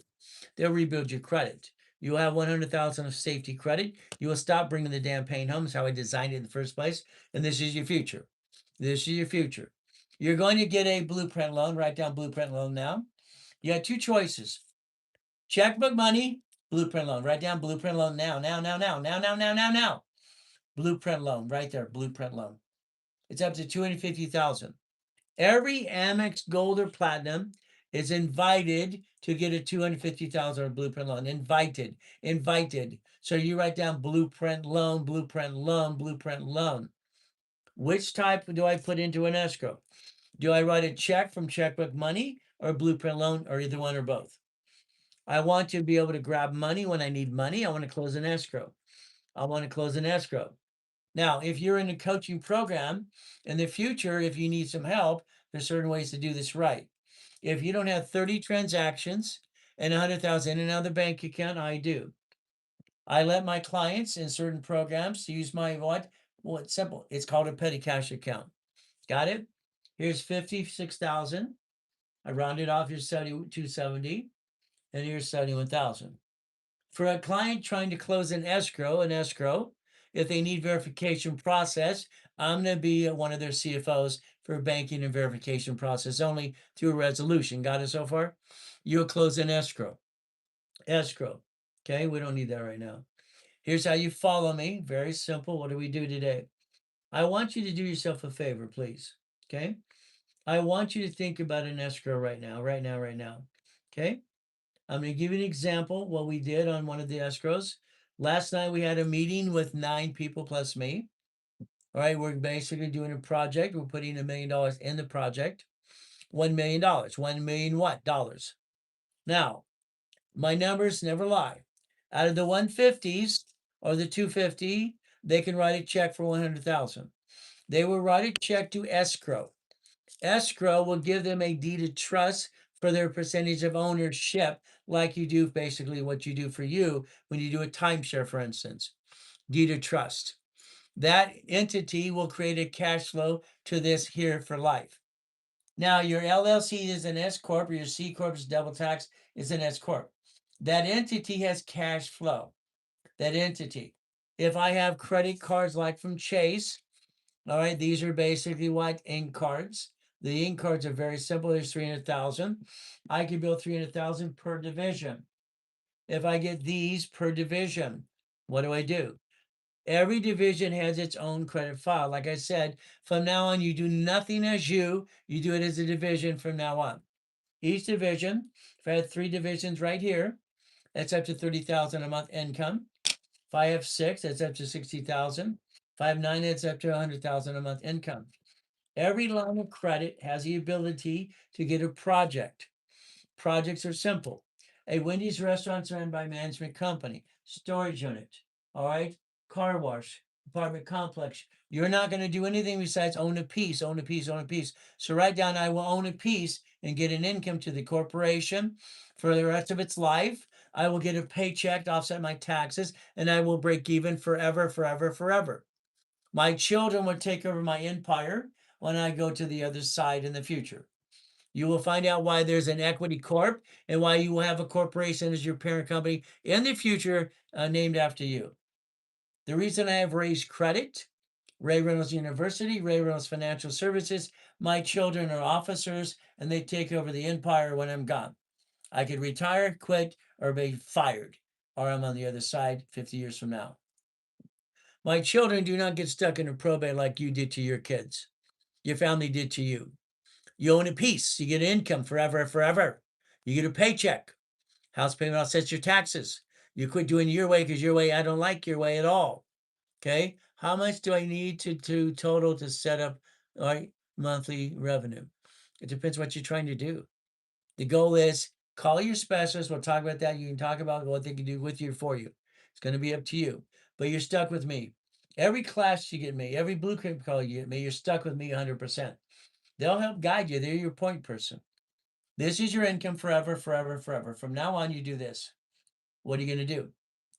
They'll rebuild your credit. You will have 100,000 of safety credit. You will stop bringing the damn pain home. That's how I designed it in the first place. And this is your future. This is your future. You're going to get a blueprint loan. Write down blueprint loan now. You have two choices. Checkbook money, blueprint loan. Write down blueprint loan now. Now. Blueprint loan, right there, blueprint loan. It's up to 250,000. Every Amex Gold or Platinum is invited to get a 250,000 blueprint loan. Invited. So you write down blueprint loan. Which type do I put into an escrow? Do I write a check from checkbook money or blueprint loan or either one or both? I want to be able to grab money when I need money. I want to close an escrow. Now, if you're in a coaching program in the future, if you need some help, there's certain ways to do this right. If you don't have 30 transactions and 100,000 in another bank account, I do. I let my clients in certain programs use my what? Well, it's simple. It's called a petty cash account. Got it? Here's 56,000. I rounded off. Here's 270, and here's 71,000. For a client trying to close an escrow, if they need verification process, I'm going to be one of their CFOs for banking and verification process only through a resolution. Got it so far? You'll close an escrow. Okay, we don't need that right now. Here's how you follow me. Very simple. What do we do today? I want you to do yourself a favor, please. Okay? I want you to think about an escrow right now. Okay? I'm going to give you an example what we did on one of the escrows. Last night we had a meeting with 9 people plus me. All right, we're basically doing a project. We're putting $1 million in the project. $1 million. 1 million what? Dollars. Now, my numbers never lie. Out of the 150s or the 250, they can write a check for 100,000. They will write a check to escrow. Escrow will give them a deed of trust for their percentage of ownership, like you do basically what you do for you when you do a timeshare, for instance, deed of trust. That entity will create a cash flow to this here for life. Now, your LLC is an S corp, or your C corp is double tax, is an S corp. That entity has cash flow. That entity. If I have credit cards like from Chase, all right, these are basically what ink cards. The ink cards are very simple. There's 300,000. I can build 300,000 per division. If I get these per division, what do? Every division has its own credit file. Like I said, from now on, you do nothing as you do it as a division from now on. Each division, if I had 3 divisions right here, that's up to 30,000 a month income. If I have 6, that's up to 60,000. If I have 9, that's up to 100,000 a month income. Every line of credit has the ability to get a project. Projects are simple. A Wendy's restaurant's run by management company, storage unit, all right, car wash, apartment complex. You're not going to do anything besides own a piece, own a piece, own a piece. So write down, I will own a piece and get an income to the corporation for the rest of its life. I will get a paycheck to offset my taxes, and I will break even forever, forever, forever. My children will take over my empire when I go to the other side in the future. You will find out why there's an equity corp and why you will have a corporation as your parent company in the future named after you. The reason I have raised credit, Ray Reynolds University, Ray Reynolds Financial Services, my children are officers and they take over the empire when I'm gone. I could retire, quit, or be fired, or I'm on the other side 50 years from now. My children do not get stuck in a probate like you did to your kids. Your family did to you. You own a piece. You get income forever, forever. You get a paycheck. House payment offsets your taxes. You quit doing your way because your way, I don't like your way at all. Okay. How much do I need to total to set up monthly revenue? It depends what you're trying to do. The goal is call your specialist. We'll talk about that. You can talk about what they can do with you for you. It's going to be up to you. But you're stuck with me. Every class you get me, every blueprint call you get me, you're stuck with me 100%. They'll help guide you. They're your point person. This is your income forever, forever, forever. From now on, you do this. What are you going to do?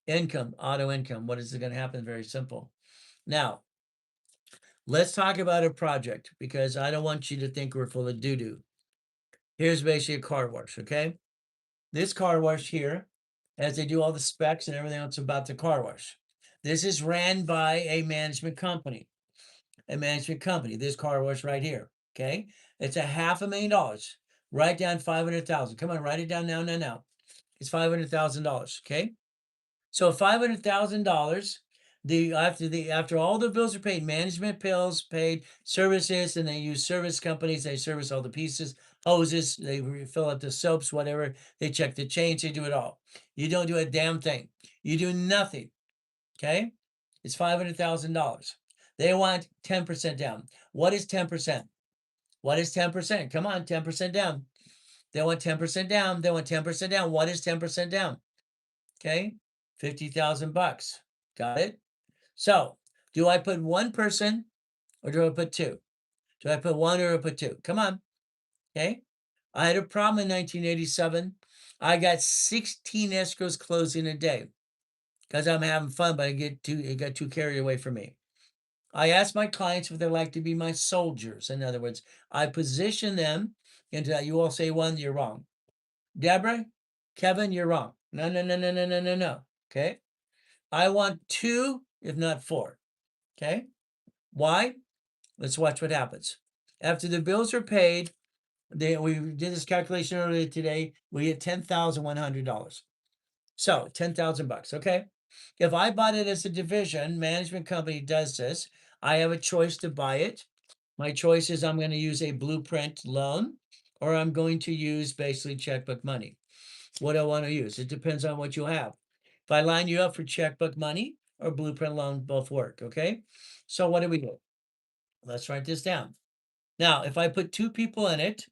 Income, auto income. What is going to happen? Very simple. Now, let's talk about a project because I don't want you to think we're full of doo-doo. Here's basically a car wash, okay? This car wash here, as they do all the specs and everything else about the car wash. This is ran by a management company. A management company. This car wash right here, okay? It's a $500,000. Write down 500,000. Come on, write it down now, now, now. It's $500,000, okay? So $500,000. After all the bills are paid, management bills paid, services, and they use service companies. They service all the pieces, hoses. They fill up the soaps, whatever. They check the chains. They do it all. You don't do a damn thing. You do nothing. Okay, it's $500,000. They want 10% down. What is 10%? What is 10%? Come on, 10% down. They want 10% down. They want 10% down. What is 10% down? Okay, 50,000 bucks. Got it? So, do I put one person or do I put two? Do I put one or I put two? Come on. Okay. I had a problem in 1987. I got 16 escrows closing a day because I'm having fun, but it got too carried away from me. I ask my clients if they like to be my soldiers. In other words, I position them into that. You all say one, you're wrong. Deborah, Kevin, you're wrong. No, no, no, no, no, no, no, no. Okay. I want 2, if not 4. Okay. Why? Let's watch what happens. After the bills are paid, we did this calculation earlier today. We get $10,100. So 10,000 bucks. Okay. If I bought it as a division, management company does this. I have a choice to buy it. My choice is I'm going to use a blueprint loan or I'm going to use basically checkbook money. What do I want to use? It depends on what you have. If I line you up for checkbook money or blueprint loan, both work. Okay. So what do we do? Let's write this down. Now, if I put 2 people in it,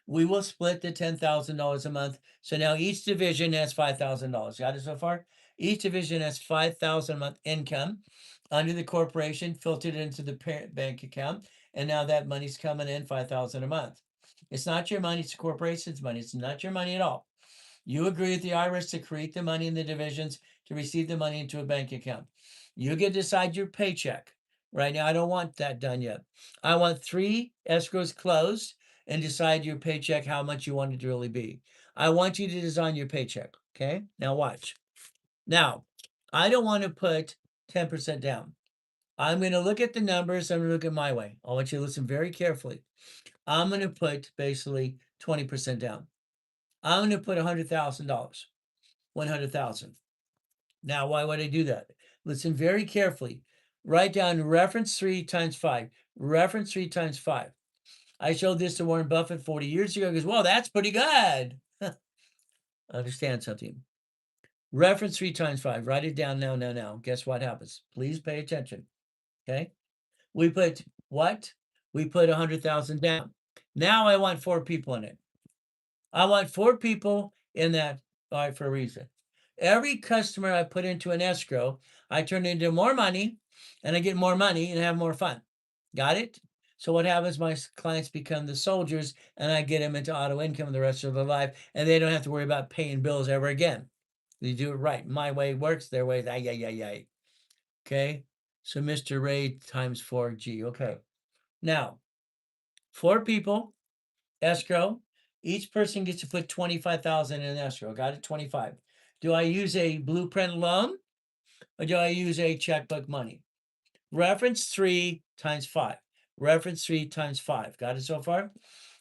we will split the $10,000 a month. So now each division has $5,000. Got it so far? Each division has $5,000 a month income under the corporation, filtered into the parent bank account, and now that money's coming in $5,000 a month. It's not your money; it's the corporation's money. It's not your money at all. You agree with the IRS to create the money in the divisions to receive the money into a bank account. You get to decide your paycheck. Right now, I don't want that done yet. I want 3 escrows closed and decide your paycheck, how much you want it to really be. I want you to design your paycheck. Okay. Now watch. Now, I don't want to put 10% down. I'm going to look at the numbers. I'm going to look at my way. I want you to listen very carefully. I'm going to put basically 20% down. I'm going to put $100,000. 100,000. Now, why would I do that? Listen very carefully. Write down reference 3 times 5. Reference 3 times 5. I showed this to Warren Buffett 40 years ago. He goes, well, that's pretty good. Understand something. Reference 3 times 5. Write it down now. Guess what happens? Please pay attention. Okay. We put what? We put 100,000 down. Now I want 4 people in it. I want 4 people in that. All right, for a reason. Every customer I put into an escrow, I turn into more money, and I get more money and have more fun. Got it? So what happens? My clients become the soldiers, and I get them into auto income the rest of their life, and they don't have to worry about paying bills ever again. You do it right. My way works, their way. Ay. Okay. So Mr. Ray times 4G. Okay. Now, 4 people, escrow. Each person gets to put 25,000 in escrow. Got it? 25. Do I use a blueprint loan or do I use a checkbook money? Reference 3 times 5. Reference 3 times 5. Got it so far?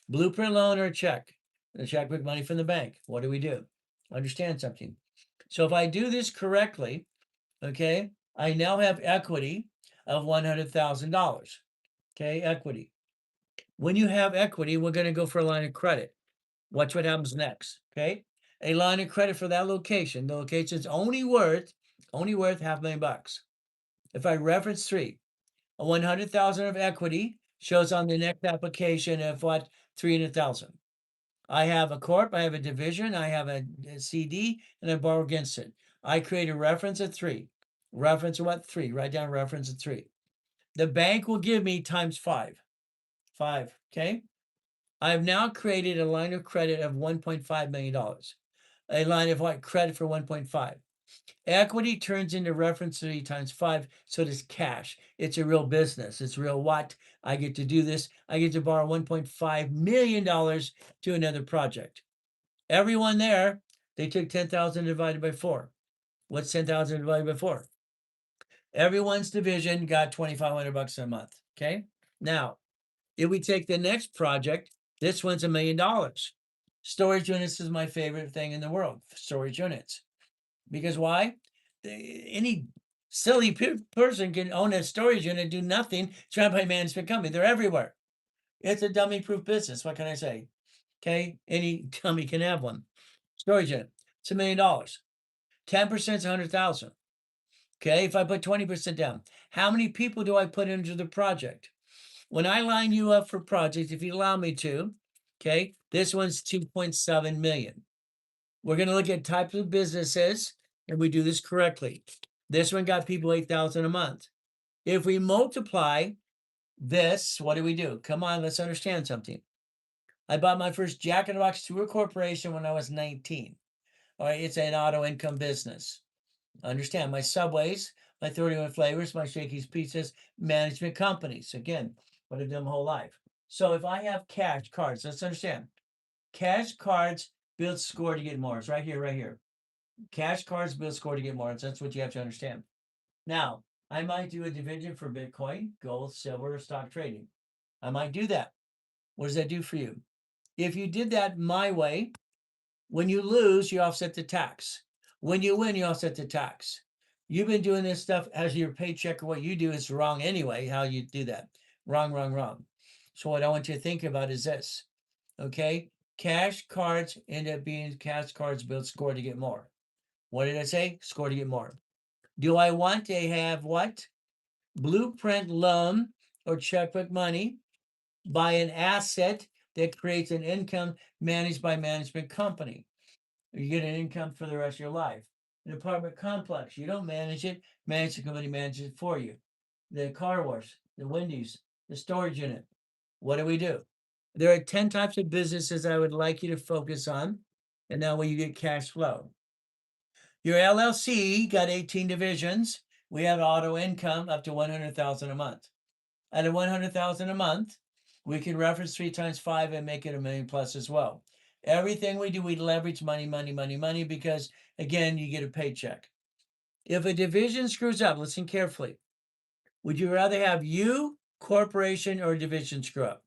Blueprint loan or a check? The checkbook money from the bank. What do we do? Understand something. So if I do this correctly, okay, I now have equity of $100,000. Okay, equity. When you have equity, we're going to go for a line of credit. Watch what happens next. Okay, a line of credit for that location. The location's only worth $500,000. If I reference 3, a 100,000 of equity shows on the next application of what? 300,000. I have a corp, I have a division, I have a CD, and I borrow against it. I create a reference at 3. Reference what? 3. Write down reference at 3. The bank will give me times 5. 5. Okay. I've now created a line of credit of $1.5 million. A line of what? Credit for 1.5. Equity turns into reference 3 times 5, so does cash. It's a real business. It's real what? I get to do this. I get to borrow $1.5 million to another project. Everyone there, they took 10,000 divided by 4. What's 10,000 divided by 4? Everyone's division got $2,500 a month. Okay. Now, if we take the next project, this one's $1 million. Storage units is my favorite thing in the world. Storage units. Because why? Any silly person can own a storage unit, do nothing, try by management company. They're everywhere. It's a dummy-proof business. What can I say? Okay, any dummy can have one. Storage unit. It's $1 million. 10% is 100,000. Okay, if I put 20% down, how many people do I put into the project? When I line you up for projects, if you allow me to, okay, this one's 2.7 million. We're going to look at types of businesses, and we do this correctly. This one got people 8,000 a month. If we multiply this, what do we do? Come on, let's understand something. I bought my first Jack in the Box through a corporation when I was 19. All right, it's an auto income business. Understand, my Subways, my 31 Flavors, my Shakey's Pizzas, management companies. Again, what I've done my whole life. So if I have cash cards, let's understand. Cash cards build score to get more. It's right here. Cash cards build score to get more. That's what you have to understand. Now, I might do a division for Bitcoin, gold, silver, or stock trading. I might do that. What does that do for you? If you did that my way, when you lose, you offset the tax. When you win, you offset the tax. You've been doing this stuff as your paycheck or what you do is wrong anyway, how you do that. Wrong. So what I want you to think about is this, okay? Cash cards end up being cash cards build score to get more. What did I say? Score to get more. Do I want to have what? Blueprint loan or checkbook money, buy an asset that creates an income managed by management company. You get an income for the rest of your life. An apartment complex. You don't manage it. Management company manages it for you. The car wash, the Wendy's, the storage unit. What do we do? There are 10 types of businesses I would like you to focus on. And now when you get cash flow. Your LLC got 18 divisions. We have auto income up to 100,000 a month. At a 100,000 a month, we can reference 3 times 5 and make it a million plus as well. Everything we do, we leverage money, money, money, money, because again, you get a paycheck. If a division screws up, listen carefully. Would you rather have you, corporation, or division screw up?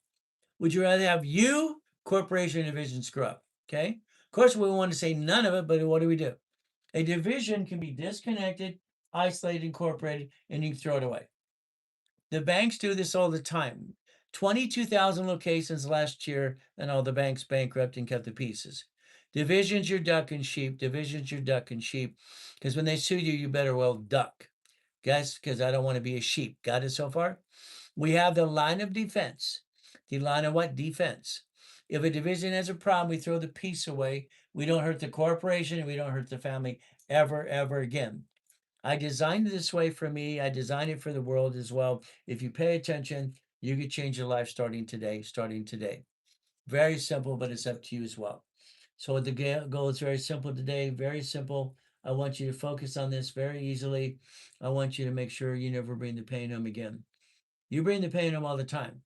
Would you rather have you, corporation, or division screw up? Okay. Of course, we want to say none of it, but what do we do? A division can be disconnected, isolated, incorporated, and you can throw it away. The banks do this all the time. 22,000 locations last year, and all the banks bankrupt and cut to pieces. Divisions, you're duck and sheep. Divisions, you're duck and sheep. Because when they sue you, you better well duck. Guys, because I don't want to be a sheep. Got it so far? We have the line of defense. The line of what? Defense. If a division has a problem, we throw the piece away. We don't hurt the corporation and we don't hurt the family ever, ever again. I designed it this way for me. I designed it for the world as well. If you pay attention, you could change your life starting today, starting today. Very simple, but it's up to you as well. So the goal is very simple today, very simple. I want you to focus on this very easily. I want you to make sure you never bring the pain home again. You bring the pain home all the time.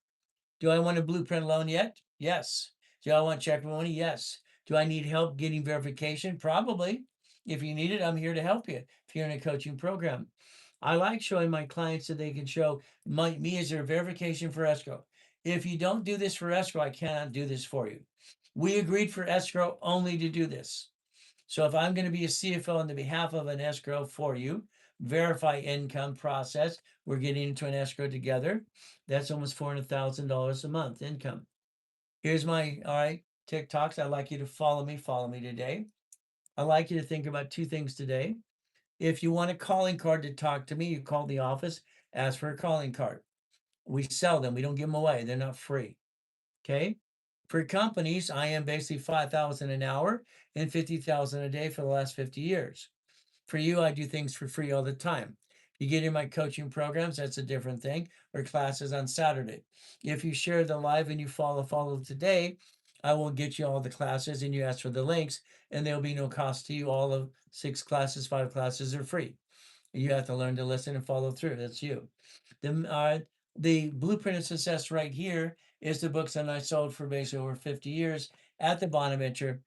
Do I want a blueprint loan yet? Yes. Do I want check money? Yes. Do I need help getting verification? Probably. If you need it, I'm here to help you. If you're in a coaching program, I like showing my clients that they can show me as their verification for escrow. If you don't do this for escrow, I cannot do this for you. We agreed for escrow only to do this. So if I'm going to be a CFO on the behalf of an escrow for you, verify income process, we're getting into an escrow together. That's almost $400,000 a month income. Here's my, all right, TikToks. I'd like you to follow me today. I'd like you to think about 2 things today. If you want a calling card to talk to me, you call the office, ask for a calling card. We sell them. We don't give them away. They're not free. Okay. For companies, I am basically 5,000 an hour and 50,000 a day for the last 50 years. For you, I do things for free all the time. You get in my coaching programs, that's a different thing, or classes on Saturday. If you share the live and you follow today, I will get you all the classes and you ask for the links, and there'll be no cost to you. All of 6 classes, 5 classes are free. You have to learn to listen and follow through. That's you. The blueprint of success right here is the books that I sold for basically over 50 years at the Bonaventure,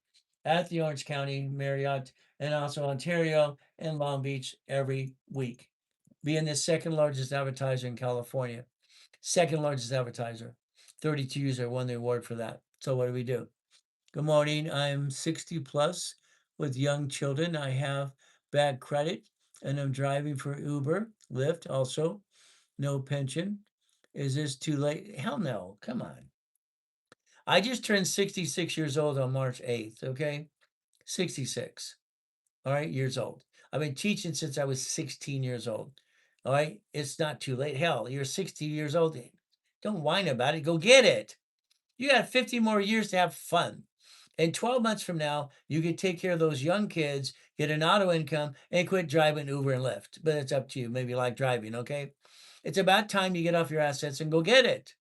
at the Orange County Marriott, and also Ontario and Long Beach every week. Being the second largest advertiser in California, second largest advertiser. 32 years I won the award for that. So what do we do? Good morning. I'm 60 plus with young children. I have bad credit and I'm driving for Uber, Lyft also. No pension. Is this too late? Hell no. Come on. I just turned 66 years old on March 8th, okay? 66. All right, years old. I've been teaching since I was 16 years old. All right, it's not too late. Hell, you're 60 years old. Don't whine about it. Go get it. You got 50 more years to have fun. And 12 months from now, you can take care of those young kids, get an auto income, and quit driving Uber and Lyft. But it's up to you. Maybe you like driving, okay? It's about time you get off your assets and go get it.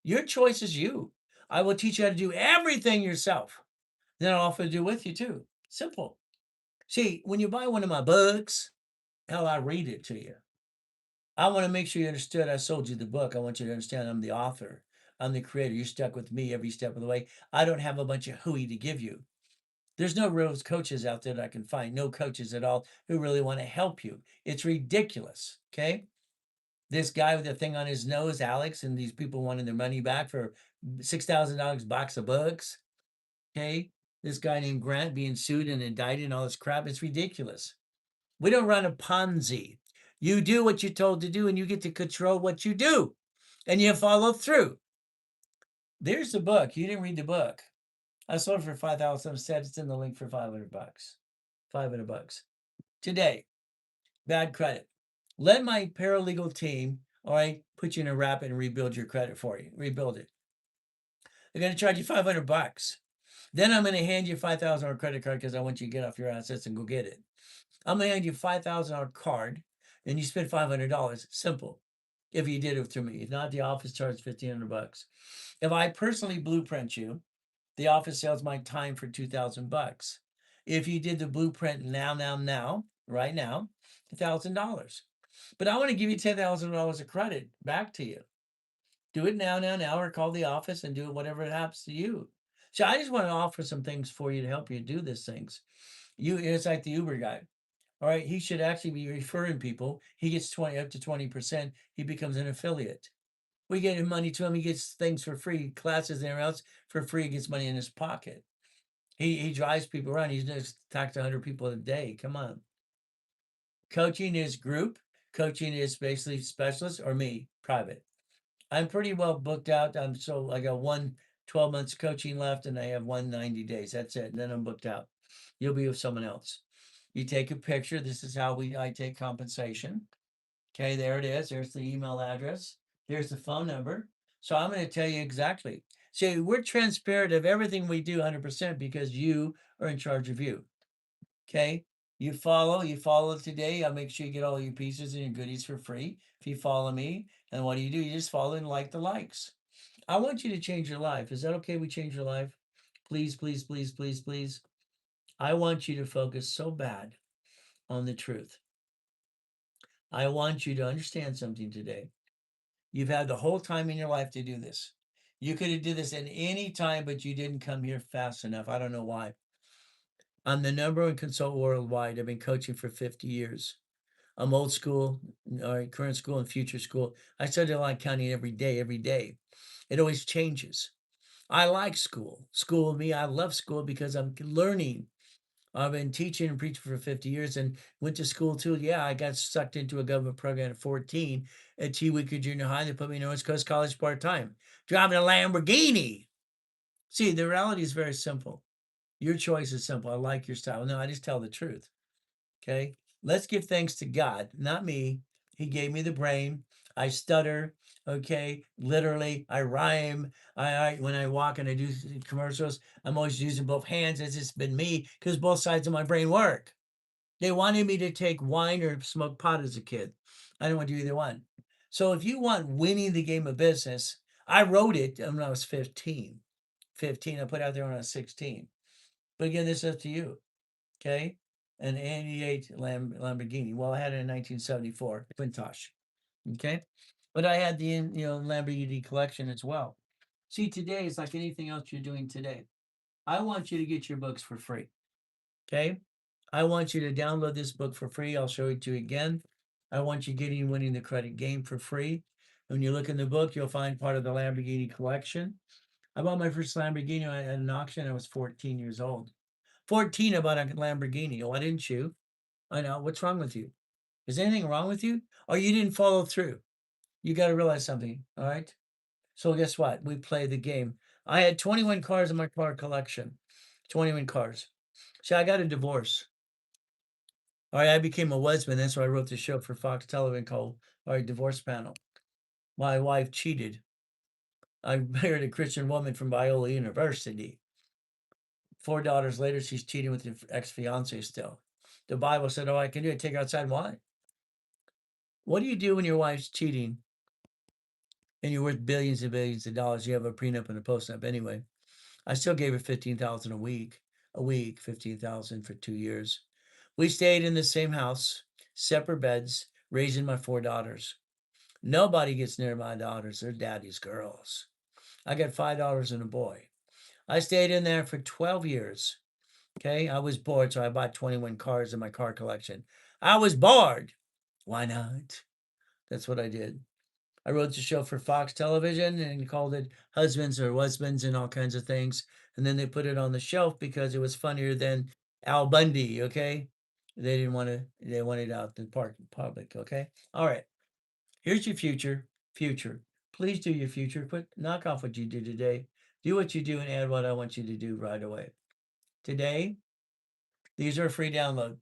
Your choice is you. I will teach you how to do everything yourself. Then I'll offer to do with you too. Simple. See, when you buy one of my books, hell, I read it to you. I want to make sure you understood I sold you the book. I want you to understand I'm the author. I'm the creator. You're stuck with me every step of the way. I don't have a bunch of hooey to give you. There's no real coaches out there that I can find. No coaches at all who really want to help you. It's ridiculous. Okay. This guy with the thing on his nose, Alex, and these people wanting their money back for $6,000 box of books. Okay. This guy named Grant being sued and indicted and all this crap. It's ridiculous. We don't run a Ponzi. You do what you're told to do and you get to control what you do and you follow through. There's the book. You didn't read the book. I sold it for 5,000. Said it's in the link for 500 bucks. 500 bucks. Today, bad credit. Let my paralegal team, all right, put you in a wrap and rebuild your credit for you. Rebuild it. They're going to charge you 500 bucks. Then I'm going to hand you $5,000 credit card because I want you to get off your assets and go get it. I'm gonna hand you $5,000 card, and you spend $500. Simple. If you did it through me, if not, the office charges $1,500. If I personally blueprint you, the office sells my time for $2,000. If you did the blueprint now, right now, $1,000. But I want to give you $10,000 of credit back to you. Do it now, or call the office and do it whatever it happens to you. So I just want to offer some things for you to help you do these things. It's like the Uber guy. All right, he should actually be referring people. He gets 20 up to 20%. He becomes an affiliate. We get him money to him. He gets things for free, classes and everything else for free. He gets money in his pocket. He drives people around. He's just talked to 100 people a day. Come on. Coaching is group. Coaching is basically specialist or me, private. I'm pretty well booked out. I got 12 months coaching left, and I have 90 days. That's it. And then I'm booked out. You'll be with someone else. You take a picture. This is how I take compensation. Okay, there it is. There's the email address. There's the phone number. So I'm going to tell you exactly. See, we're transparent of everything we do 100% because you are in charge of you. Okay. You follow today. I'll make sure you get all your pieces and your goodies for free. If you follow me, and what do? You just follow and like the likes. I want you to change your life. Is that okay? We change your life? Please, please, please, please, please. I want you to focus so bad on the truth. I want you to understand something today. You've had the whole time in your life to do this. You could have did this at any time, but you didn't come here fast enough. I don't know why. I'm the number one consultant worldwide. I've been coaching for 50 years. I'm old school, all right, current school and future school. I study a lot of counting every day, every day. It always changes. I like school. School with me, I love school because I'm learning. I've been teaching and preaching for 50 years and went to school too. Yeah, I got sucked into a government program at 14 at Weaker Junior High. They put me in North Coast College part-time, driving a Lamborghini. See, the reality is very simple. Your choice is simple. I like your style. No, I just tell the truth. Okay. Let's give thanks to God, not me. He gave me the brain. I stutter. Okay. Literally, I rhyme. I when I walk and I do commercials, I'm always using both hands. It's just been me because both sides of my brain work. They wanted me to take wine or smoke pot as a kid. I didn't want to do either one. So if you want winning the game of business, I wrote it when I was 15. 15. I put it out there when I was 16. But again, this is up to you. Okay. An 88 Lamborghini. Well, I had it in 1974, Vintage. Okay. But I had the Lamborghini collection as well. See, today is like anything else you're doing today. I want you to get your books for free. Okay. I want you to download this book for free. I'll show it to you again. I want you getting winning the credit game for free. When you look in the book, you'll find part of the Lamborghini collection. I bought my first Lamborghini at an auction. I was 14 years old. 14, I bought a Lamborghini. Why didn't you? I know. What's wrong with you? Is anything wrong with you? Or you didn't follow through? You got to realize something. All right. So guess what? We play the game. I had 21 cars in my car collection. 21 cars. See, I got a divorce. All right. I became a husband. That's why I wrote the show for Fox Television called Divorce Panel. My wife cheated. I married a Christian woman from Biola University. 4 daughters later, she's cheating with the ex-fiance still. The Bible said, "Oh, I can do it. Take her outside." Why? What do you do when your wife's cheating and you're worth billions and billions of dollars? You have a prenup and a postnup anyway. I still gave her 15,000 a week, 15,000 for 2 years. We stayed in the same house, separate beds, raising my 4 daughters. Nobody gets near my daughters. They're daddy's girls. I got $5 and a boy. I stayed in there for 12 years. Okay. I was bored, so I bought 21 cars in my car collection. I was bored. Why not? That's what I did. I wrote the show for Fox Television and called it Husbands or Husbands and all kinds of things. And then they put it on the shelf because it was funnier than Al Bundy. Okay. They didn't want to, they wanted it out in public. Okay. All right. Here's your future. Future. Please do your future. Quit, knock off what you do today. Do what you do and add what I want you to do right away. Today, these are a free download.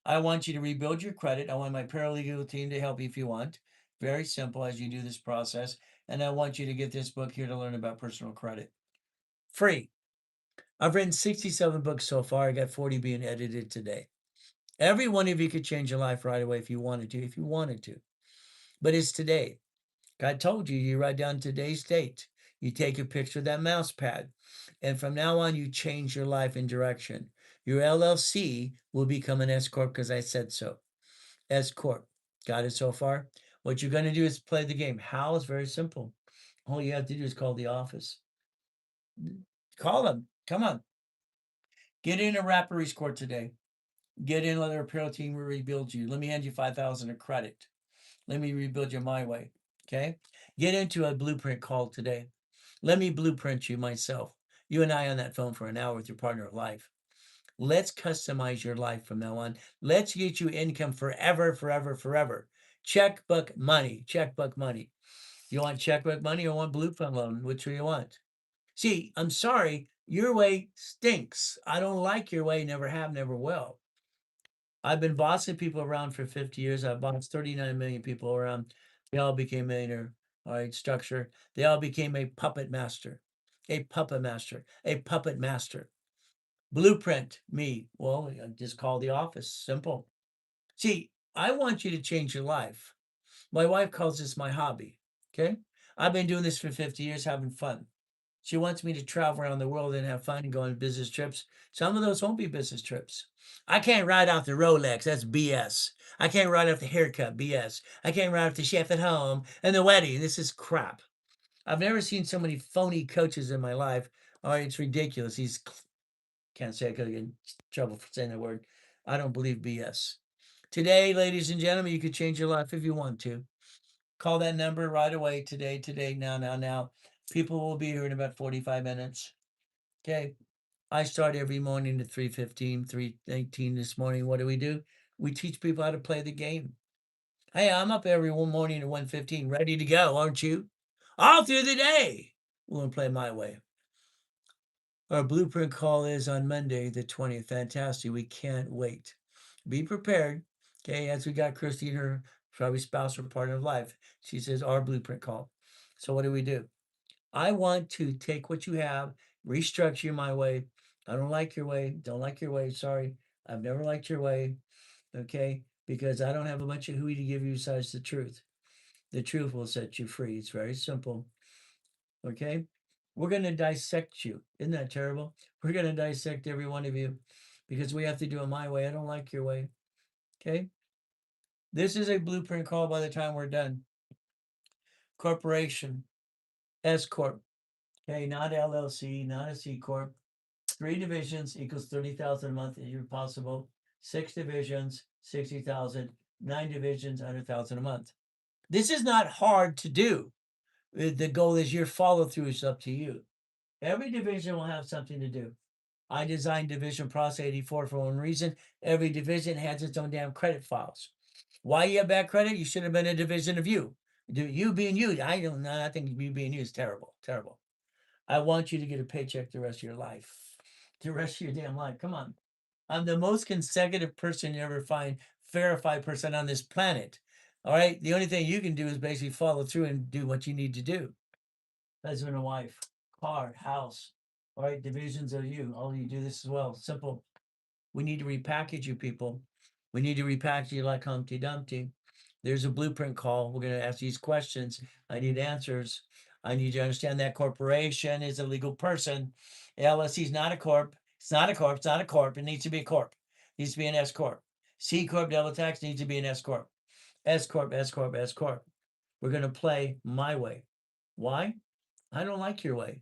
I want you to rebuild your credit. I want my paralegal team to help you if you want. Very simple as you do this process. And I want you to get this book here to learn about personal credit. Free. I've written 67 books so far. I got 40 being edited today. Every one of you could change your life right away if you wanted to, if you wanted to. But it's today. God told you, you write down today's date. You take a picture of that mouse pad. And from now on, you change your life and direction. Your LLC will become an S Corp because I said so. S Corp. Got it so far? What you're going to do is play the game. How is very simple. All you have to do is call the office. Call them. Come on. Get in a rapperies court today. Get in, let our apparel team rebuild you. Let me hand you 5,000 of credit. Let me rebuild you my way. Okay? Get into a blueprint call today. Let me blueprint you myself. You and I on that phone for an hour with your partner of life. Let's customize your life from now on. Let's get you income forever, forever, forever. Checkbook money, checkbook money. You want checkbook money or want blueprint loan? Which do you want? See, I'm sorry, your way stinks. I don't like your way, never have, never will. I've been bossing people around for 50 years. I've bossed 39 million people around. They all became millionaire. All right, structure. They all became a puppet master, a puppet master, a puppet master. Blueprint me. Well, just call the office. Simple. See, I want you to change your life. My wife calls this my hobby. Okay. I've been doing this for 50 years, having fun. She wants me to travel around the world and have fun and go on business trips. Some of those won't be business trips. I can't ride off the Rolex. That's BS. I can't ride off the haircut. BS. I can't ride off the chef at home and the wedding. This is crap. I've never seen so many phony coaches in my life. Oh, it's ridiculous. He's can't say I could get in trouble for saying that word. I don't believe BS. Today, ladies and gentlemen, you could change your life if you want to. Call that number right away today, now. People will be here in about 45 minutes. Okay. I start every morning at 3:15, 3:18 this morning. What do? We teach people how to play the game. Hey, I'm up every one morning at 1:15, ready to go, aren't you? All through the day. We're going to play my way. Our blueprint call is on Monday, the 20th. Fantastic. We can't wait. Be prepared. Okay, as we got Christy and her probably spouse or partner of life. She says our blueprint call. So what do? I want to take what you have, restructure you my way. I don't like your way. Don't like your way. Sorry. I've never liked your way. Okay. Because I don't have a bunch of hooey to give you besides the truth. The truth will set you free. It's very simple. Okay. We're going to dissect you. Isn't that terrible? We're going to dissect every one of you because we have to do it my way. I don't like your way. Okay. This is a blueprint call by the time we're done. Corporation, S Corp. Okay. Not LLC, not a C Corp. 3 divisions equals 30,000 a month if possible. 6 divisions, 60,000. 9 divisions, 100,000 a month. This is not hard to do. The goal is your follow through is up to you. Every division will have something to do. I designed Division Process 84 for one reason. Every division has its own damn credit files. Why you have bad credit? You should have been a division of you. You being you. I don't know. I think you being you is terrible. Terrible. I want you to get a paycheck the rest of your life. The rest of your damn life. Come on. I'm the most consecutive person you ever find, verified person on this planet. All right. The only thing you can do is basically follow through and do what you need to do. Husband and wife, car, house. All right. Divisions of you. All you do this as well. Simple. We need to repackage you people. We need to repackage you like Humpty Dumpty. There's a blueprint call. We're going to ask these questions. I need answers. I need to understand that corporation is a legal person. LLC is not a corp. It's not a corp. It's not a corp. It needs to be a corp. It needs to be an S corp. C corp double tax needs to be an S corp. S corp, S corp, S corp. We're going to play my way. Why? I don't like your way.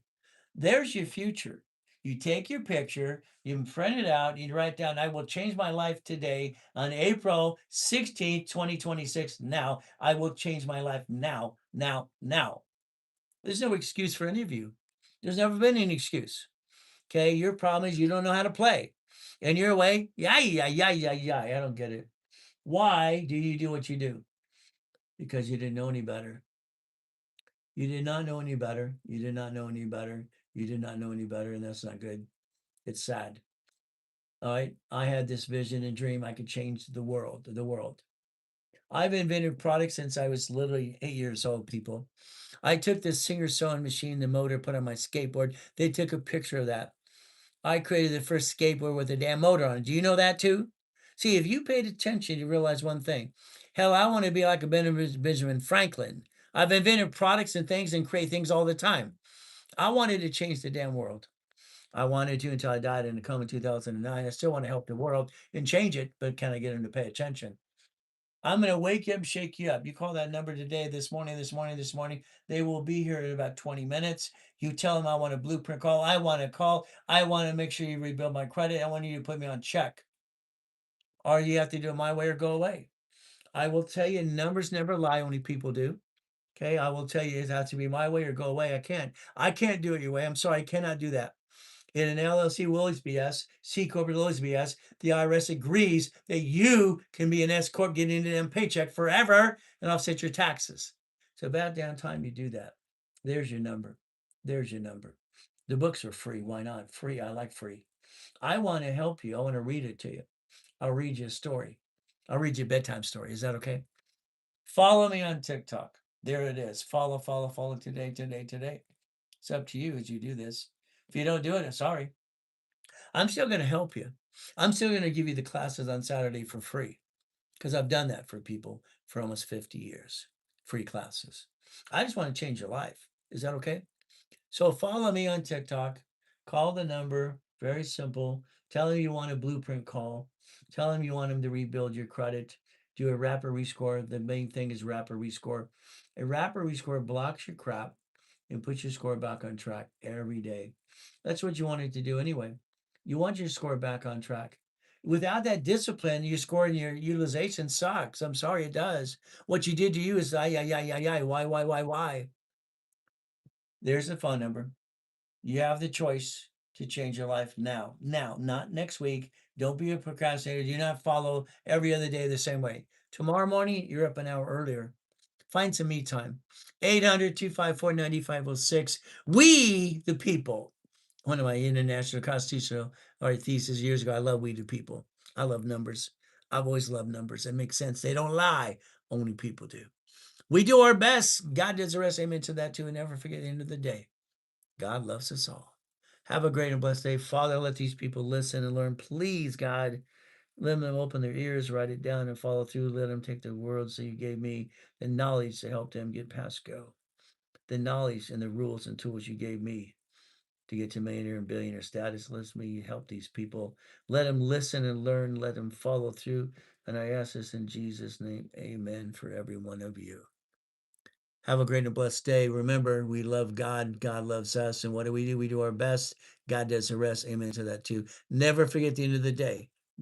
There's your future. You take your picture, you print it out, you write down, I will change my life today on April 16th, 2026. Now, I will change my life now, now, now. There's no excuse for any of you. There's never been any excuse. Okay, your problem is you don't know how to play. In your way, yeah. I don't get it. Why do you do what you do? Because you didn't know any better. You did not know any better. You did not know any better. You did not know any better, and that's not good. It's sad. All right. I had this vision and dream I could change the world, the world. I've invented products since I was literally 8 years old, people. I took this Singer sewing machine, the motor, put on my skateboard. They took a picture of that. I created the first skateboard with a damn motor on it. Do you know that too? See, if you paid attention, you realize one thing. Hell, I want to be like a Benjamin Franklin. I've invented products and things and create things all the time. I wanted to change the damn world. I wanted to until I died in a coma in 2009. I still want to help the world and change it, but can I get them to pay attention? I'm going to wake you up, shake you up. You call that number today, this morning, this morning, this morning. They will be here in about 20 minutes. You tell them I want a blueprint call. I want a call. I want to make sure you rebuild my credit. I want you to put me on check. Or you have to do it my way or go away. I will tell you, numbers never lie, only people do. Okay, I will tell you it has to be my way or go away. I can't. I can't do it your way. I'm sorry, I cannot do that. In an LLC will always be S, C corp will always be S. The IRS agrees that you can be an S corp, getting into them paycheck forever and offset your taxes. So about damn time you do that. There's your number. There's your number. The books are free. Why not? Free. I like free. I want to help you. I want to read it to you. I'll read you a story. I'll read you a bedtime story. Is that okay? Follow me on TikTok. There it is. Follow, follow, follow today, today, today. It's up to you as you do this. If you don't do it, I'm sorry. I'm still going to help you. I'm still going to give you the classes on Saturday for free because I've done that for people for almost 50 years. Free classes. I just want to change your life. Is that okay? So follow me on TikTok. Call the number. Very simple. Tell them you want a blueprint call. Tell them you want them to rebuild your credit. Do a rapid rescore. The main thing is rapid rescore. A rapid rescore blocks your crap and puts your score back on track every day. That's what you wanted to do anyway. You want your score back on track. Without that discipline, your score and your utilization sucks. I'm sorry, it does. What you did to you is why? There's the phone number. You have the choice to change your life now. Now, not next week. Don't be a procrastinator. Do not follow every other day the same way. Tomorrow morning, you're up an hour earlier. Find some me time. 800-254-9506. We the people. One of my international constitutional theses years ago. I love we the people. I love numbers. I've always loved numbers. It makes sense. They don't lie. Only people do. We do our best. God does the rest. Amen to that too. And never forget the end of the day. God loves us all. Have a great and blessed day. Father, let these people listen and learn. Please, God, let them open their ears, write it down, and follow through. Let them take the words that you gave me, the knowledge to help them get past go. The knowledge and the rules and tools you gave me to get to millionaire and billionaire status. Let me help these people. Let them listen and learn. Let them follow through. And I ask this in Jesus' name. Amen for every one of you. Have a great and blessed day. Remember, we love God. God loves us. And what do? We do our best. God does the rest. Amen to that too. Never forget the end of the day.